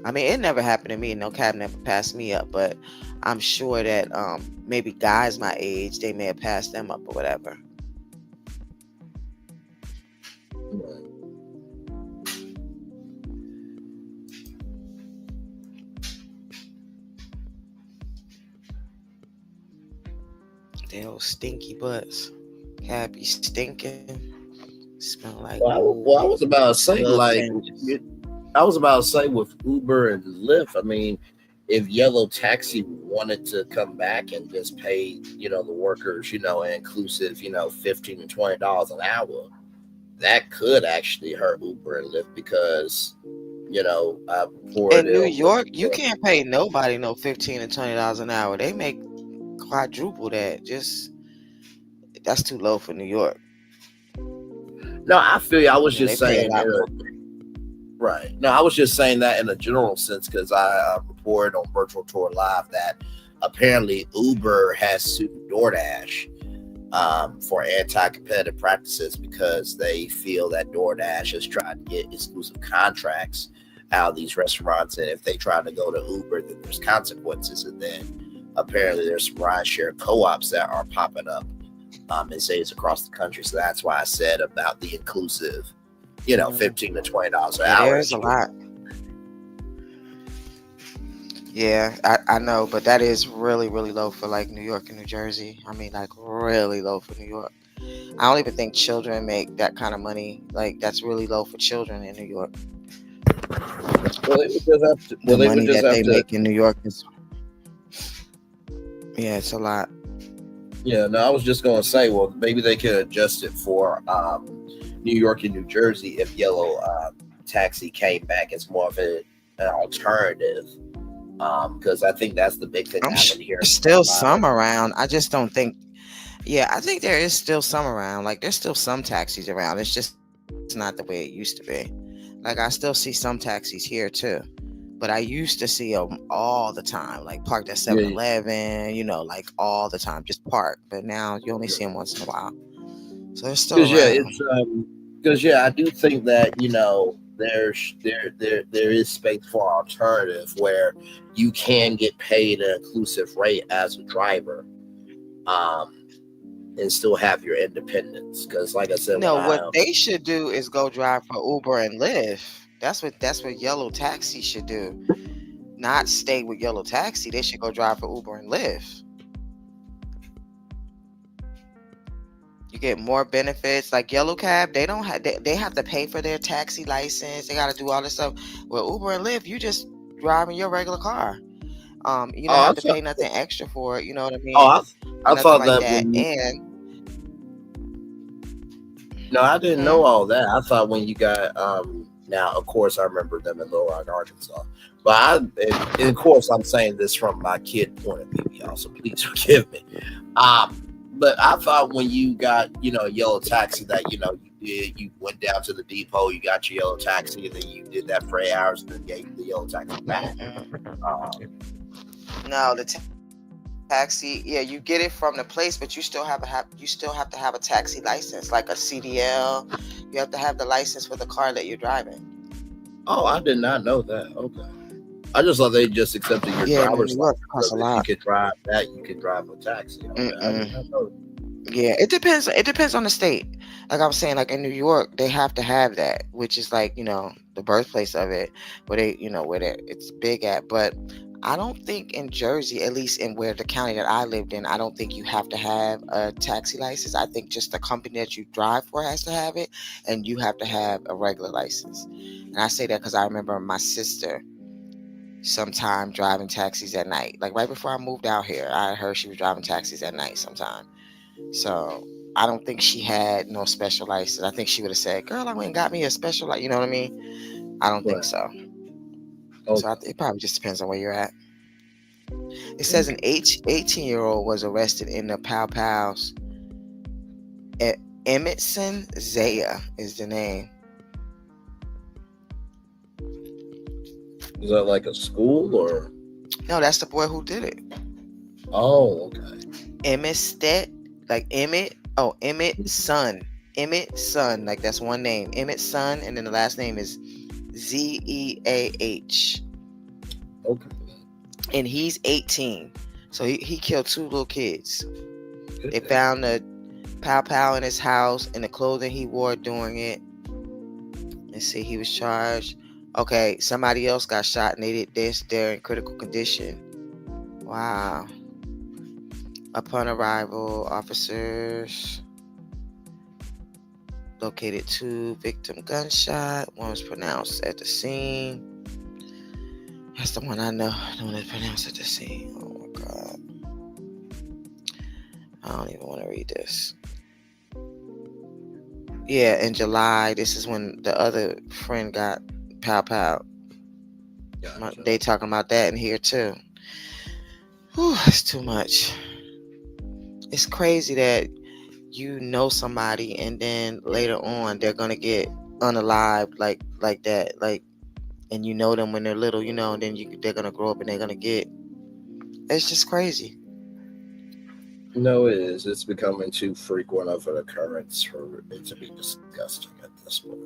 I mean, it never happened to me. No cab never passed me up, but I'm sure that maybe guys my age, they may have passed them up or whatever. They old stinky butts. Cab be stinking. Smell like. I was about to say with Uber and Lyft. I mean, if Yellow Taxi wanted to come back and just pay, the workers, inclusive, $15 to $20 an hour, that could actually hurt Uber and Lyft because, in New York, you can't pay nobody no $15 to $20 an hour. They make quadruple that. That's too low for New York. No, I feel you. I was just saying right. No, I was just saying that in a general sense because I reported on Virtual Tour Live that apparently Uber has sued DoorDash for anti-competitive practices because they feel that DoorDash has tried to get exclusive contracts out of these restaurants, and if they try to go to Uber, then there's consequences. And then apparently there's some rideshare co-ops that are popping up in cities across the country. So that's why I said about the inclusive, $15 to $20 an hour. There's a lot. Yeah, I know, but that is really, really low for like New York and New Jersey. I mean, like really low for New York. I don't even think children make that kind of money. Like that's really low for children in New York. Well, they would just have to. The money that they make in New York is. Yeah, it's a lot. Yeah, no, I was just going to say, well, maybe they could adjust it for New York and New Jersey if Yellow Taxi came back as more of an alternative. Because I think that's the big thing happening here. There's still some around. I just don't think. Yeah, I think there is still some around. Like there's still some taxis around. It's not the way it used to be. Like I still see some taxis here too. But I used to see them all the time, like parked at 7-Eleven, like all the time, just park. But now you only see them once in a while. So they're still around. Because I do think that there is space for alternative where you can get paid an inclusive rate as a driver, and still have your independence. Because like I said, what they should do is go drive for Uber and Lyft. That's what Yellow Taxi should do. Not stay with Yellow Taxi. They should go drive for Uber and Lyft. You get more benefits. Like Yellow Cab, they don't have. They have to pay for their taxi license. They got to do all this stuff. Well, Uber and Lyft, you just drive in your regular car. You don't have to pay nothing extra for it. You know what I mean? Oh, I thought like that. No, I didn't know all that. I thought when you got now, of course, I remember them in Little Rock, Arkansas. But and of course, I'm saying this from my kid point of view, y'all. So please forgive me. But I thought when you got a Yellow Taxi that you went down to the depot, you got your Yellow Taxi, and then you did that for 8 hours, and then gave the Yellow Taxi back. No, the taxi, you get it from the place, but you still have to have a taxi license, like a CDL. You have to have the license for the car that you're driving. Oh, I did not know that. Okay, I just thought they just accepted your driver's license. So if you could drive that, you could drive a taxi. Okay, I did not know that. Yeah, it depends. It depends on the state. Like I was saying, like in New York, they have to have that, which is like the birthplace of it, where it's big at. But I don't think in Jersey, at least in where the county that I lived in, I don't think you have to have a taxi license. I think just the company that you drive for has to have it, and you have to have a regular license. And I say that because I remember my sister sometime driving taxis at night. Like right before I moved out here, I heard she was driving taxis at night sometime. So I don't think she had no special license. I think she would have said, "Girl, I went and got me a special license." You know what I mean? I don't think so. Okay. So it probably just depends on where you're at. It says an 18-year-old was arrested in the Pow Pows. Emerson Zaya is the name. Is that like a school or? No, that's the boy who did it. Oh, okay. Emmett Stet, like Emmett. Oh, Emmett's son. Emmett's son, like that's one name. Emmett's son, and then the last name is Zeah. Okay. And he's 18. So he killed 2 little kids. They found the Pow Pow in his house and the clothing he wore during it. Let's see, he was charged. Okay, somebody else got shot and they did this. They're in critical condition. Wow. Upon arrival, officers located 2 victim gunshot. One was pronounced at the scene. That's the one I know. The one that's pronounced at the scene. Oh my God. I don't even want to read this. Yeah, in July, this is when the other friend got Pow Pow. Gotcha. They talking about that in here too. Whew, it's too much. It's crazy that you know somebody and then later on they're gonna get unalived like that, like, and you know them when they're little, you know, and then they're gonna grow up and they're gonna get. It's just crazy. No, it is. It's becoming too frequent of an occurrence for it to be disgusting at this point.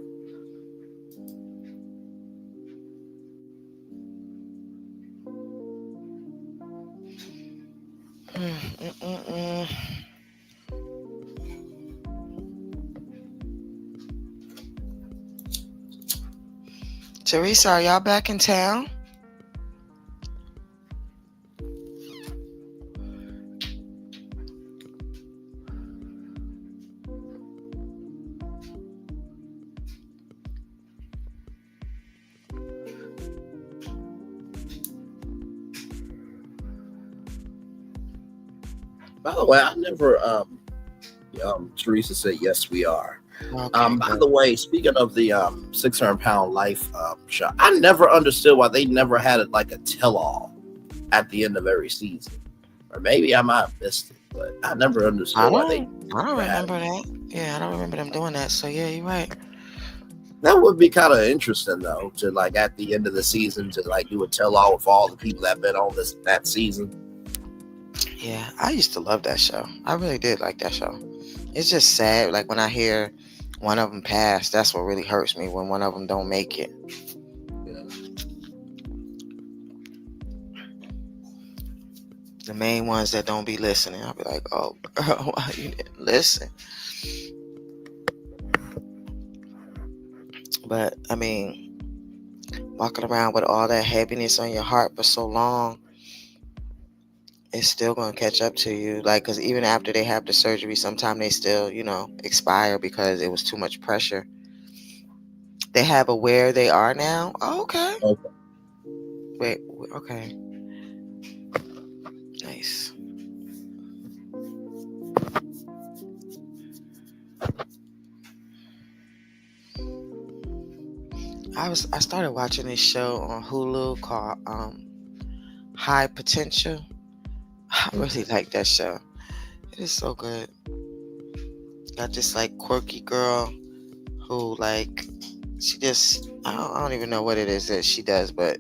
Teresa, are y'all back in town? By the way, I never Teresa said yes we are. Okay, by the way, speaking of the 600-pound life shot, I never understood why they never had it like a tell-all at the end of every season. Or maybe I might have missed it, but I never understood why they. I don't remember that. Yeah, I don't remember them doing that. So yeah, you're right. That would be kind of interesting though, to like at the end of the season to like do a tell-all with all the people that been on that season. Yeah, I used to love that show. I really did like that show. It's just sad, like when I hear one of them pass, that's what really hurts me, when one of them don't make it. Yeah. The main ones that don't be listening, I'll be like, oh girl, why you didn't listen? But I mean, walking around with all that heaviness on your heart for so long, it's still going to catch up to you. Like, because even after they have the surgery, sometimes they still, you know, expire because it was too much pressure. They have a where they are now. Oh, okay. Wait, okay. Nice. I started watching this show on Hulu called High Potential. I really like that show. It is so good. Got this like quirky girl who like she just I don't even know what it is that she does, but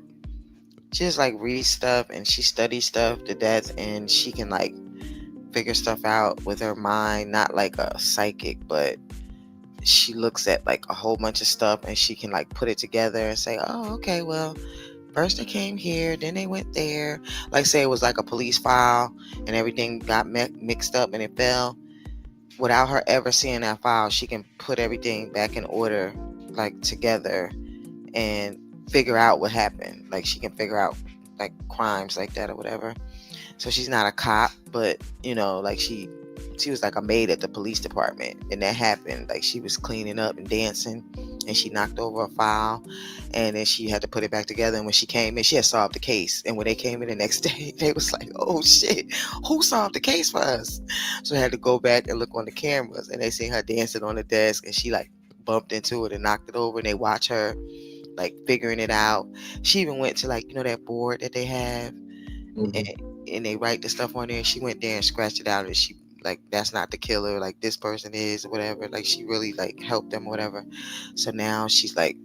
she just like reads stuff and she studies stuff to death, and she can like figure stuff out with her mind, not like a psychic, but she looks at like a whole bunch of stuff and she can like put it together and say, oh, okay, well, first they came here, then they went there. Like say it was like a police file and everything got mixed up and it fell. Without her ever seeing that file, she can put everything back in order, like together, and figure out what happened. Like she can figure out like crimes like that or whatever. So she's not a cop, but you know, like she was like a maid at the police department, and that happened. Like she was cleaning up and dancing, and she knocked over a file, and then she had to put it back together. And when she came in, she had solved the case. And when they came in the next day, they was like, "Oh shit, who solved the case for us?" So they had to go back and look on the cameras, and they seen her dancing on the desk, and she like bumped into it and knocked it over. And they watch her like figuring it out. She even went to like, you know, that board that they have and they write the stuff on there. She went there and scratched it out, and she like, that's not the killer, like this person is, or whatever. Like she really like helped them or whatever. So now she's like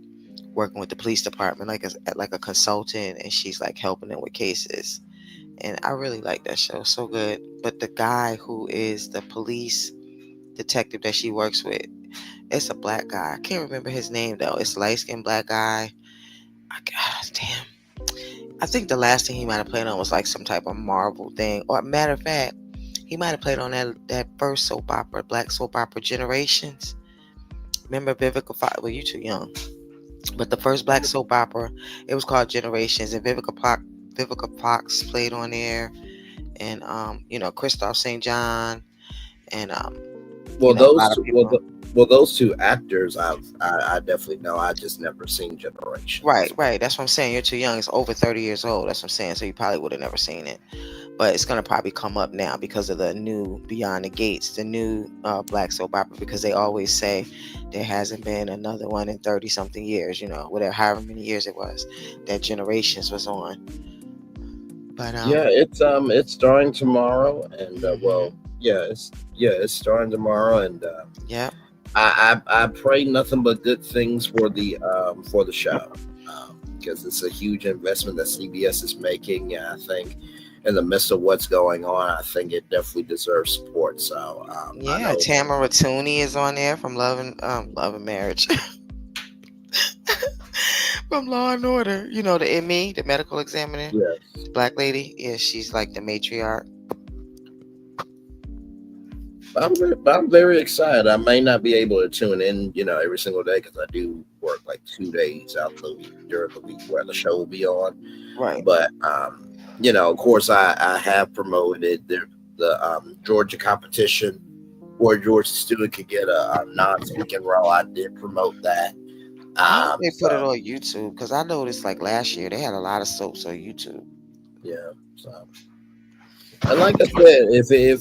working with the police department like a consultant, and she's like helping them with cases. And I really like that show, so good. But the guy who is the police detective that she works with, it's a black guy. I can't remember his name though. It's a light-skinned black guy. God damn. I think the last thing he might have played on was like some type of Marvel thing. Or matter of fact, he might have played on that first soap opera, black soap opera, Generations. Remember Vivica Fox? Well, you too young. But the first black soap opera, it was called Generations, and Vivica Fox played on there, and Christoph St. John, and those two actors I definitely know. I just never seen Generations. Right. That's what I'm saying. You're too young. It's over 30 years old. That's what I'm saying. So you probably would have never seen it. But it's going to probably come up now because of the new Beyond the Gates, the new black soap opera, because they always say there hasn't been another one in 30 something years, whatever, however many years it was that Generations was on. But it's starting tomorrow, and it's starting tomorrow, and I pray nothing but good things for the show, because it's a huge investment that CBS is making. I think in the midst of what's going on, I think it definitely deserves support. So Tamara Tooney is on there from Love and Marriage. From Law and Order, the ME, the medical examiner, black lady. Yeah, she's like the matriarch. I'm very excited. I may not be able to tune in, every single day, because I do work like 2 days out during the week where the show will be on. Right. But of course, I have promoted the Georgia competition where Georgia student could get a non-speaking role. I did promote that. They put it on YouTube, because I noticed like last year they had a lot of soaps on YouTube. Yeah. So, and like I said,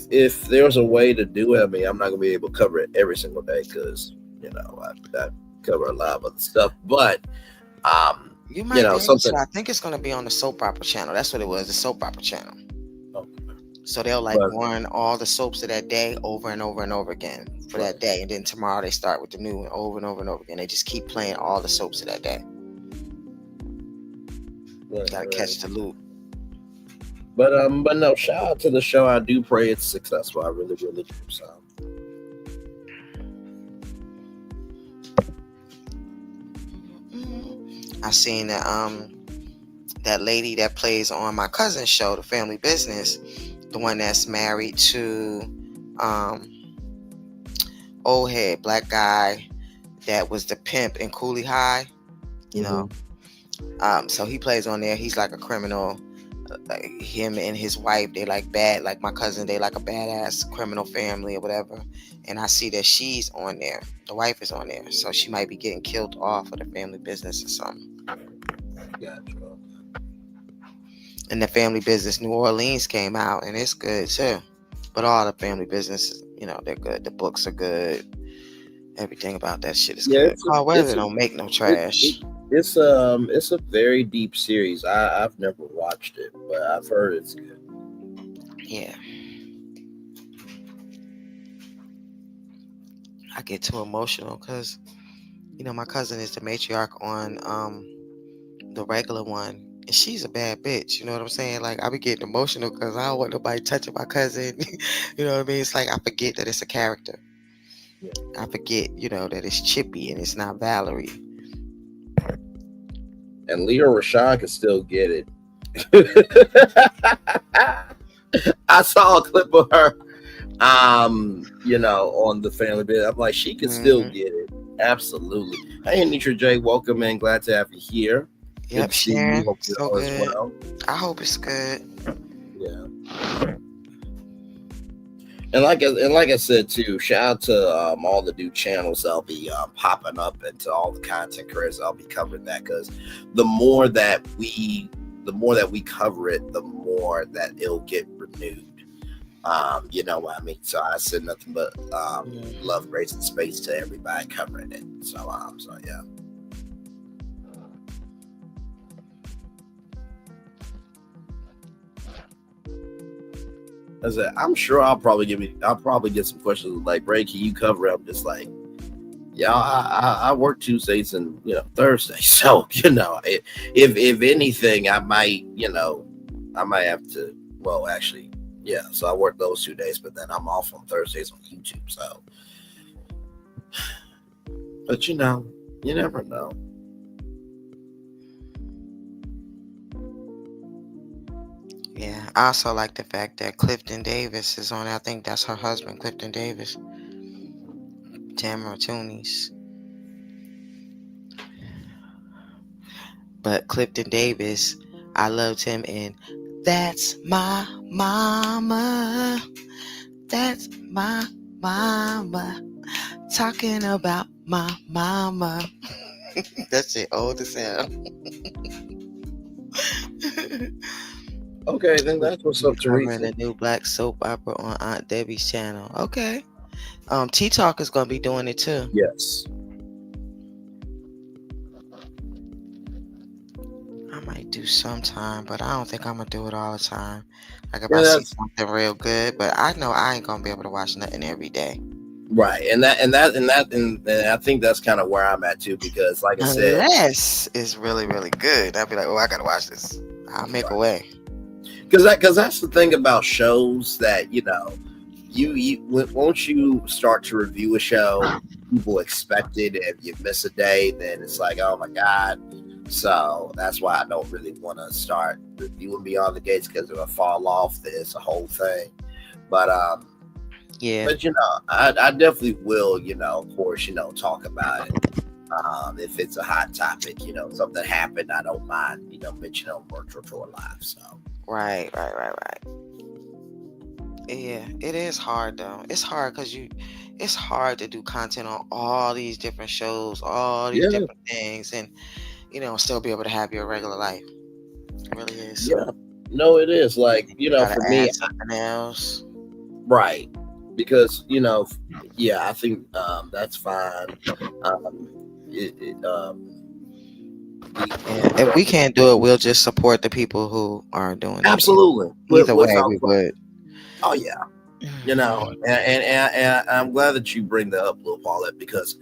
if there's a way to do it, I mean, I'm not gonna be able to cover it every single day because I cover a lot of other stuff. But you might be something. I think it's gonna be on the soap opera channel. That's what it was, the soap opera channel. Okay. So they'll run all the soaps of that day over and over and over again for that day, and then tomorrow they start with the new one over and over and over again. They just keep playing all the soaps of that day. Gotta catch the loop. But no, shout out to the show. I do pray it's successful. I really, really do. So. I seen that lady that plays on my cousin's show, The Family Business, the one that's married to old head black guy that was the pimp in Cooley High, so he plays on there. He's like a criminal. Like him and his wife, they like bad, like my cousin, they like a badass criminal family or whatever. And I see that she's on there. The wife is on there, so she might be getting killed off of The Family Business or something. Gotcha. And The Family Business New Orleans came out, and it's good too. But all the Family Businesses, they're good. The books are good. Everything about that shit is good. Carl Weather don't make no trash. It's a very deep series. I've never watched it, but I've heard it's good. Yeah. I get too emotional because, my cousin is the matriarch on the regular one, and she's a bad bitch. You know what I'm saying? Like, I be getting emotional because I don't want nobody touching my cousin. You know what I mean? It's like I forget that it's a character. Yeah. I forget, that it's Chippy and it's not Valerie. And Leah Rashawn can still get it. I saw a clip of her, on the Family Bit. I'm like, she can still get it. Absolutely. Hey, Anitra J, welcome in. Glad to have you here. Yep, Sharon. So good. Well. I hope it's good. Yeah. And like I said too, shout out to all the new channels that'll be popping up, and to all the content creators I'll be covering that, because the more that we cover it, the more that it'll get renewed. You know what I mean? So I said nothing but love, grace, and space to everybody covering it. So yeah. I said, I'm sure I'll probably get some questions like, Ray, can you cover it? I'm just like, yeah, I work Tuesdays and Thursdays, so if anything, I might have to. Well, actually, yeah. So I work those 2 days, but then I'm off on Thursdays on YouTube. So, but you never know. Yeah, I also like the fact that Clifton Davis is on. I think that's her husband, Clifton Davis. Tamara Toonies. But Clifton Davis, I loved him in That's My Mama. That's my mama. Talking about my mama. That shit old as hell. Okay, then that's what's up, Covering Teresa. the new black soap opera on Aunt Debbie's channel. Okay. T-Talk is gonna be doing it too. Yes. I might do sometime, but I don't think I'm gonna do it all the time. Like if I see something real good, but I know I ain't gonna be able to watch nothing every day. Right, and I think that's kind of where I'm at too, because like I said, unless it's really, really good, I'll be like, oh, I gotta watch this. I'll make a way. Because that's the thing about shows that you once you start to review a show, people expect it. If you miss a day, then it's like, oh my god. So that's why I don't really want to start reviewing Beyond the Gates, because if I fall off, there's a whole thing. But yeah. But I definitely will, of course, talk about it. If it's a hot topic, something happened, I don't mind, mentioning on Virtual Tour Live. So Right. Yeah, it is hard though. It's hard because it's hard to do content on all these different shows, all these different things, and still be able to have your regular life. It really is. Yeah. No, it is. Like, for me, something else. Right. Because, I think that's fine. If we can't do it, we'll just support the people who are doing it. Absolutely. Either way, we would. Oh yeah. And I'm glad that you bring that up, Lil Paulette, because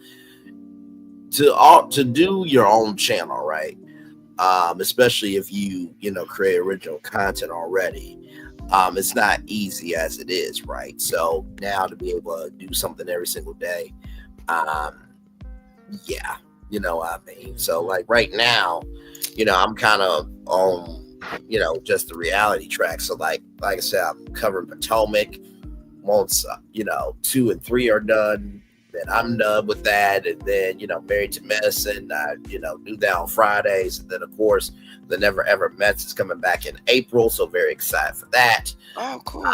to do your own channel, right? Especially if you create original content already, it's not easy as it is, right? So now to be able to do something every single day, yeah, what I mean. So like right now, I'm kind of on just the reality track. So like I said, I'm covering Potomac. Once 2 and 3 are done, then I'm done with that. And then Married to Medicine, I do that on Fridays. And then of course the Never Ever Mets is coming back in April, so very excited for that. Oh, cool.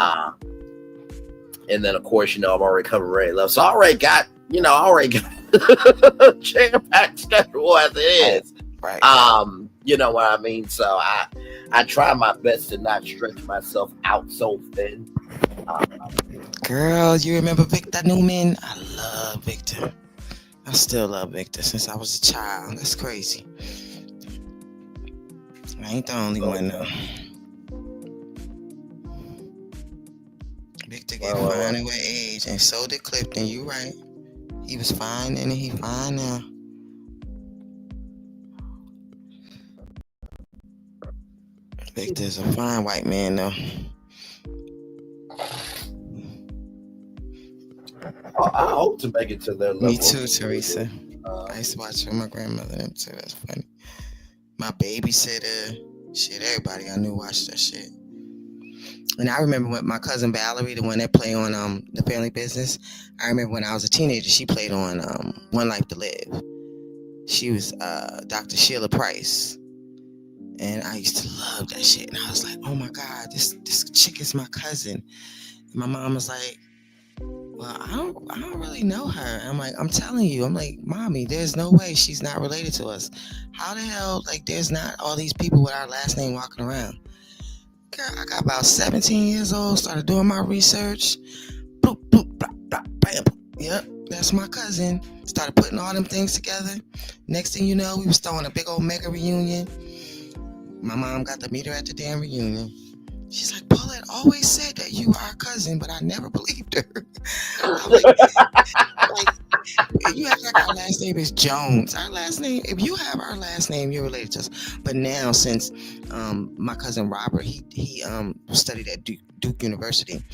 And then of course I'm already covering Ready Love, so I already got jam-packed schedule as it is. Right. You know what I mean? So I try my best to not stretch myself out so thin. Girl, you remember Victor Newman? I love Victor. I still love Victor since I was a child. That's crazy. I ain't the only one though. Victor get fine with age, and so did Clifton. You right. He was fine then, and he fine now. Victor's a fine white man though. I hope to make it to their level. Me too, Teresa. I used to watch with my grandmother and them too. That's funny. My babysitter, shit, everybody I knew watched that shit. And I remember when my cousin Valerie, the one that played on The Family Business, I remember when I was a teenager, she played on One Life to Live. She was Dr. Sheila Price. And I used to love that shit. And I was like, oh my God, this chick is my cousin. And my mom was like, well, I don't really know her. I'm like, I'm telling you. I'm like, Mommy, there's no way she's not related to us. How the hell, there's not all these people with our last name walking around? Girl, I got about 17 years old, started doing my research. Boop, boop, blah, blah, bam. Yep, that's my cousin. Started putting all them things together. Next thing you know, we was throwing a big old mega reunion. My mom got to meet her at the damn reunion. She's like, Paulette always said that you are our cousin, but I never believed her. I'm like, you act like our last name is Jones. Our last name, if you have our last name, you're related to us. But now, since my cousin Robert, he studied at Duke University,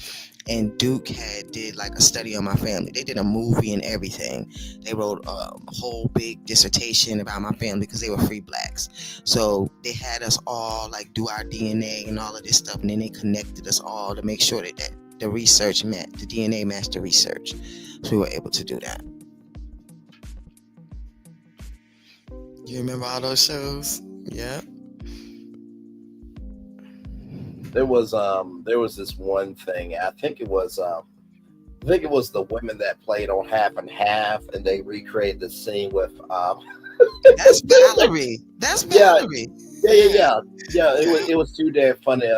and Duke did like a study on my family. They did a movie and everything. They wrote a whole big dissertation about my family because they were free blacks. So they had us all like do our DNA and all of this stuff, and then they connected us all to make sure that the research met, the DNA matched the research. So we were able to do that. You remember all those shows? Yeah. There was this one thing. I think it was the women that played on Half and Half, and they recreated the scene with That's Valerie. That's Valerie. Yeah. It was too damn funny.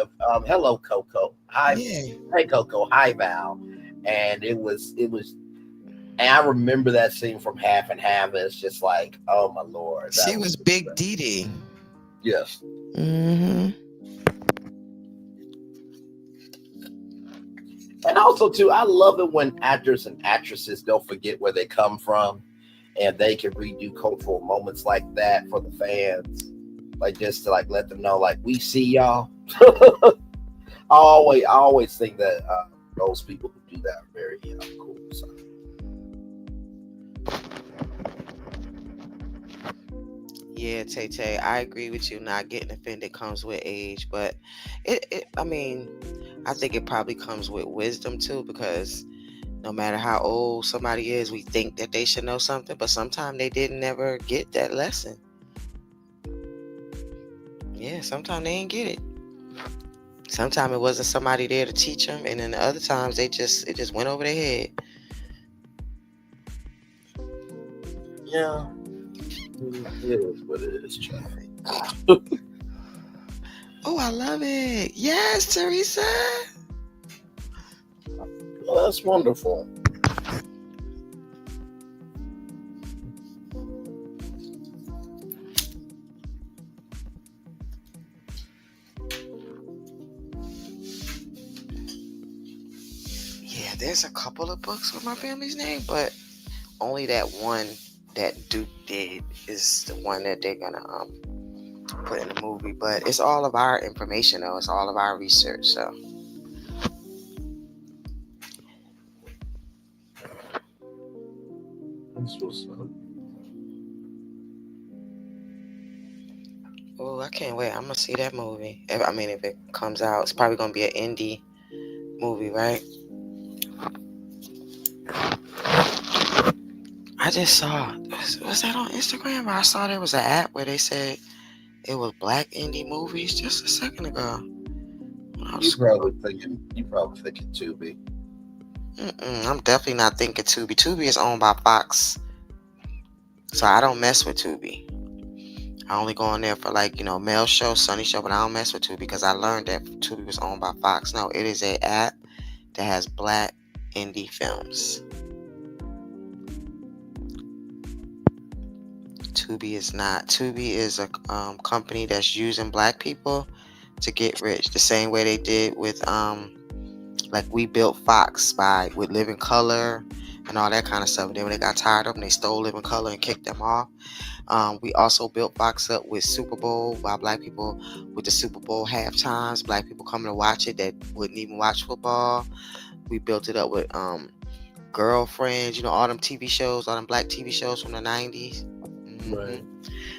Hello, Coco. Hi, hey Coco. Hi, Val. And it was. And I remember that scene from Half and Half. And it's just like, oh my Lord. She was Big Dee Dee. Yes. Mm-hmm. And also, too, I love it when actors and actresses don't forget where they come from, and they can redo cultural moments like that for the fans, like just to like let them know, like, we see y'all. I always think that those people who do that are very cool. So. Yeah, Tay, I agree with you. Not getting offended comes with age, but I think it probably comes with wisdom too, because no matter how old somebody is, we think that they should know something, but sometimes they didn't ever get that lesson. Yeah, sometimes they didn't get it. Sometimes it wasn't somebody there to teach them, and then the other times it just went over their head. Yeah. It is what it is, Charlie. Oh, I love it. Yes, Teresa. Well, that's wonderful. Yeah, there's a couple of books with my family's name, but only that one that Duke did is the one that they're gonna put in the movie. But it's all of our information, though. It's all of our research. So That's what's up. oh, I can't wait. I'm gonna see that movie. If it comes out, it's probably gonna be an indie movie, right? I just saw, was that on Instagram? Or I saw there was an app where they said it was black indie movies just a second ago. You probably thinking Tubi. I'm definitely not thinking Tubi. Tubi is owned by Fox, so I don't mess with Tubi. I only go on there for Mel Show, Sunny Show, but I don't mess with Tubi because I learned that Tubi was owned by Fox. No, it is an app that has black indie films. Tubi is not. Tubi is a company that's using black people to get rich, the same way they did with we built Fox with Living Color and all that kind of stuff. And then when they got tired of them, they stole Living Color and kicked them off. We also built Fox up with Super Bowl by black people, with the Super Bowl halftimes, black people coming to watch it that wouldn't even watch football. We built it up with Girlfriends, all them TV shows, all them black TV shows from the 90s. Right.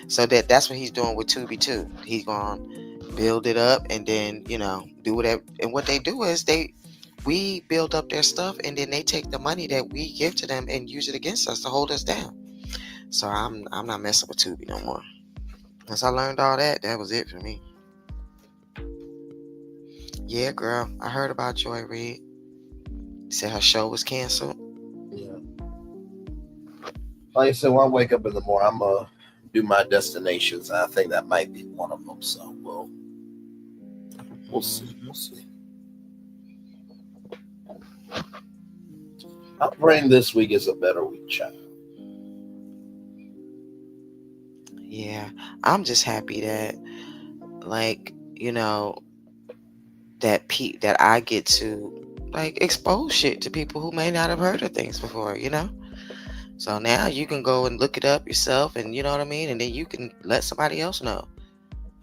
So that's what he's doing with Tubi too. He's gonna build it up and then do whatever. And what they do is we build up their stuff and then they take the money that we give to them and use it against us to hold us down. So I'm not messing with Tubi no more. Once I learned all that was it for me. Yeah, girl, I heard about Joy Reid. Said her show was canceled. Yeah. Like I said, when I wake up in the morning, I'm gonna do my destinations. I think that might be one of them. So we'll see. We'll see. I'm praying this week is a better week, child. Yeah, I'm just happy that, that I get to like expose shit to people who may not have heard of things before, you know? So now you can go and look it up yourself, and you know what I mean? And then you can let somebody else know.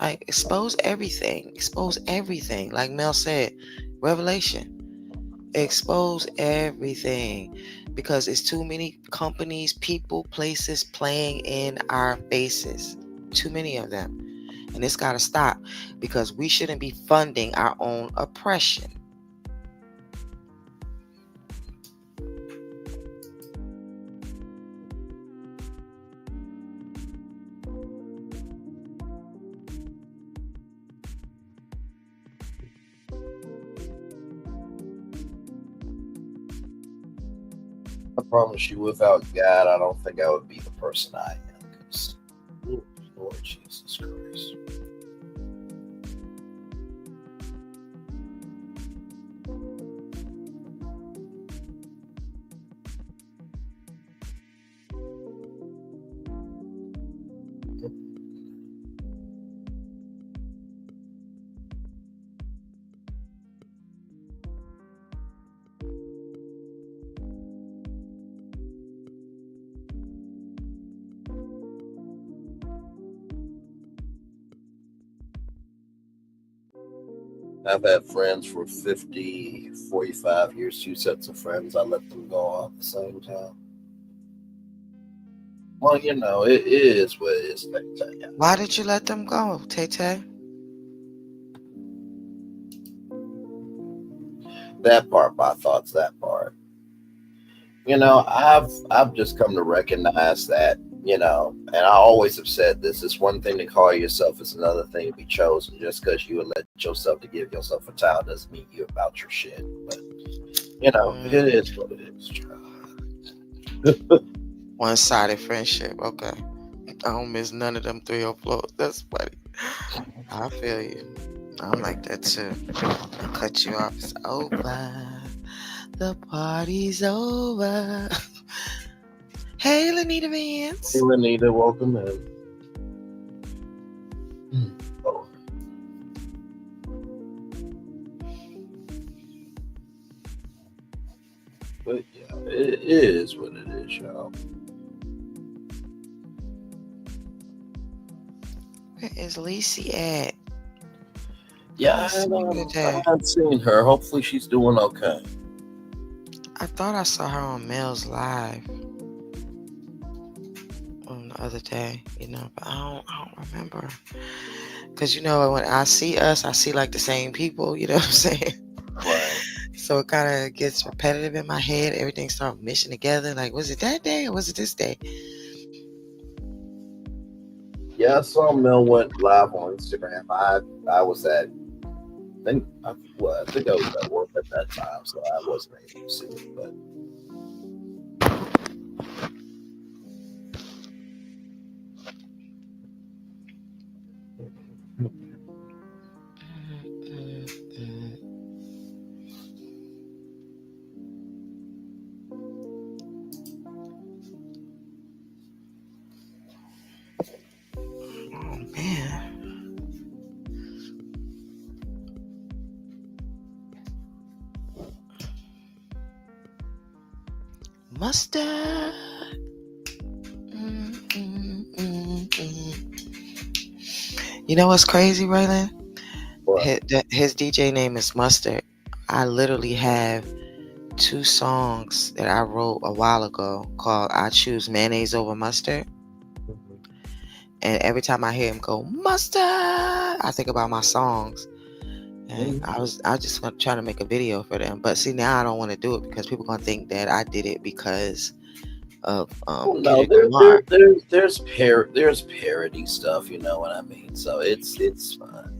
Like, expose everything. Expose everything. Like Mel said, revelation. Expose everything. Because it's too many companies, people, places playing in our faces. Too many of them. And it's got to stop, because we shouldn't be funding our own oppression. I promise you, without God, I don't think I would be the person I am. 'Cause, Lord Jesus Christ. I've had friends for 50, 45 years, 2 sets of friends. I let them go all at the same time. Well, you know, it is what it is. Why did you let them go, Tay-Tay? That part, my thoughts, that part. You know, I've just come to recognize that, you know, and I always have said this is one thing to call yourself, it's another thing to be chosen. Just because you elect yourself to give yourself a title doesn't mean you about your shit. But you know, it is what it is. One-sided friendship. Okay. I don't miss none of them 304s. That's funny. I feel you. I'm like that too. I'll cut you off. It's over. The party's over. Hey, Lanita Vance. Hey, Lanita, welcome in. Oh. But yeah, it is what it is, y'all. Where is Lacey at? Yeah, I haven't seen her. Hopefully she's doing okay. I thought I saw her on Mel's Live on the other day, you know, but I don't remember. Because, you know, when I see us, I see like the same people, you know what I'm saying? Right. So it kind of gets repetitive in my head. Everything starts meshing together. Like, was it that day or was it this day? Yeah, I saw Mel went live on Instagram. I was at, I think I was at work at that time, so I wasn't able to see it. But oh man. Mustard. You know what's crazy, Raylan? His DJ name is Mustard. I literally have 2 songs that I wrote a while ago called I Choose Mayonnaise Over Mustard. And every time I hear him go, Mustard, I think about my songs. And I just want to try to make a video for them. But see, now I don't want to do it because people going to think that I did it because of no, there's parody stuff, you know what I mean? So it's fine.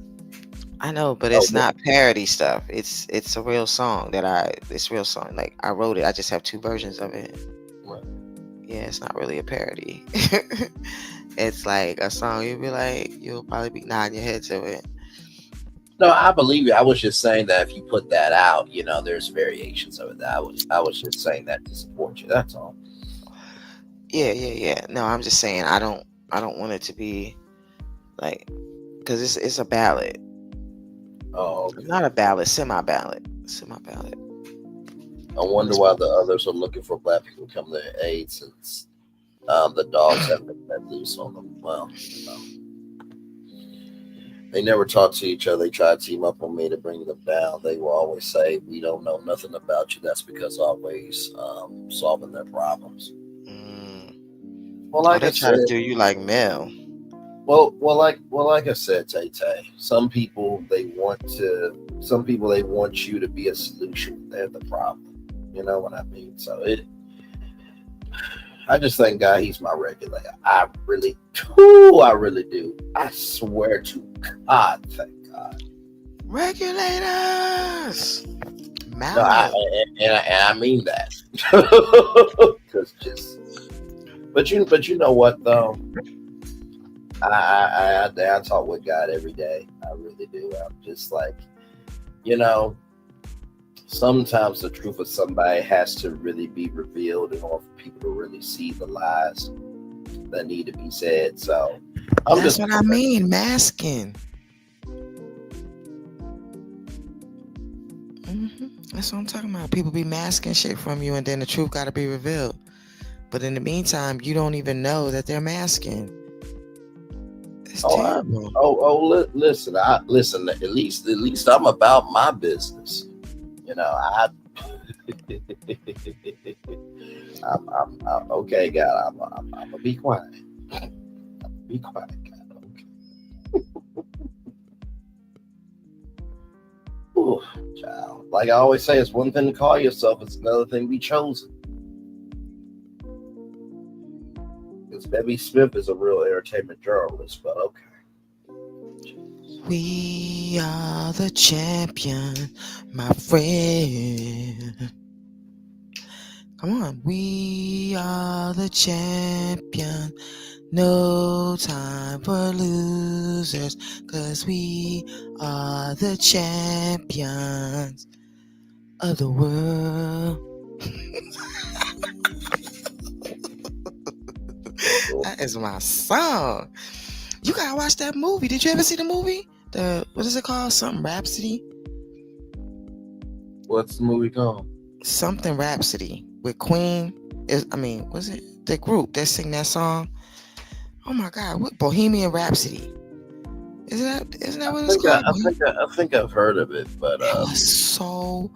I know, but it's not parody stuff. It's a real song it's real song. Like I wrote it. I just have 2 versions of it. Right. Yeah, it's not really a parody. It's like a song you'll probably be nodding your head to it. No, I believe you. I was just saying that if you put that out, you know, there's variations of it. I was just saying that to support you. That's all. Yeah. No, I'm just saying I don't want it to be like, because it's a ballad. Oh, okay. Not a ballot, semi-ballot. Semi-ballot. I wonder why the others are looking for black people to come to their aid since the dogs have been let loose on them. Well, they never talk to each other. They try to team up on me to bring them down. They will always say, "We don't know nothing about you." That's because always solving their problems. Well, like they I try said, to do you like Mel. Well, like I said, Tay. Some people they want you to be a solution. They're the problem. You know what I mean? So I just thank God he's my regulator. I really do. I swear to God, thank God. Regulators. No, I mean that. But you know what though? I talk with God every day. I really do. I'm just like, sometimes the truth of somebody has to really be revealed in order for people to really see the lies that need to be said. So that's what I mean, masking. That's what I'm talking about. People be masking shit from you, and then the truth got to be revealed. But in the meantime, you don't even know that they're masking. It's terrible. Listen. Listen. At least I'm about my business. I'm okay, God. I'm gonna be quiet. Be quiet, God. Okay. Ooh, child. Like I always say, it's one thing to call yourself; it's another thing to be chosen. Because Bevy Smith is a real entertainment journalist, but okay. We are the champion, my friend. Come on. We are the champion. No time for losers, because we are the champions of the world. That is my song. You gotta watch that movie. Did you ever see the movie? What is it called? Something Rhapsody? What's the movie called? Something Rhapsody with Queen. Was it the group that sing that song? Oh my God! What Bohemian Rhapsody? Isn't that what it's called? I think I've heard of it, but it was so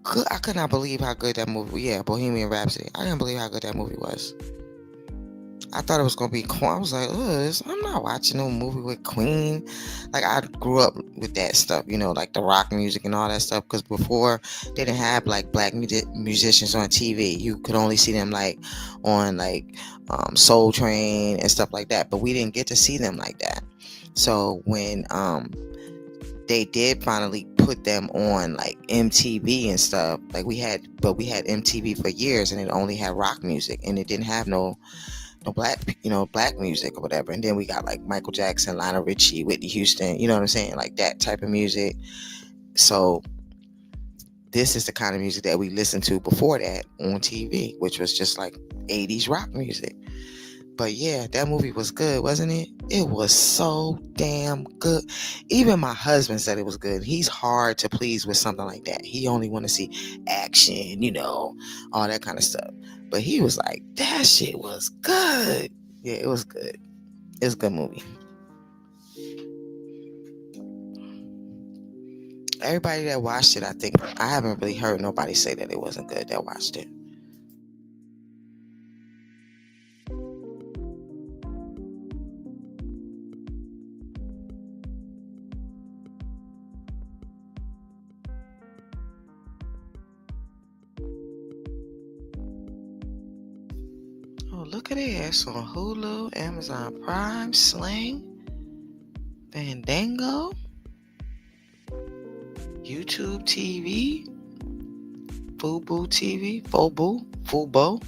good. I could not believe how good that movie. Yeah, Bohemian Rhapsody. I didn't believe how good that movie was. I thought it was gonna be Queen. I was like, I'm not watching no movie with Queen. Like I grew up with that stuff, like the rock music and all that stuff. Because before they didn't have like black musicians on TV. You could only see them like on Soul Train and stuff like that. But we didn't get to see them like that. So when they did finally put them on like MTV and stuff, like we had MTV for years, and it only had rock music, and it didn't have no black music or whatever. And then we got like Michael Jackson, Lionel Richie, Whitney Houston, you know what I'm saying? Like that type of music. So this is the kind of music that we listened to before that on TV, which was just like 80s rock music. But yeah, that movie was good, wasn't it? It was so damn good. Even my husband said it was good. He's hard to please with something like that. He only want to see action, all that kind of stuff. But he was like, that shit was good. Yeah, it was good. It was a good movie. Everybody that watched it, I haven't really heard nobody say that it wasn't good that watched it. Look at it. It's on Hulu, Amazon Prime, Sling, Fandango, YouTube TV, Fubo TV, Fubo, Fubo,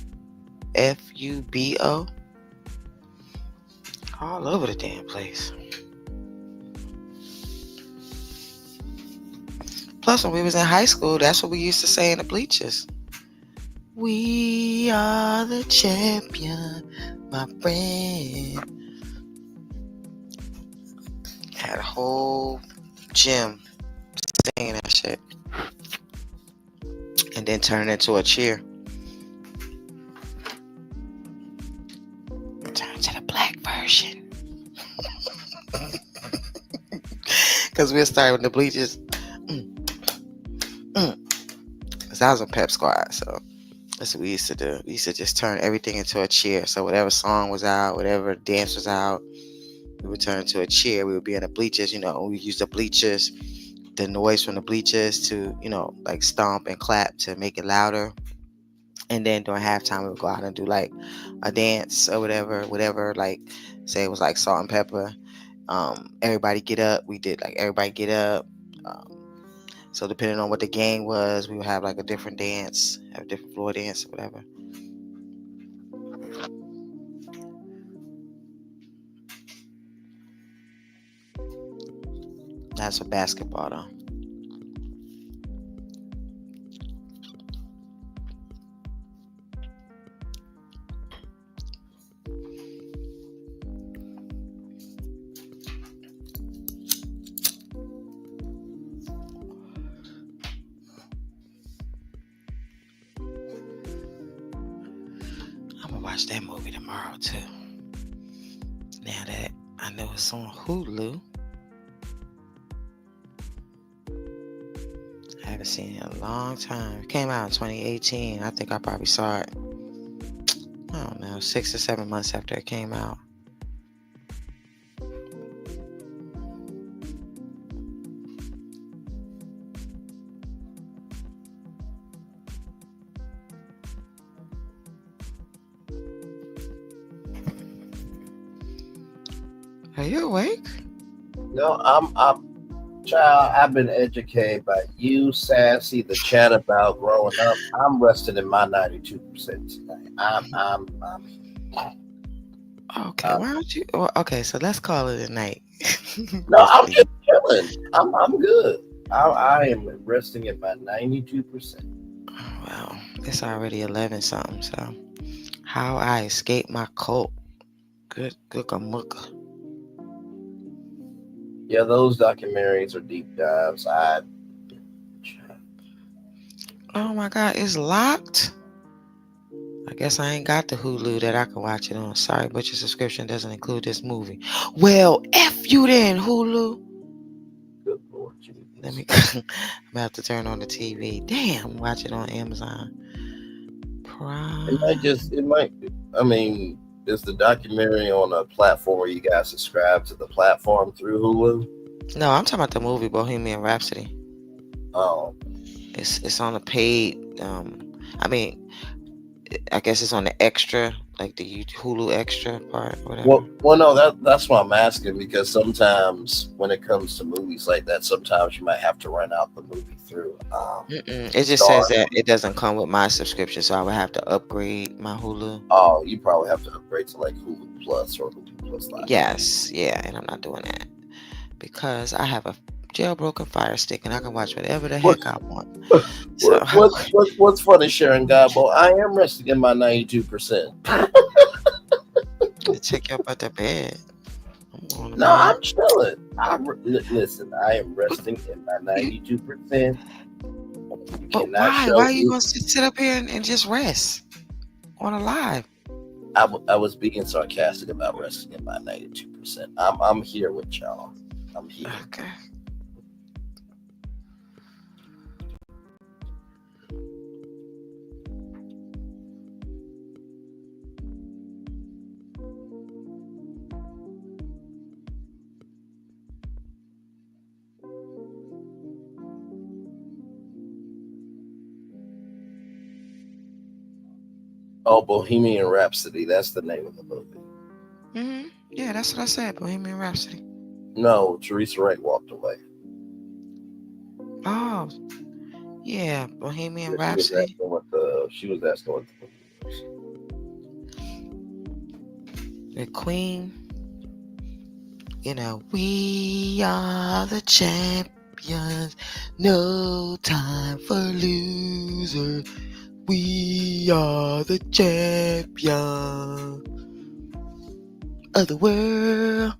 all over the damn place. Plus, when we was in high school, that's what we used to say in the bleachers. We are the champion, my friend. Had a whole gym thing in that shit. And then turn it into a cheer. Turn to the black version. Because we'll start with the bleachers. Because I was a pep squad, so that's what we used to do. We used to just turn everything into a cheer. So whatever song was out, whatever dance was out, we would turn into a cheer. We would be in the bleachers, we use the bleachers, the noise from the bleachers to, like stomp and clap to make it louder. And then during halftime, we would go out and do like a dance or whatever, like say it was like salt and pepper. Everybody get up. We did like everybody get up. So depending on what the game was, we would have like a different dance, have a different floor dance or whatever. That's for basketball though. Watch that movie tomorrow too. Now that I know it's on Hulu, I haven't seen it in a long time. It came out in 2018. I think I probably saw it, I don't know, 6 or 7 months after it came out. Are you awake? No, I'm child. I've been educated by you, Sassy, the chat about growing up. I'm resting in my 92% tonight. I'm Okay, why don't you? Well, okay, so let's call it a night. No, I'm just chilling. I'm good. I am resting at my 92%. Well, it's already 11 something. So, how I escaped my cult. Good mucka. Yeah, those documentaries are deep dives. Oh my God, it's locked. I guess I ain't got the Hulu that I can watch it on. Sorry, but your subscription doesn't include this movie. Well, F you then, Hulu. Good Lord Jesus. I'm gonna have to turn on the TV. Damn, watch it on Amazon Prime. It might, I mean, is the documentary on a platform where you guys subscribe to the platform through Hulu? No, I'm talking about the movie Bohemian Rhapsody. Oh. It's on the paid, I guess it's on the extra, like the Hulu extra part, whatever. Well, no, that's why I'm asking, because sometimes when it comes to movies like that, sometimes you might have to rent out the movie through. It just says that it doesn't come with my subscription, so I would have to upgrade my Hulu. Oh, you probably have to upgrade to like Hulu Plus or Hulu Plus Live. Yes, yeah, and I'm not doing that because I have a jailbroken Fire Stick and I can watch whatever the heck I want. So, what's funny, Sharon Gabo? I am resting in my 92%. Check you up at the bed. I'm chilling. Listen, I am resting in my 92%. But why? Why are you gonna sit up here and just rest on a live? I was being sarcastic about resting in my 92%. I'm here with y'all. I'm here. Okay. Oh, Bohemian Rhapsody. That's the name of the movie. Mm-hmm. Yeah, that's what I said. Bohemian Rhapsody. No, Teresa Wright walked away. Oh, yeah, Bohemian Rhapsody. She was asking what the movie was. The Queen. We are the champions. No time for losers. We are the champion of the world.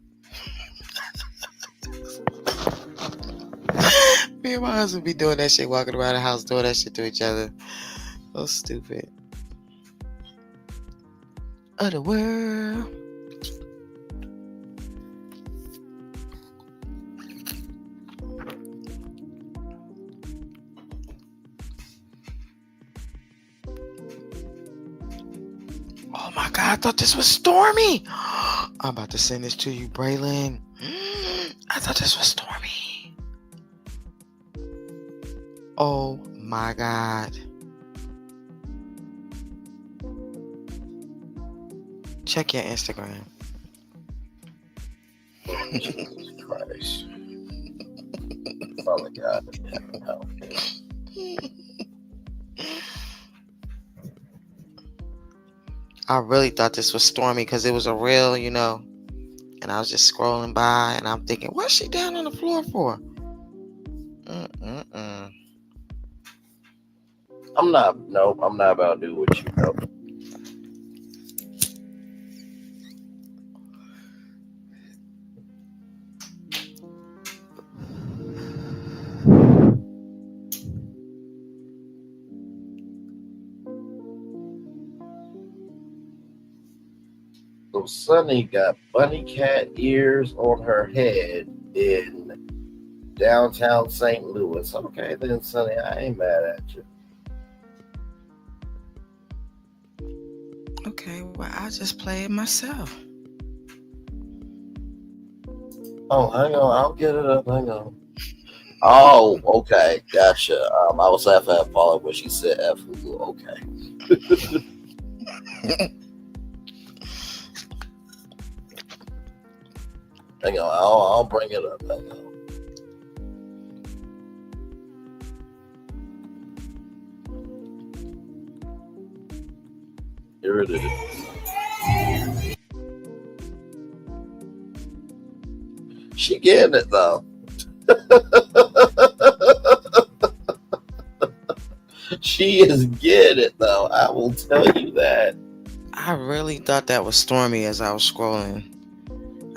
Me and my husband be doing that shit, walking around the house doing that shit to each other. So stupid. Other world. Oh my God, I thought this was Stormy. I'm about to send this to you, Braylon. I thought this was Stormy. Oh my God. Check your Instagram. Jesus Christ. Father God. Help me. I really thought this was Stormy because it was a reel, you know. And I was just scrolling by and I'm thinking, what's she down on the floor for? I'm not about to do what you know. So Sunny got bunny cat ears on her head in downtown St. Louis. Okay, then, Sunny, I ain't mad at you. Okay, well, I'll just play it myself. Oh, hang on. I'll get it up. Hang on. Oh, okay. Gotcha. I was half at follow when she said F. Okay. Hang on. I'll bring it up. Hang on. Here it is. She getting it though. She is getting it though. I will tell you that. I really thought that was Stormy as I was scrolling.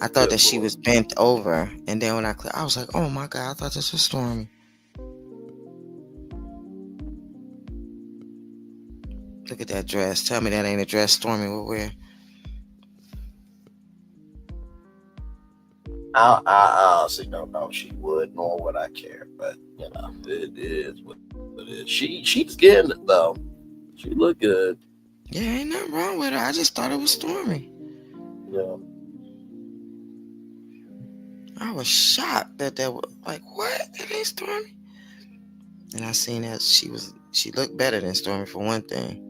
I thought that she was bent over, and then when I clicked, I was like, "Oh my God!" I thought this was Stormy. Look at that dress. Tell me that ain't a dress Stormy will wear. I honestly don't know if she would, nor would I care. But you know, it is what it is. She's getting it though. She look good. Yeah, ain't nothing wrong with her. I just thought it was Stormy. Yeah. I was shocked that was like, what? That ain't Stormy. And I seen that she looked better than Stormy for one thing.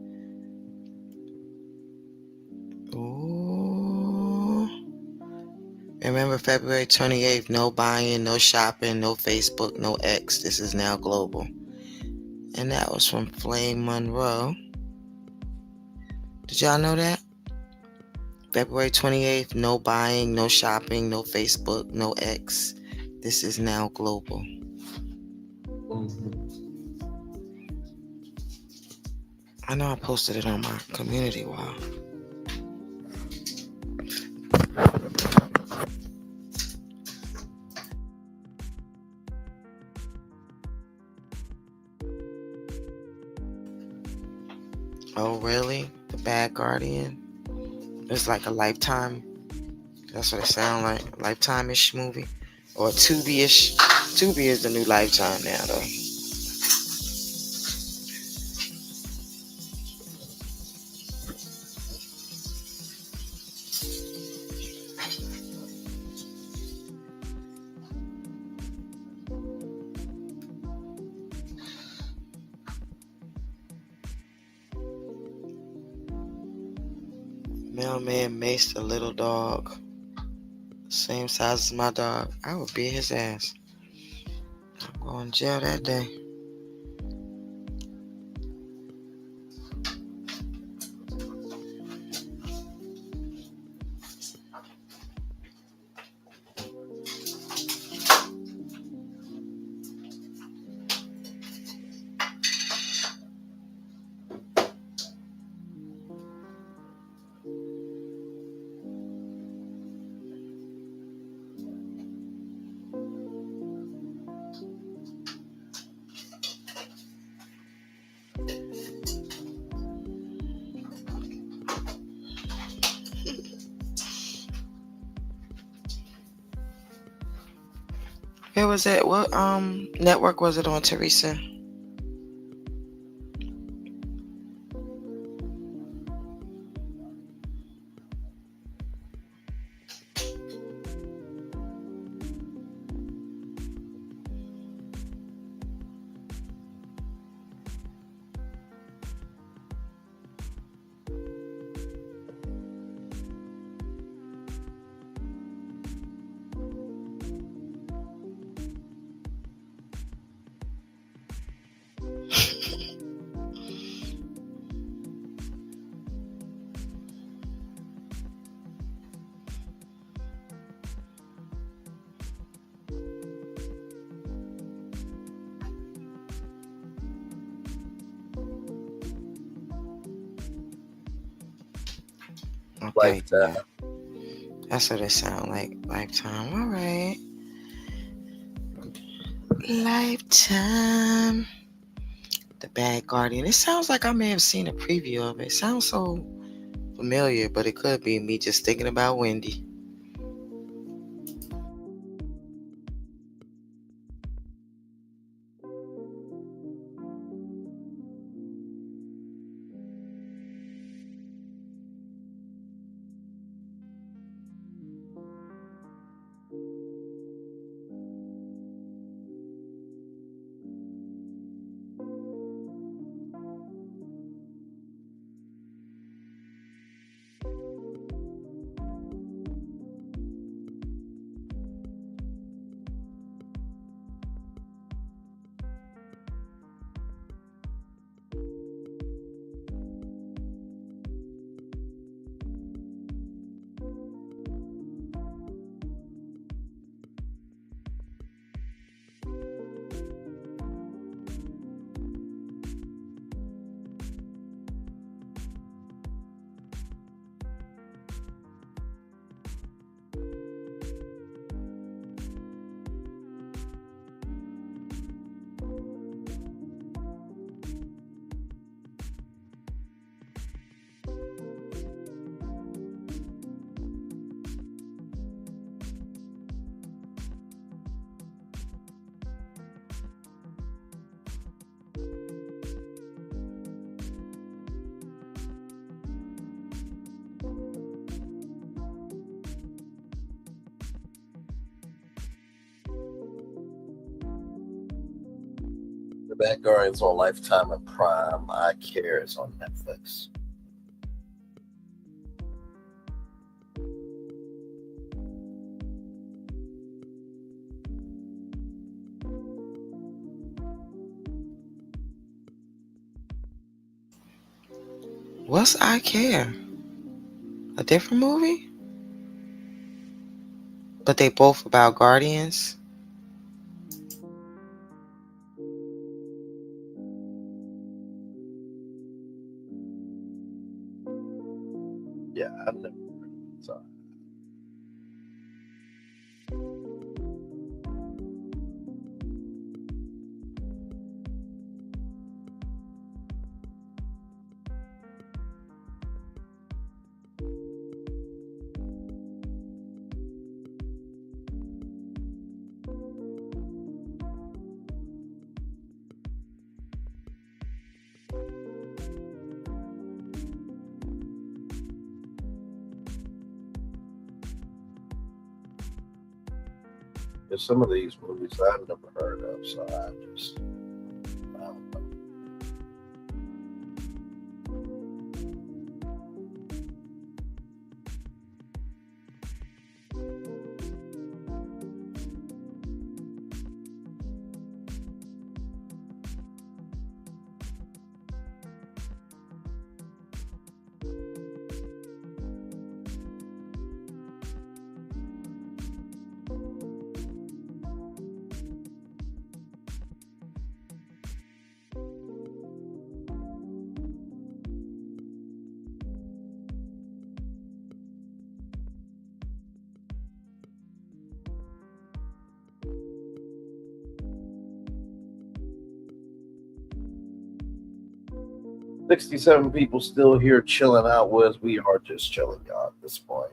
Ooh. Remember February 28th, no buying, no shopping, no Facebook, no X. This is now global. And that was from Flame Monroe. Did y'all know that? February 28th, no buying, no shopping, no Facebook, no X. This is now global. I know I posted it on my community wall. Oh, really? The Bad Guardian? It's like a Lifetime. That's what it sounds like. A Lifetime-ish movie. Or Tubi-ish. Tubi is the new Lifetime now, though. Mailman maced a little dog. Same size as my dog. I would beat his ass. I'm going to jail that day. Where was it? What network was it on, Teresa? Okay, Lifetime. That's what it sounds like. Lifetime. All right. Lifetime. The Bad Guardian. It sounds like I may have seen a preview of it. It sounds so familiar, but it could be me just thinking about Wendy. The Bad Guardian's on Lifetime and Prime. I Care is on Netflix. What's I Care? A different movie? But they both about guardians? Yeah, I've never. Sorry. There's some of these movies I've never heard of, so I don't know. 67 people still here chilling out with us. We are just chilling, y'all, at this point.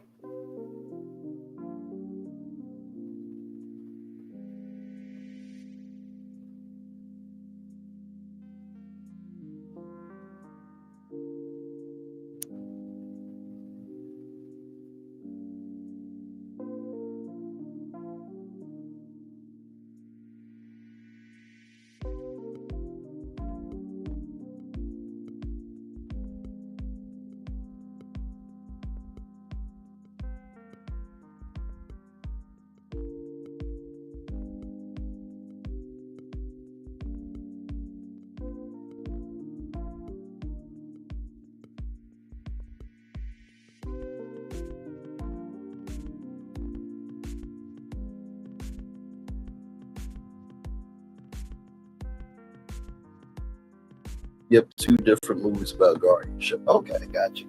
Yep, 2 different movies about guardianship. Okay, gotcha.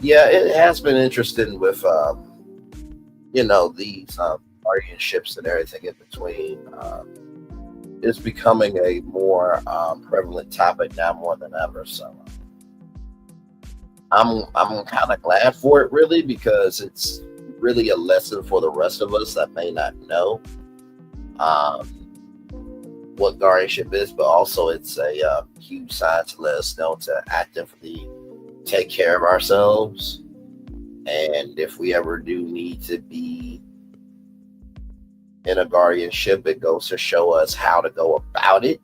Yeah, it has been interesting with these guardianships and everything in between. It's becoming a more prevalent topic now more than ever. So I'm kind of glad for it, really, because it's really a lesson for the rest of us that may not know what guardianship is, but also it's a huge sign to let us know to actively take care of ourselves. And if we ever do need to be in a guardianship, it goes to show us how to go about it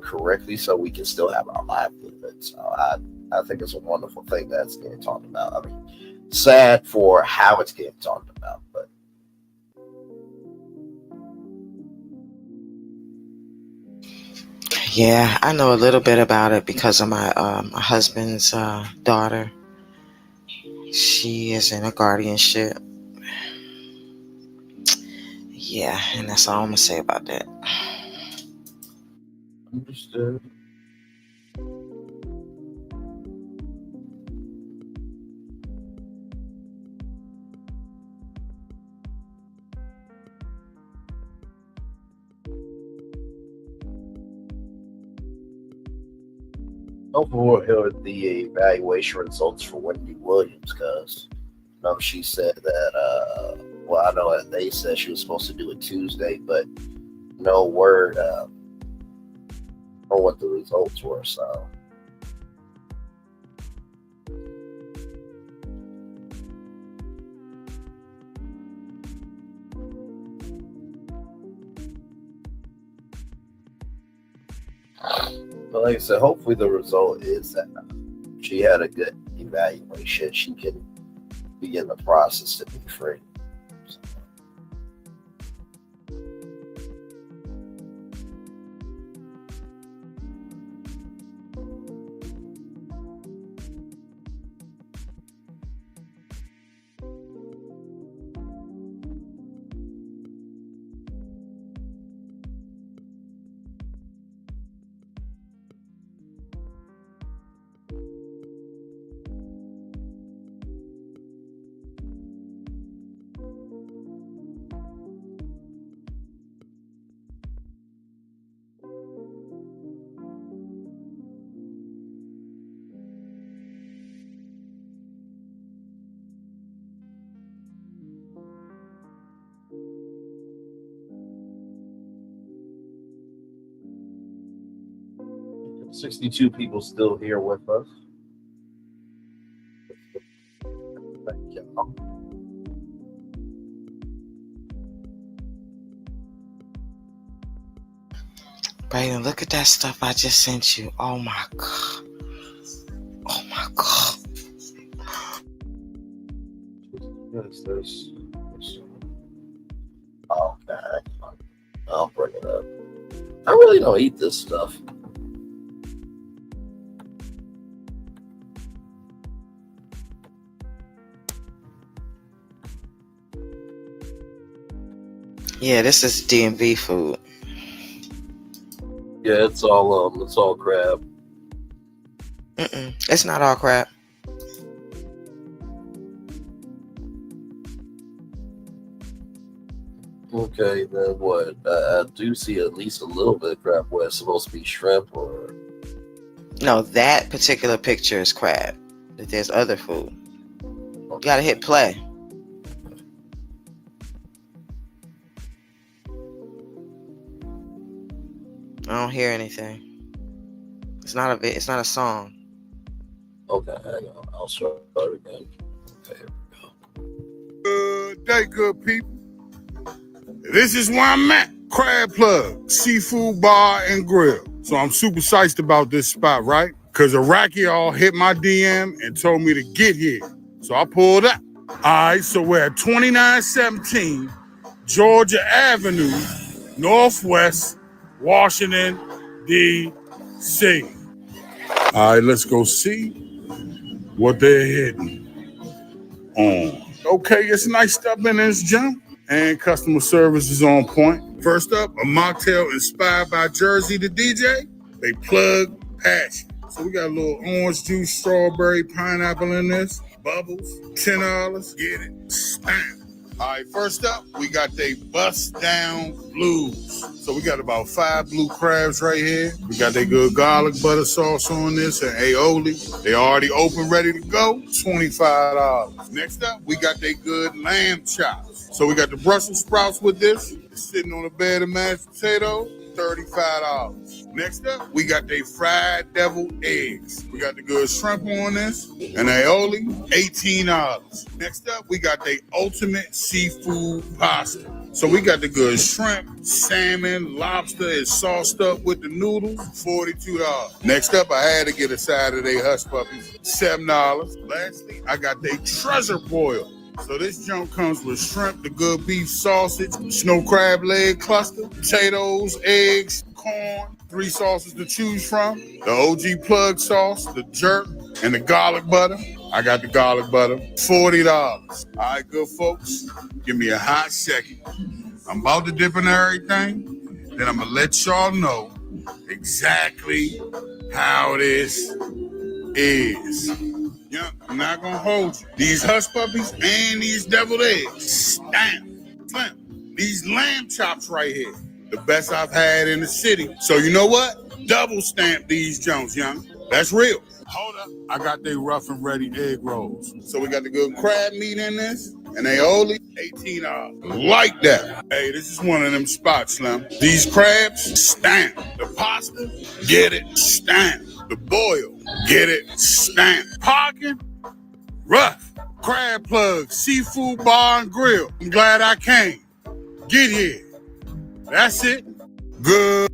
correctly so we can still have our livelihood. So I think it's a wonderful thing that's getting talked about. I mean, sad for how it's getting talked about, but Yeah, I know a little bit about it because of my husband's daughter. She is in a guardianship. Yeah, and that's all I'm gonna say about that. understood. Hopefully we'll hear the evaluation results for Wendy Williams, because she said that I know that they said she was supposed to do it Tuesday, but no word on what the results were. So but like I said, hopefully the result is that she had a good evaluation. She can begin the process to be free. So. $62 people still here with us. Thank y'all. Brayden, look at that stuff I just sent you. Oh my God. Oh my God. What is this? Okay. I'll bring it up. I really don't eat this stuff. Yeah, this is DMV food. Yeah, it's all crab. It's not all crab. Okay, then what? I do see at least a little bit of crab. What, it's supposed to be shrimp or? No, that particular picture is crab. But there's other food. You gotta hit play. I don't hear anything. It's not a song. Okay, hang on. I'll start again. Okay, here we go. Good day, good people. This is where I'm at. Crab Plug, Seafood Bar and Grill. So I'm super psyched about this spot, right? Because Iraqi all hit my DM and told me to get here. So I pulled up. All right, so we're at 2917 Georgia Avenue, Northwest, Washington, D.C. All right, let's go see what they're hitting on. Okay, it's nice stuff in this jump, and customer service is on point. First up, a mocktail inspired by Jersey the DJ. They plug passion. So we got a little orange juice, strawberry, pineapple in this. Bubbles, $10. Get it. Stamp. All right, first up, we got they bust down blues. So we got about 5 blue crabs right here. We got their good garlic butter sauce on this and aioli. They already open, ready to go. $25. Next up, we got their good lamb chops. So we got the Brussels sprouts with this. It's sitting on a bed of mashed potatoes. $35. Next up, we got they fried deviled eggs. We got the good shrimp on this and aioli, $18. Next up, we got they ultimate seafood pasta. So we got the good shrimp, salmon, lobster is sauced up with the noodles, $42. Next up, I had to get a side of they hush puppies, $7. Lastly, I got they treasure boil. So this junk comes with shrimp, the good beef sausage, snow crab leg cluster, potatoes, eggs, corn, 3 sauces to choose from, the OG plug sauce, the jerk, and the garlic butter. I got the garlic butter, $40. All right, good folks, give me a hot second. I'm about to dip in everything, then I'm gonna let y'all know exactly how this is. Yeah, I'm not gonna hold you. These hush puppies and these deviled eggs, stamp. These lamb chops right here, the best I've had in the city. So you know what? Double stamp these Jones, young. That's real. Hold up, I got they rough and ready egg rolls. So we got the good crab meat in this, and they only $18. Like that. Hey, this is one of them spots, Slim. These crabs, stamp. The pasta, get it, stamp. The boil, get it, stamp. Parking, rough. Crab plug, seafood bar and grill. I'm glad I came. Get here. That's it. Good.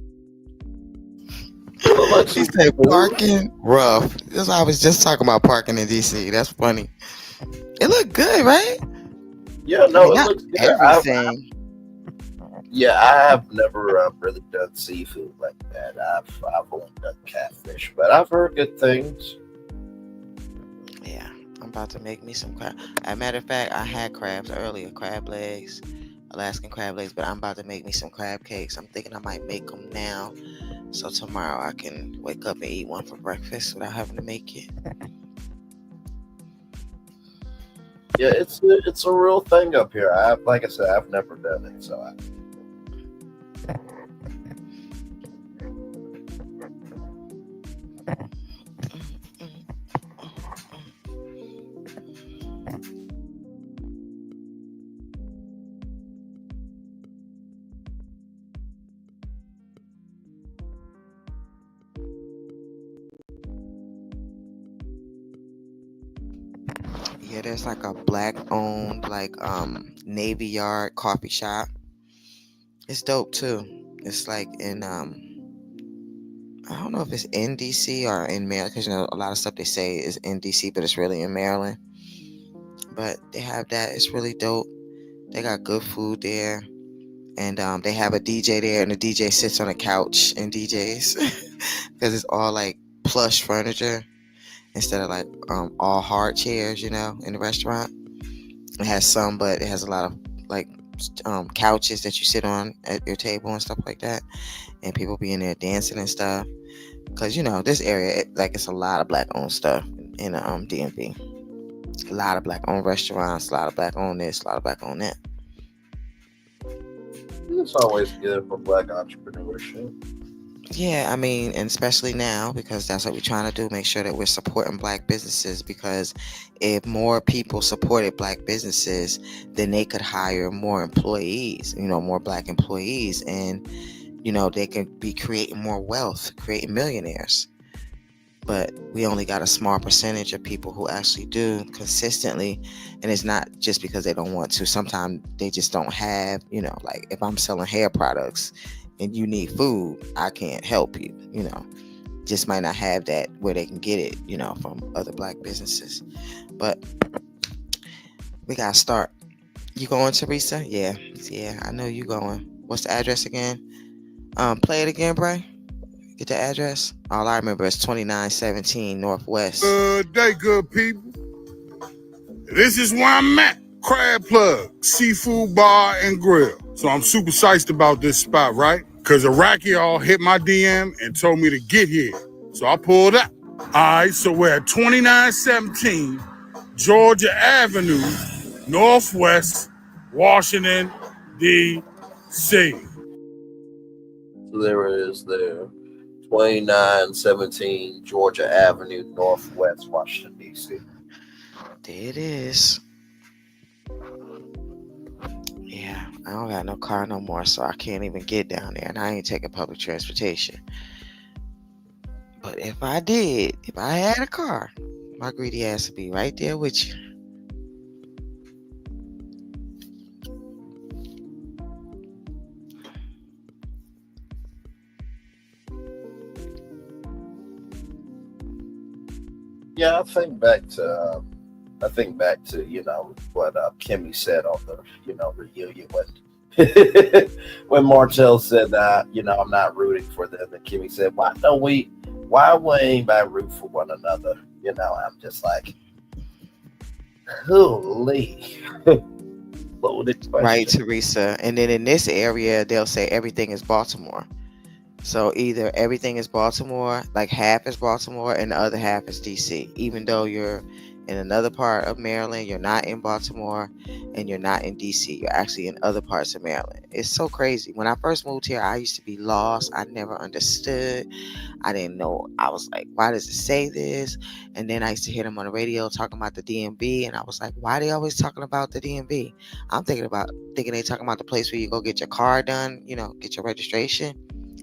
She said parking rough. That's why I was just talking about parking in DC. That's funny. It looked good, right? Yeah, no, Not it looks good. everything. I have never really done seafood like that. I've only done catfish, but I've heard good things. Yeah, I'm about to make me some crab. As a matter of fact, I had crabs earlier, crab legs, Alaskan crab legs, but I'm about to make me some crab cakes. I'm thinking I might make them now, so tomorrow I can wake up and eat one for breakfast without having to make it. Yeah, it's a real thing up here. Like I said, I've never done it, so Yeah, there's like a black owned Navy Yard coffee shop. It's dope too. It's like in I don't know if it's in DC or in Maryland, because a lot of stuff they say is in DC, but it's really in Maryland. But they have that. It's really dope. They got good food there, and they have a DJ there, and the DJ sits on a couch and DJs because it's all like plush furniture instead of like all hard chairs, in the restaurant. It has some, but it has a lot of like couches that you sit on at your table and stuff like that, and people be in there dancing and stuff. Because this area, it's a lot of black owned stuff in the DMV. A lot of black owned restaurants, a lot of black owned this, a lot of black owned that. it's always good for black entrepreneurship. Yeah, and especially now, because that's what we're trying to do, make sure that we're supporting black businesses, because if more people supported black businesses, then they could hire more employees, more black employees, and, they could be creating more wealth, creating millionaires. But we only got a small percentage of people who actually do consistently, and it's not just because they don't want to. Sometimes they just don't have, like if I'm selling hair products and you need food, I can't help you, just might not have that where they can get it, from other black businesses. But we gotta start. You going, Teresa? Yeah, I know you going. What's the address again? Play it again, Bray. Get the address. All I remember is 2917 Northwest. Good day, good people. This is where I'm at. Crab Plug, seafood bar and grill. So I'm super psyched about this spot, right? because Iraqi all hit my DM and told me to get here. So I pulled up. All right, so we're at 2917 Georgia Avenue, Northwest, Washington, D.C. So there it is there. 2917 Georgia Avenue, Northwest, Washington, D.C. There it is. Yeah, I don't got no car no more, so I can't even get down there, and I ain't taking public transportation. But if I did, if I had a car, my greedy ass would be right there with you. Yeah, I think back to what Kimmy said on the reunion when Martell said that I'm not rooting for them, and Kimmy said, why would anybody root for one another? I'm just like, holy. Loaded question. Right, Teresa. And then in this area, they'll say everything is Baltimore. So either everything is Baltimore, like half is Baltimore, and the other half is DC. Even though you're in another part of Maryland, you're not in Baltimore, and you're not in DC. You're actually in other parts of Maryland. It's so crazy. When I first moved here, I used to be lost. I never understood. I didn't know. I was like, why does it say this? And then I used to hear them on the radio talking about the DMV, and I was like, why are they always talking about the DMV? I'm thinking they talking about the place where you go get your car done, get your registration.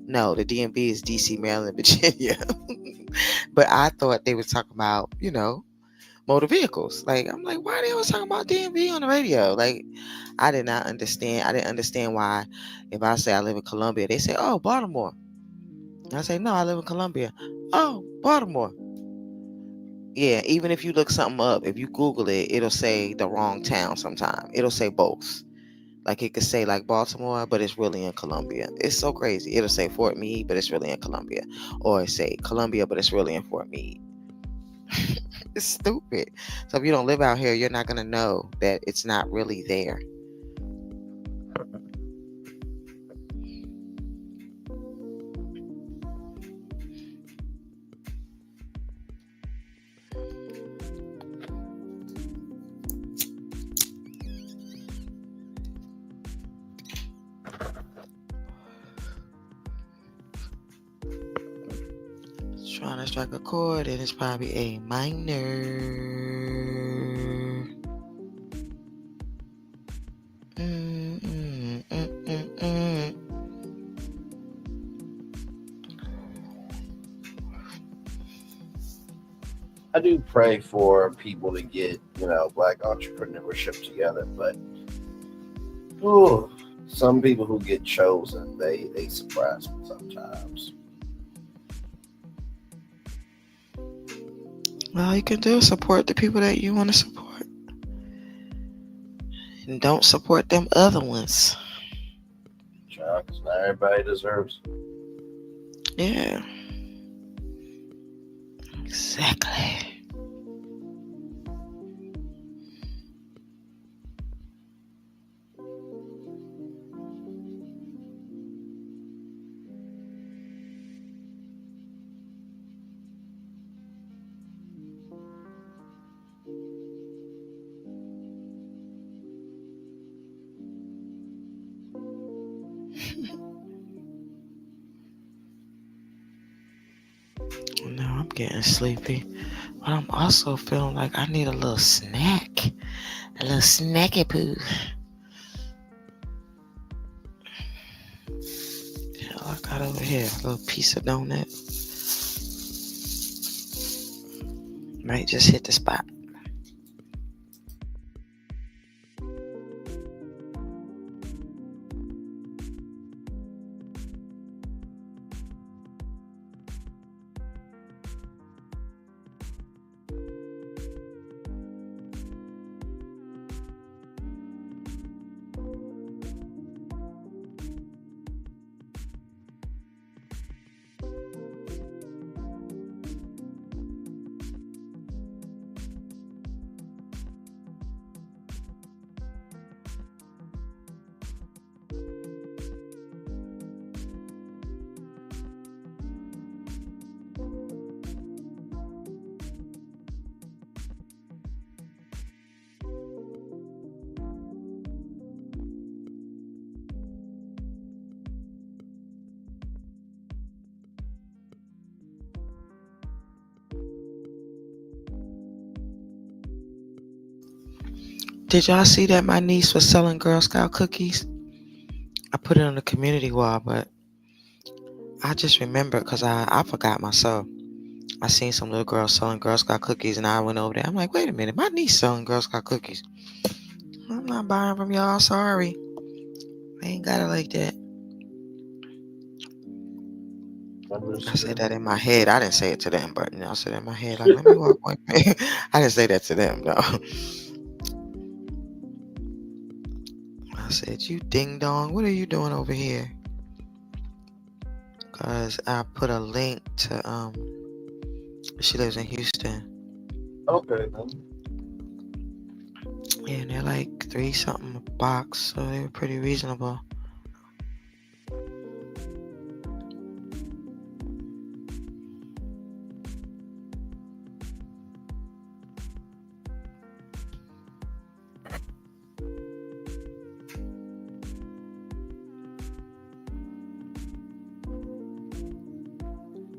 No, the DMV is DC, Maryland, Virginia. But I thought they were talking about, motor vehicles. Like, I'm like, why are they always talking about DMV on the radio? Like, I did not understand. I didn't understand why if I say I live in Columbia, they say, oh, Baltimore. And I say, no, I live in Columbia. Oh, Baltimore. Yeah, even if you look something up, if you Google it, it'll say the wrong town sometime. It'll say both. Like it could say like Baltimore, but it's really in Columbia. It's so crazy. It'll say Fort Meade, but it's really in Columbia. Or it say Columbia, but it's really in Fort Meade. It's stupid. So if you don't live out here, you're not going to know that it's not really there. Trying to strike a chord, and it's probably a minor. I do pray for people to get, Black entrepreneurship together, but some people who get chosen, they surprise me sometimes. All you can do is support the people that you want to support. And don't support them other ones. Because not everybody deserves it. Yeah. Exactly. Now I'm getting sleepy, but I'm also feeling like I need a little snack, a little snacky poo. Yeah, I got over here a little piece of donut. Might just hit the spot. Did y'all see that my niece was selling Girl Scout cookies? I put it on the community wall, but I just remembered because I forgot myself. I seen some little girl selling Girl Scout cookies, and I went over there. I'm like, wait a minute, my niece selling Girl Scout cookies. I'm not buying from y'all. Sorry, I ain't got it like that. I said that in my head. I didn't say it to them, but I said it in my head, like, let me walk away. I didn't say that to them, though. I said, you ding dong, what are you doing over here? Because I put a link to, she lives in Houston. Okay. Yeah, and they're like $3 something a box, so they were pretty reasonable.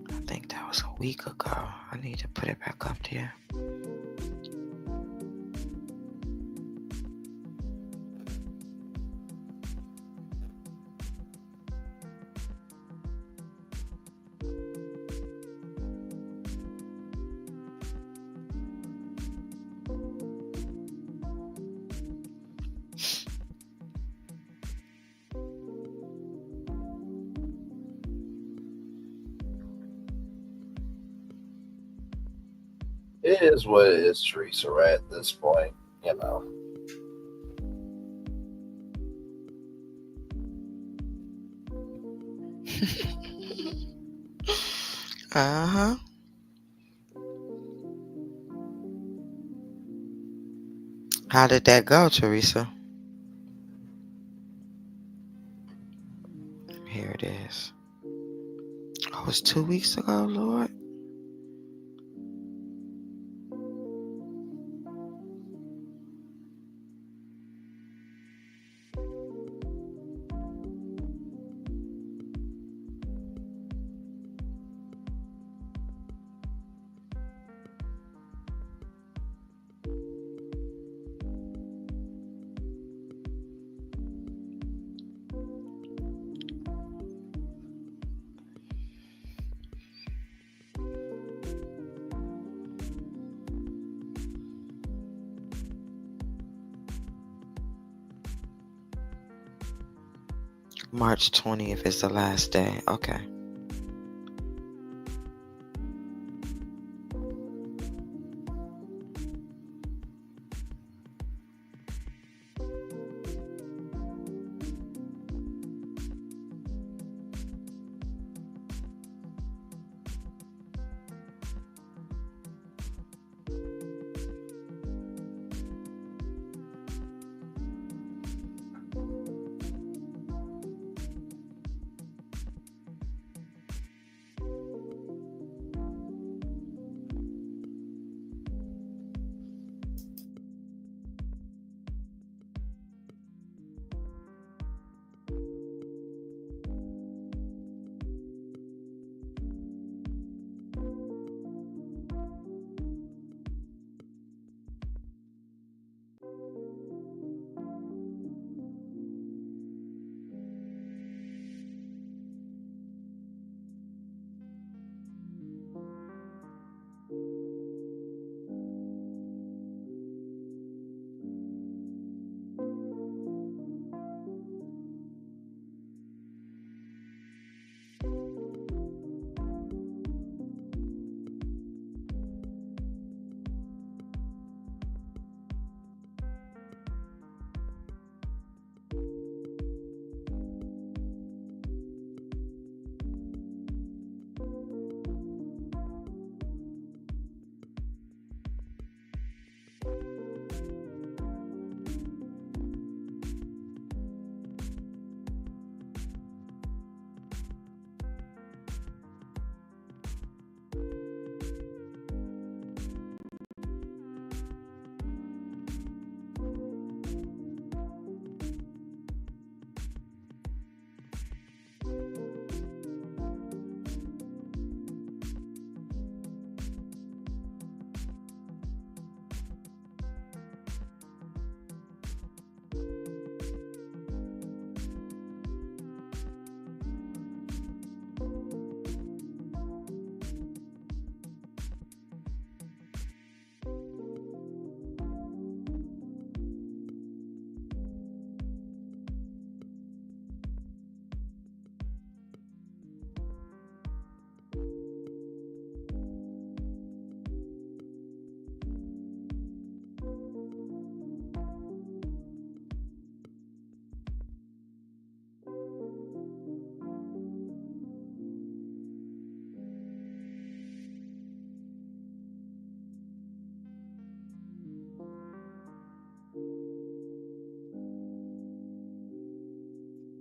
I think that was a week ago. I need to put it back up there. It is what it is, Teresa, right at this point, you know. Uh-huh. How did that go, Teresa? Here it is. Oh, it was 2 weeks ago, Lord. March 20th is the last day. Okay.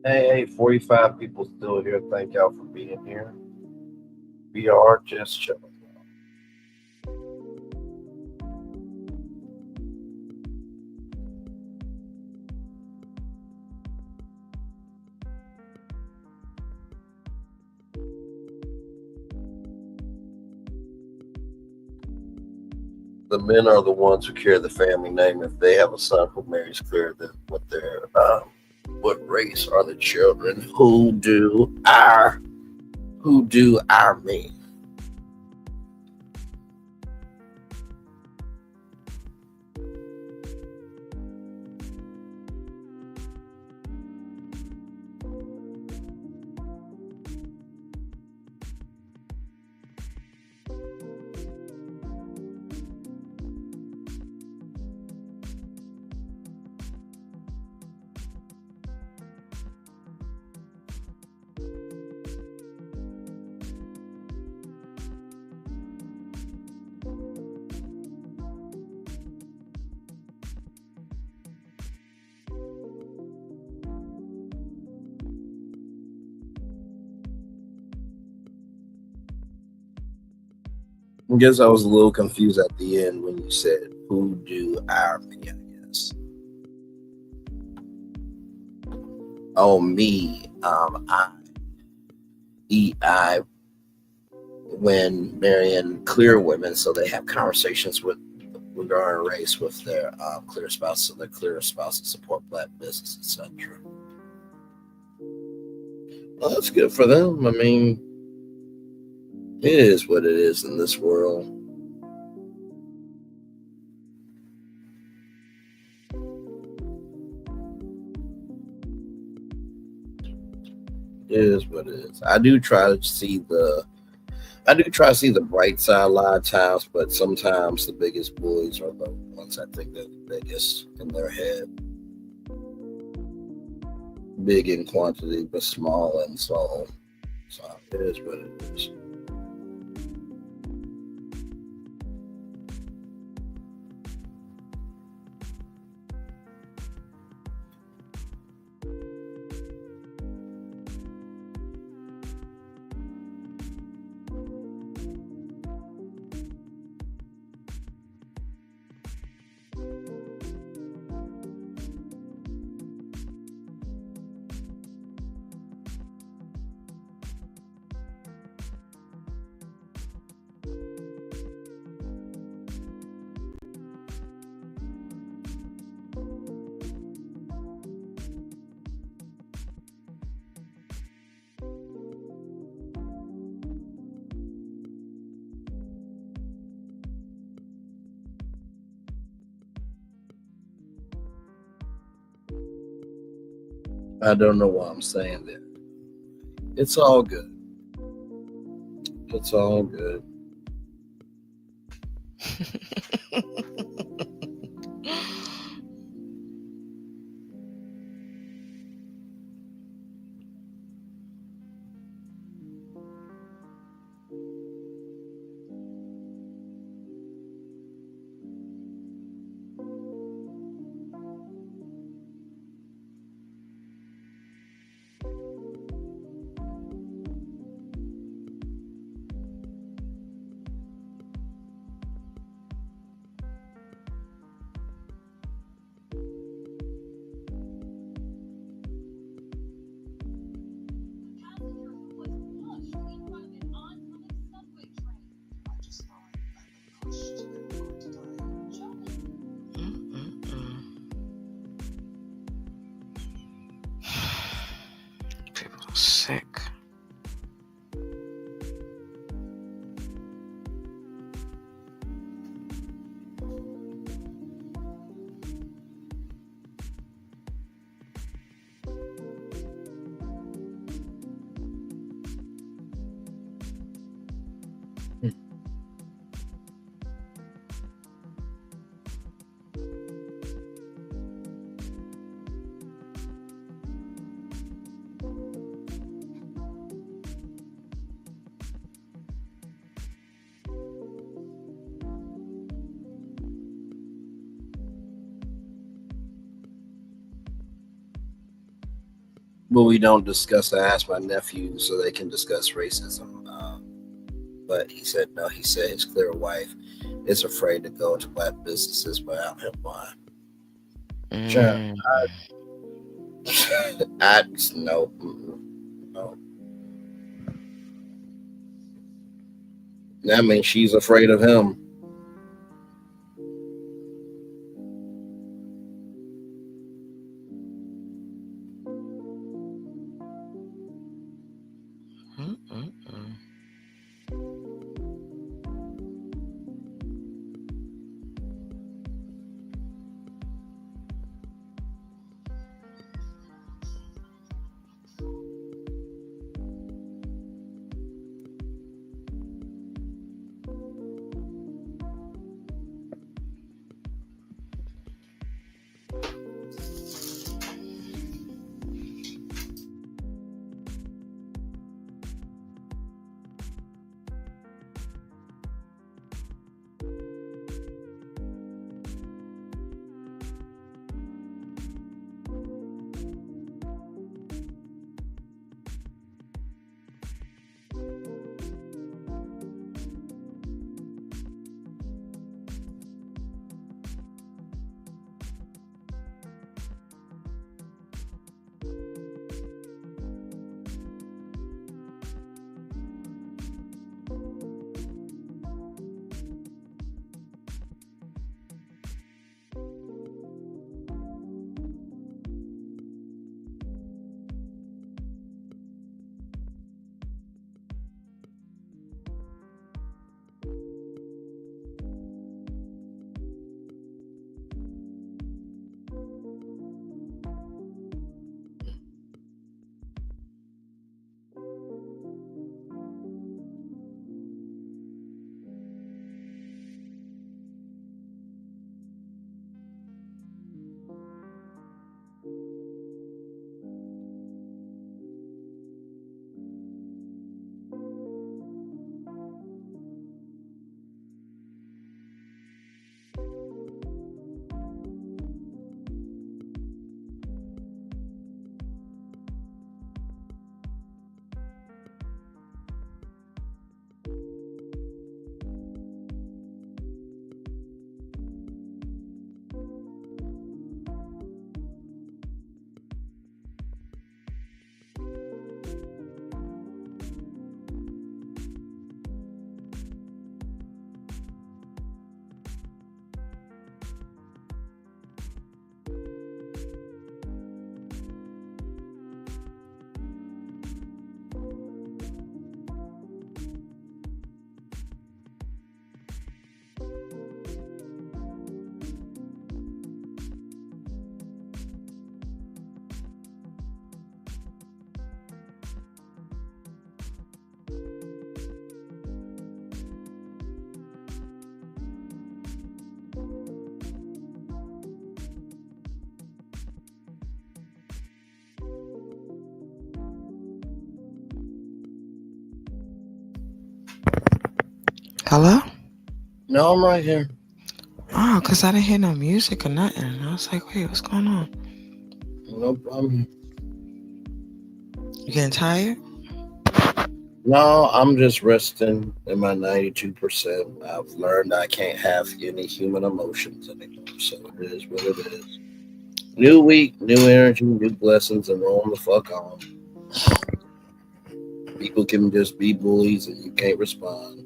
Hey, 45 people still here. Thank y'all for being here. We are just chilling. The men are the ones who carry the family name. If they have a son who marries clear, then what race are the children? Who do our mean? I guess I was a little confused at the end when you said, who do our me, I guess. Oh, me. I when marrying clear women, so they have conversations with regarding race with their clear spouse, so their clear spouses support black business, etc. Well, that's good for them. I mean, it is what it is in this world. It is what it is. I do try to see the bright side a lot of times, but sometimes the biggest bullies are the ones I think that the biggest in their head. Big in quantity, but small in soul. So it is what it is. I don't know why I'm saying that. It's all good. It's all good. People are sick. but we don't discuss. I asked my nephew so they can discuss racism. But he said no. He said his clear wife is afraid to go into black businesses without him buying. Sure. No. That means she's afraid of him. Hello? No, I'm right here. Oh, because I didn't hear no music or nothing. I was like, wait, what's going on? No problem. You getting tired? No, I'm just resting in my 92%. I've learned I can't have any human emotions anymore, so it is what it is. New week, new energy, new blessings, and rolling the fuck on. People can just be bullies and you can't respond.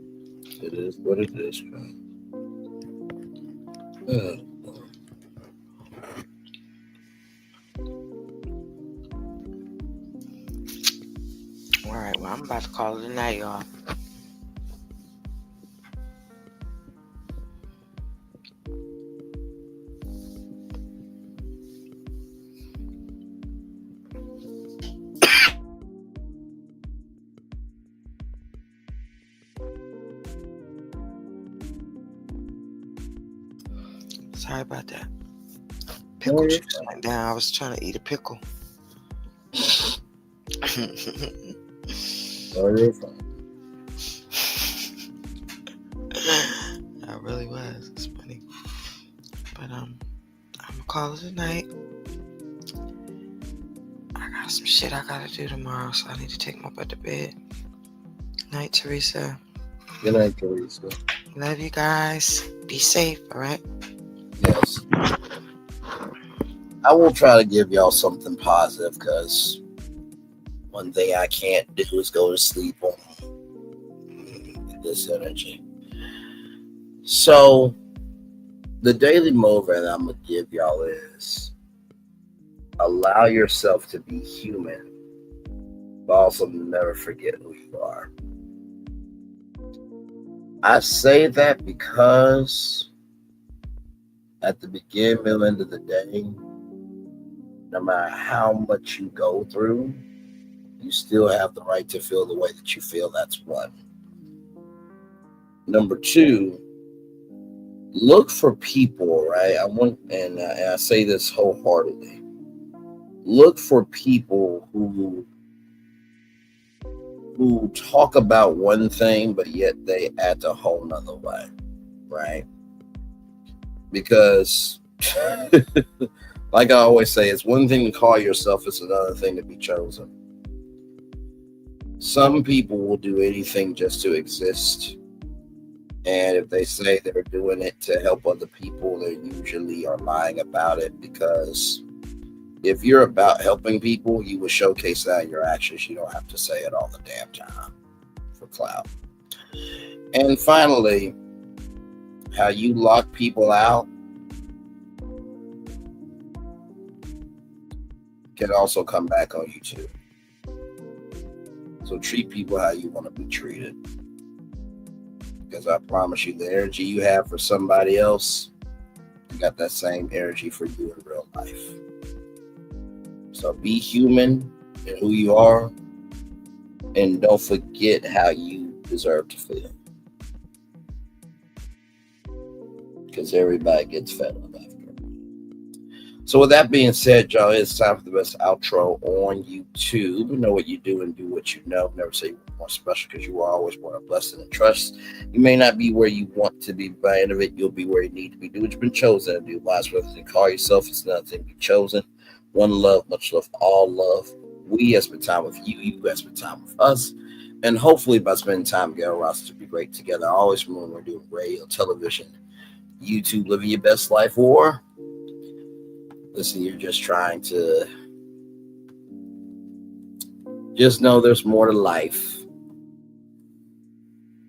It is what it is, man. All right, well, I'm about to call it a night, y'all. Sorry about that. Pickle juice went down. I was trying to eat a pickle. Oh, you're fine. I really was. It's funny. But I'm gonna call it a night. I gotta got some shit I gotta do tomorrow, so I need to take my butt to bed. Night, Teresa. Good night, Teresa. Love you guys. Be safe, all right? Yes. I will try to give y'all something positive, because one thing I can't do is go to sleep on this energy. So, the daily mover that I'm going to give y'all is allow yourself to be human, but also never forget who you are. I say that because at the beginning and end of the day, no matter how much you go through, you still have the right to feel the way that you feel. That's one. Number two, look for people, right? I say this wholeheartedly. Look for people who talk about one thing, but yet they act a whole nother way, right? Because, like I always say, it's one thing to call yourself, it's another thing to be chosen. Some people will do anything just to exist. And if they say they're doing it to help other people, they usually are lying about it, because if you're about helping people, you will showcase that in your actions. You don't have to say it all the damn time for clout. And finally, how you lock people out can also come back on you too. So treat people how you want to be treated. Because I promise you, the energy you have for somebody else, you got that same energy for you in real life. So be human in who you are, and don't forget how you deserve to feel. Because everybody gets fed up after. So with that being said, y'all, it's time for the best outro on YouTube. Know what you do and do what you know. Never say you're more special, because you are always more blessed and trust. You may not be where you want to be, but by the end of it, you'll be where you need to be. Do what you've been chosen to do. Wise rather than call yourself. It's nothing to be chosen. One love, much love, all love. We have spent time with you. You have spent time with us. And hopefully by spending time together, we're also to be great together. I always remember we're doing radio, television, YouTube, living your best life, or listen, you're just trying to just know there's more to life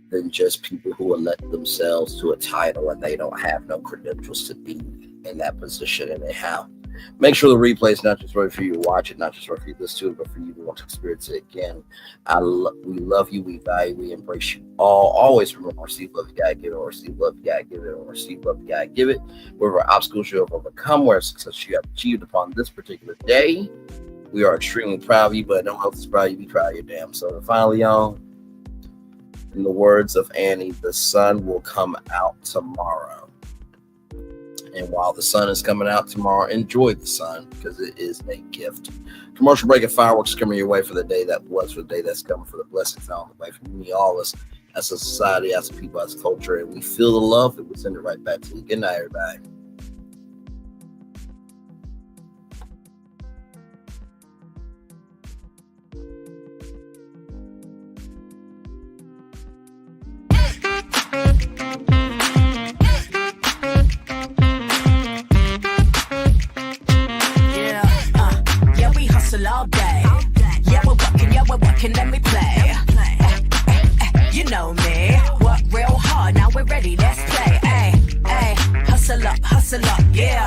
than just people who elect themselves to a title and they don't have no credentials to be in that position anyhow. Make sure the replay is not just right for you to watch it, not just right for you to listen to it, but for you to want to experience it again. We love you, we value, we embrace you all. Always remember, receive love, you gotta give it, or receive love, you gotta give it, or receive love, you gotta give it. Wherever obstacles you have overcome, where success you have achieved upon this particular day, we are extremely proud of you, but no one else is proud of you. Be proud of your damn self. And finally, y'all, in the words of Annie, the sun will come out tomorrow. And while the sun is coming out tomorrow, enjoy the sun, because it is a gift. Commercial break and fireworks coming your way for the day that was, for the day that's coming, for the blessings on the way from me, all of us, as a society, as a people, as a culture. And we feel the love, and we send it right back to you. Good night, everybody. All day. Yeah, we're working, then we play. You know me, work real hard, now we're ready, let's play. Hustle up, yeah.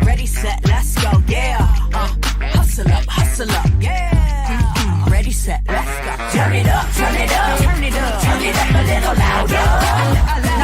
Ready, set, let's go, yeah. Hustle up, yeah. Ready, set, let's go. Turn it up, turn it up, turn it up, turn it up a little louder.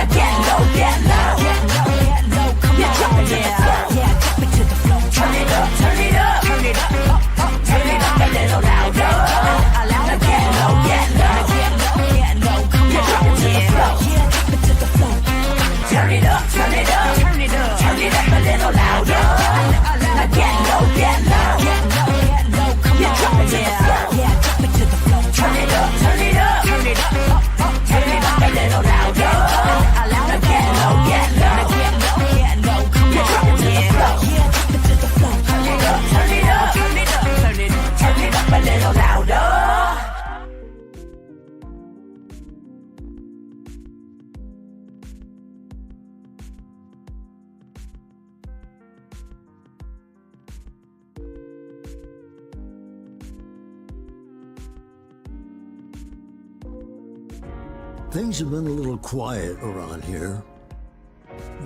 Things have been a little quiet around here.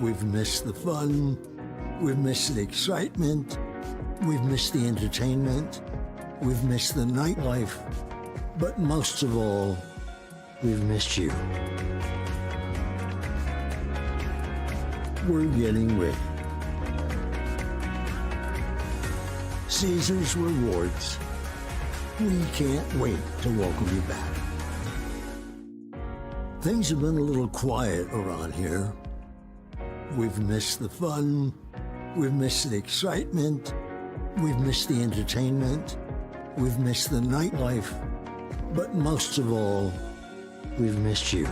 We've missed the fun, we've missed the excitement, we've missed the entertainment, we've missed the nightlife, but most of all, we've missed you. We're getting ready. Caesar's Rewards. We can't wait to welcome you back. Things have been a little quiet around here. We've missed the fun, we've missed the excitement, we've missed the entertainment, we've missed the nightlife, but most of all, we've missed you.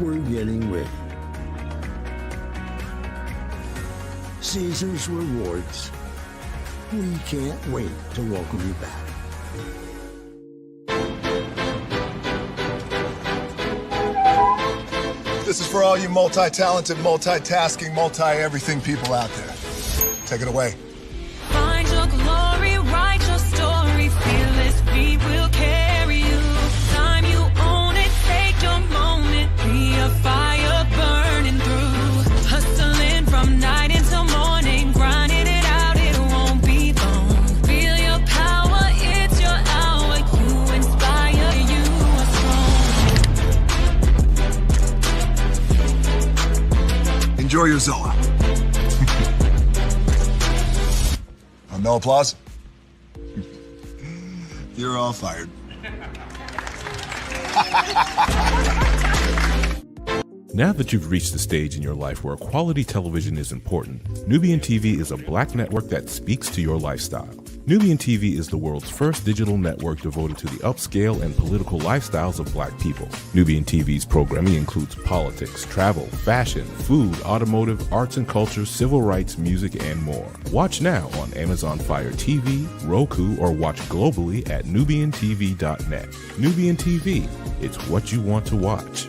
We're getting ready. Caesar's Rewards. We can't wait to welcome you back. This is for all you multi-talented, multitasking, multi-everything people out there. Take it away. Find your glory, write your story, fearless, we will carry you. Time you own it, take your moment, be a fire burning through. Hustling from night until morning, grinding it out, it won't be long. Feel your power, it's your hour, you inspire, you are strong. Enjoy your Zoa. No applause? You're all fired. Now that you've reached the stage in your life where quality television is important, Nubian TV is a black network that speaks to your lifestyle. Nubian TV is the world's first digital network devoted to the upscale and political lifestyles of black people. Nubian TV's programming includes politics, travel, fashion, food, automotive, arts and culture, civil rights, music, and more. Watch now on Amazon Fire TV, Roku, or watch globally at nubiantv.net. Nubian TV, it's what you want to watch.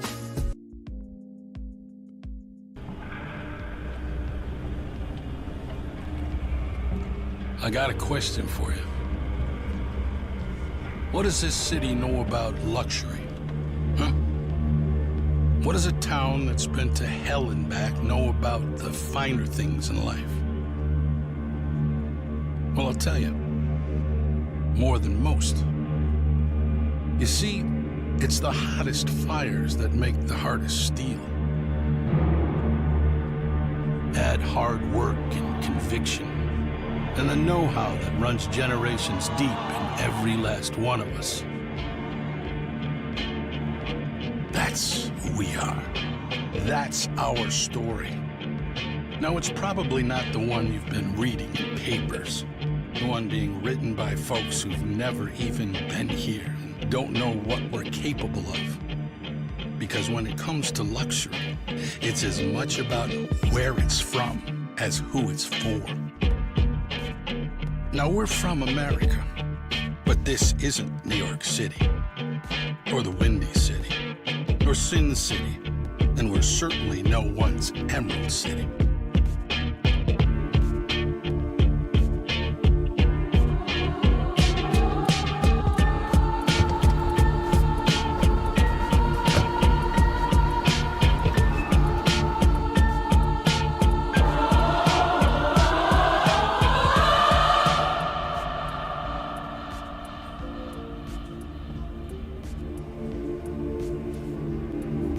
I got a question for you. What does this city know about luxury? Huh? What does a town that's been to hell and back know about the finer things in life? Well, I'll tell you. More than most. You see, it's the hottest fires that make the hardest steel. Add hard work and conviction, and the know-how that runs generations deep in every last one of us. That's who we are. That's our story. Now, it's probably not the one you've been reading in papers. The one being written by folks who've never even been here and don't know what we're capable of. Because when it comes to luxury, it's as much about where it's from as who it's for. Now, we're from America, but this isn't New York City, or the Windy City, or Sin City, and we're certainly no one's Emerald City.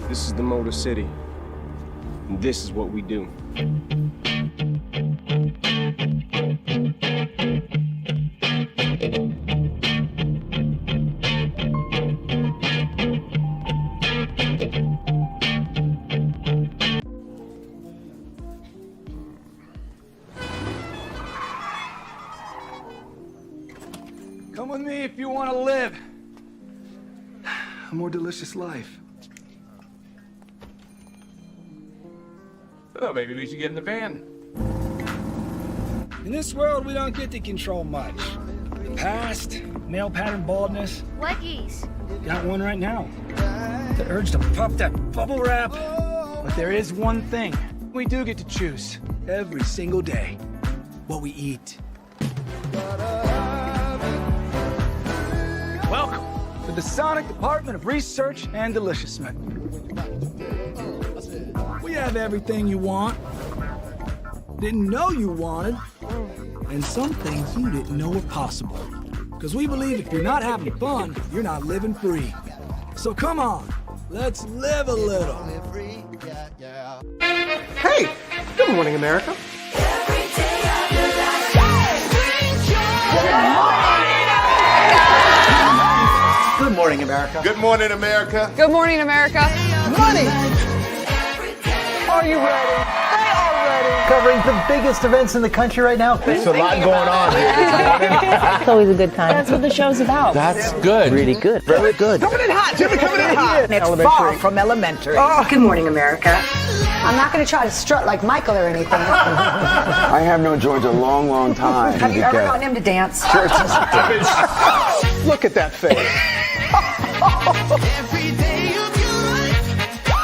This is the Motor City, and this is what we do. Come with me if you want to live a more delicious life. Oh, maybe we should get in the van. In this world, we don't get to control much. Past, male pattern baldness. What geese? Got one right now. The urge to puff that bubble wrap. But there is one thing we do get to choose every single day. What we eat. Welcome to the Sonic Department of Research and Deliciousment. We have everything you want, didn't know you wanted, and some things you didn't know were possible. Because we believe if you're not having fun, you're not living free. So come on, let's live a little. Hey, good morning, America. Good morning, America. Good morning, America. Good morning, America. Money. Are you ready? They are ready. Covering the biggest events in the country right now. There's a lot going on here. It's always a good time. That's what the show's about. That's good. Really good. Very good. Coming in hot, Jimmy, coming in hot. It's far from elementary. Good morning, America. I'm not going to try to strut like Michael or anything. I have known George a long, long time. Have you ever gotten him to dance? Sure. Look at that face.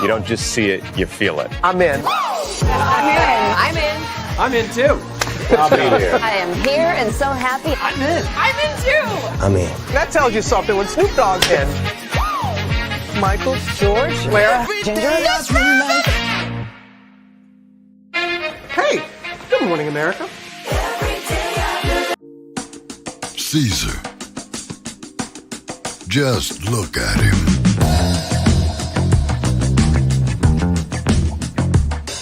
You don't just see it, you feel it. I'm in. I'm in. I'm in too. I'll be there. I am here and so happy. I'm in. I'm in too. I'm in. That tells you something when Snoop Dogg's in. Michael, George, Lara, Ginger. Hey, good morning, America. Caesar. Just look at him.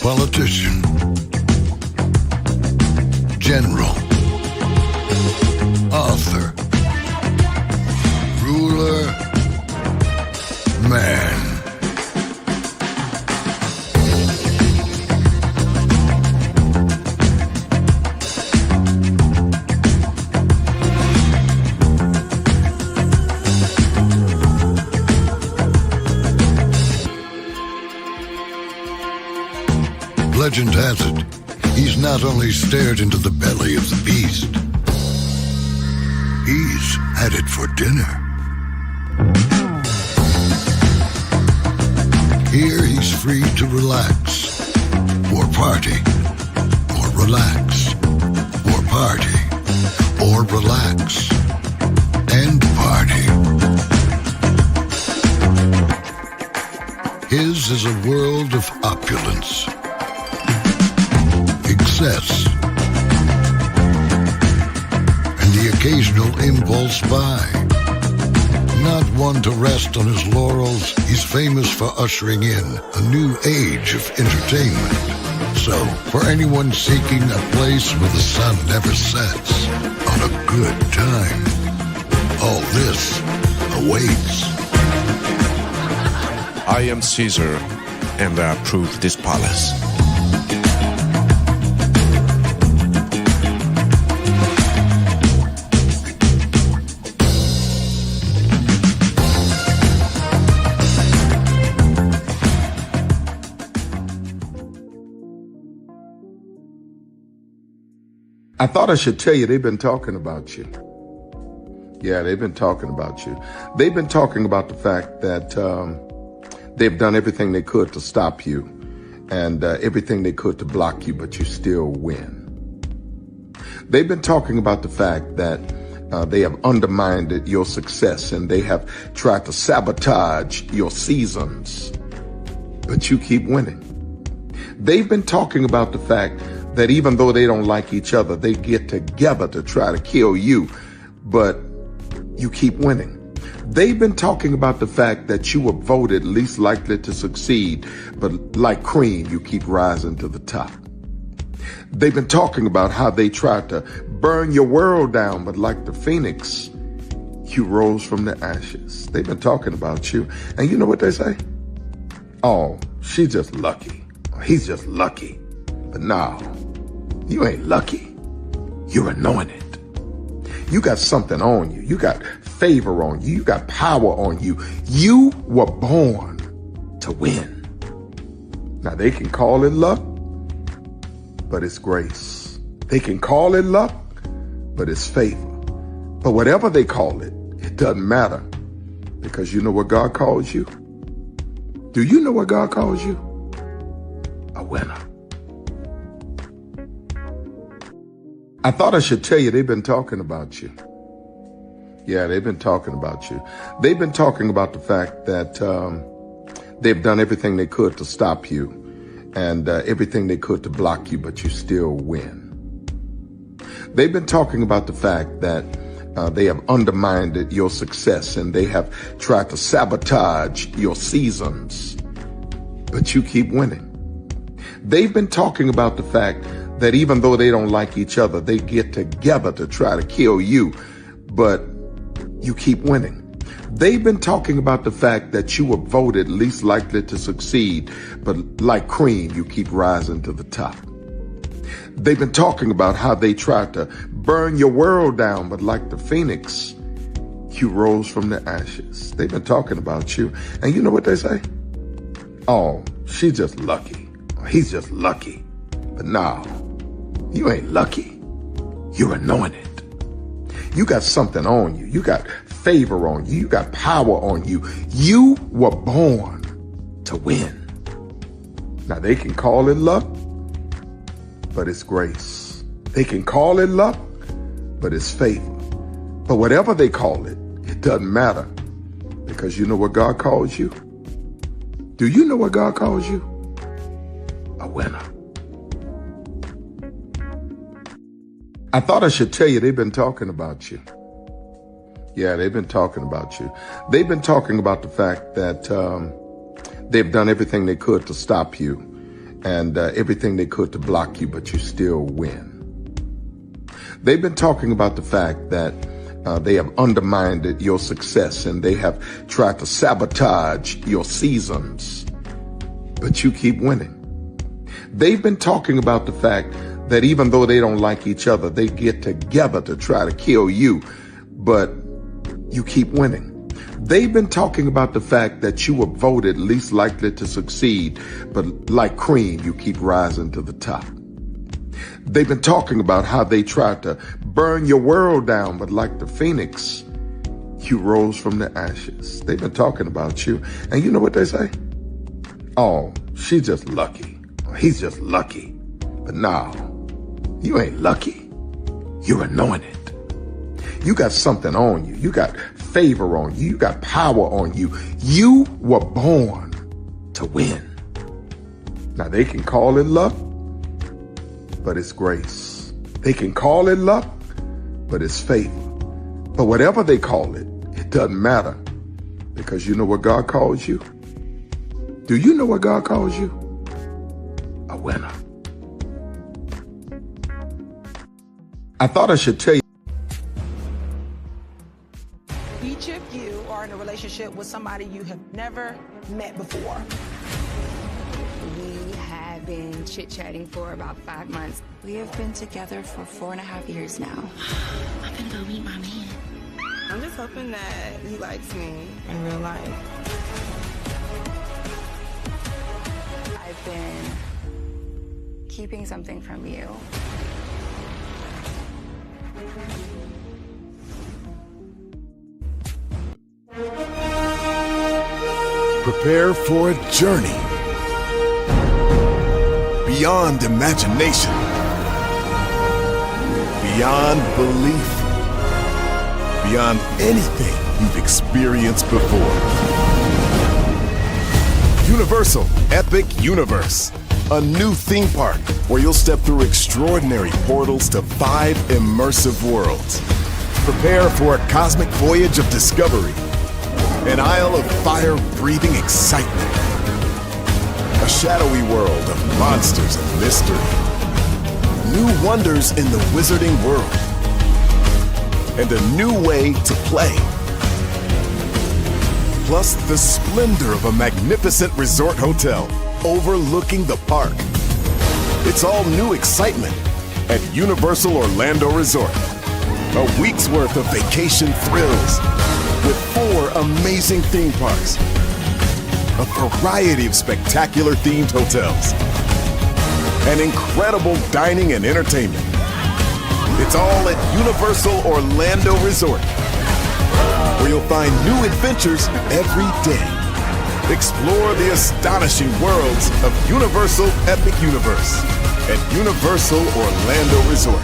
Politician. General. Author. Ruler. Man. Legend has it, he's not only stared into the belly of the beast, he's had it for dinner. Here he's free to relax, or party, or relax, or party, or relax, and party. His is a world of opulence, excess, and the occasional impulse buy. Not one to rest on his laurels, he's famous for ushering in a new age of entertainment. So, for anyone seeking a place where the sun never sets on a good time, all this awaits. I am Caesar, and I approve this palace. I thought I should tell you they've been talking about you. Yeah, they've been talking about you. They've been talking about the fact that they've done everything they could to stop you and everything they could to block you, but you still win. They've been talking about the fact that they have undermined your success and they have tried to sabotage your seasons, but you keep winning. They've been talking about the fact that even though they don't like each other, they get together to try to kill you, but you keep winning. They've been talking about the fact that you were voted least likely to succeed, but like cream, you keep rising to the top. They've been talking about how they tried to burn your world down, but like the phoenix, you rose from the ashes. They've been talking about you, and you know what they say? Oh, she's just lucky. He's just lucky. But no, you ain't lucky. You're anointed. You got something on you. You got favor on you. You got power on you. You were born to win. Now they can call it luck, but it's grace. They can call it luck, but it's favor. But whatever they call it, it doesn't matter, because you know what God calls you? Do you know what God calls you? A winner. I thought I should tell you they've been talking about you. Yeah, they've been talking about you. They've been talking about the fact that they've done everything they could to stop you and everything they could to block you, but you still win. They've been talking about the fact that they have undermined your success and they have tried to sabotage your seasons, but you keep winning. They've been talking about the fact that even though they don't like each other, they get together to try to kill you, but you keep winning. They've been talking about the fact that you were voted least likely to succeed, but like cream, you keep rising to the top. They've been talking about how they tried to burn your world down, but like the phoenix, you rose from the ashes. They've been talking about you. And you know what they say? Oh, she's just lucky. He's just lucky. But no, you ain't lucky. You're anointed. You got something on you. You got favor on you. You got power on you. You were born to win. Now they can call it luck, but it's grace. They can call it luck, but it's favor. But whatever they call it, it doesn't matter, because you know what God calls you? Do you know what God calls you? A winner. I thought I should tell you they've been talking about you. Yeah, they've been talking about you. They've been talking about the fact that they've done everything they could to stop you and everything they could to block you, but you still win. They've been talking about the fact that they have undermined your success and they have tried to sabotage your seasons, but you keep winning. They've been talking about the fact that even though they don't like each other, they get together to try to kill you, but you keep winning. They've been talking about the fact that you were voted least likely to succeed, but like cream, you keep rising to the top. They've been talking about how they tried to burn your world down, but like the phoenix, you rose from the ashes. They've been talking about you. And you know what they say? Oh, she's just lucky. He's just lucky. But no, you ain't lucky. You're anointed. You got something on you. You got favor on you. You got power on you. You were born to win. Now they can call it luck, but it's grace. They can call it luck, but it's favor. But whatever they call it, it doesn't matter, because you know what God calls you? Do you know what God calls you? A winner. I thought I should tell you. Each of you are in a relationship with somebody you have never met before. We have been chit-chatting for about 5 months. We have been together for 4.5 years now. I'm gonna go meet my man. I'm just hoping that he likes me in real life. I've been keeping something from you. Prepare for a journey beyond imagination, beyond belief, beyond anything you've experienced before. Universal Epic Universe, a new theme park where you'll step through extraordinary portals to 5 immersive worlds. Prepare for a cosmic voyage of discovery, an isle of fire-breathing excitement, a shadowy world of monsters and mystery, new wonders in the wizarding world, and a new way to play. Plus the splendor of a magnificent resort hotel overlooking the park. It's all new excitement at Universal Orlando Resort. A week's worth of vacation thrills with 4 amazing theme parks, a variety of spectacular themed hotels, and incredible dining and entertainment. It's all at Universal Orlando Resort, where you'll find new adventures every day. Explore the astonishing worlds of Universal Epic Universe at Universal Orlando Resort.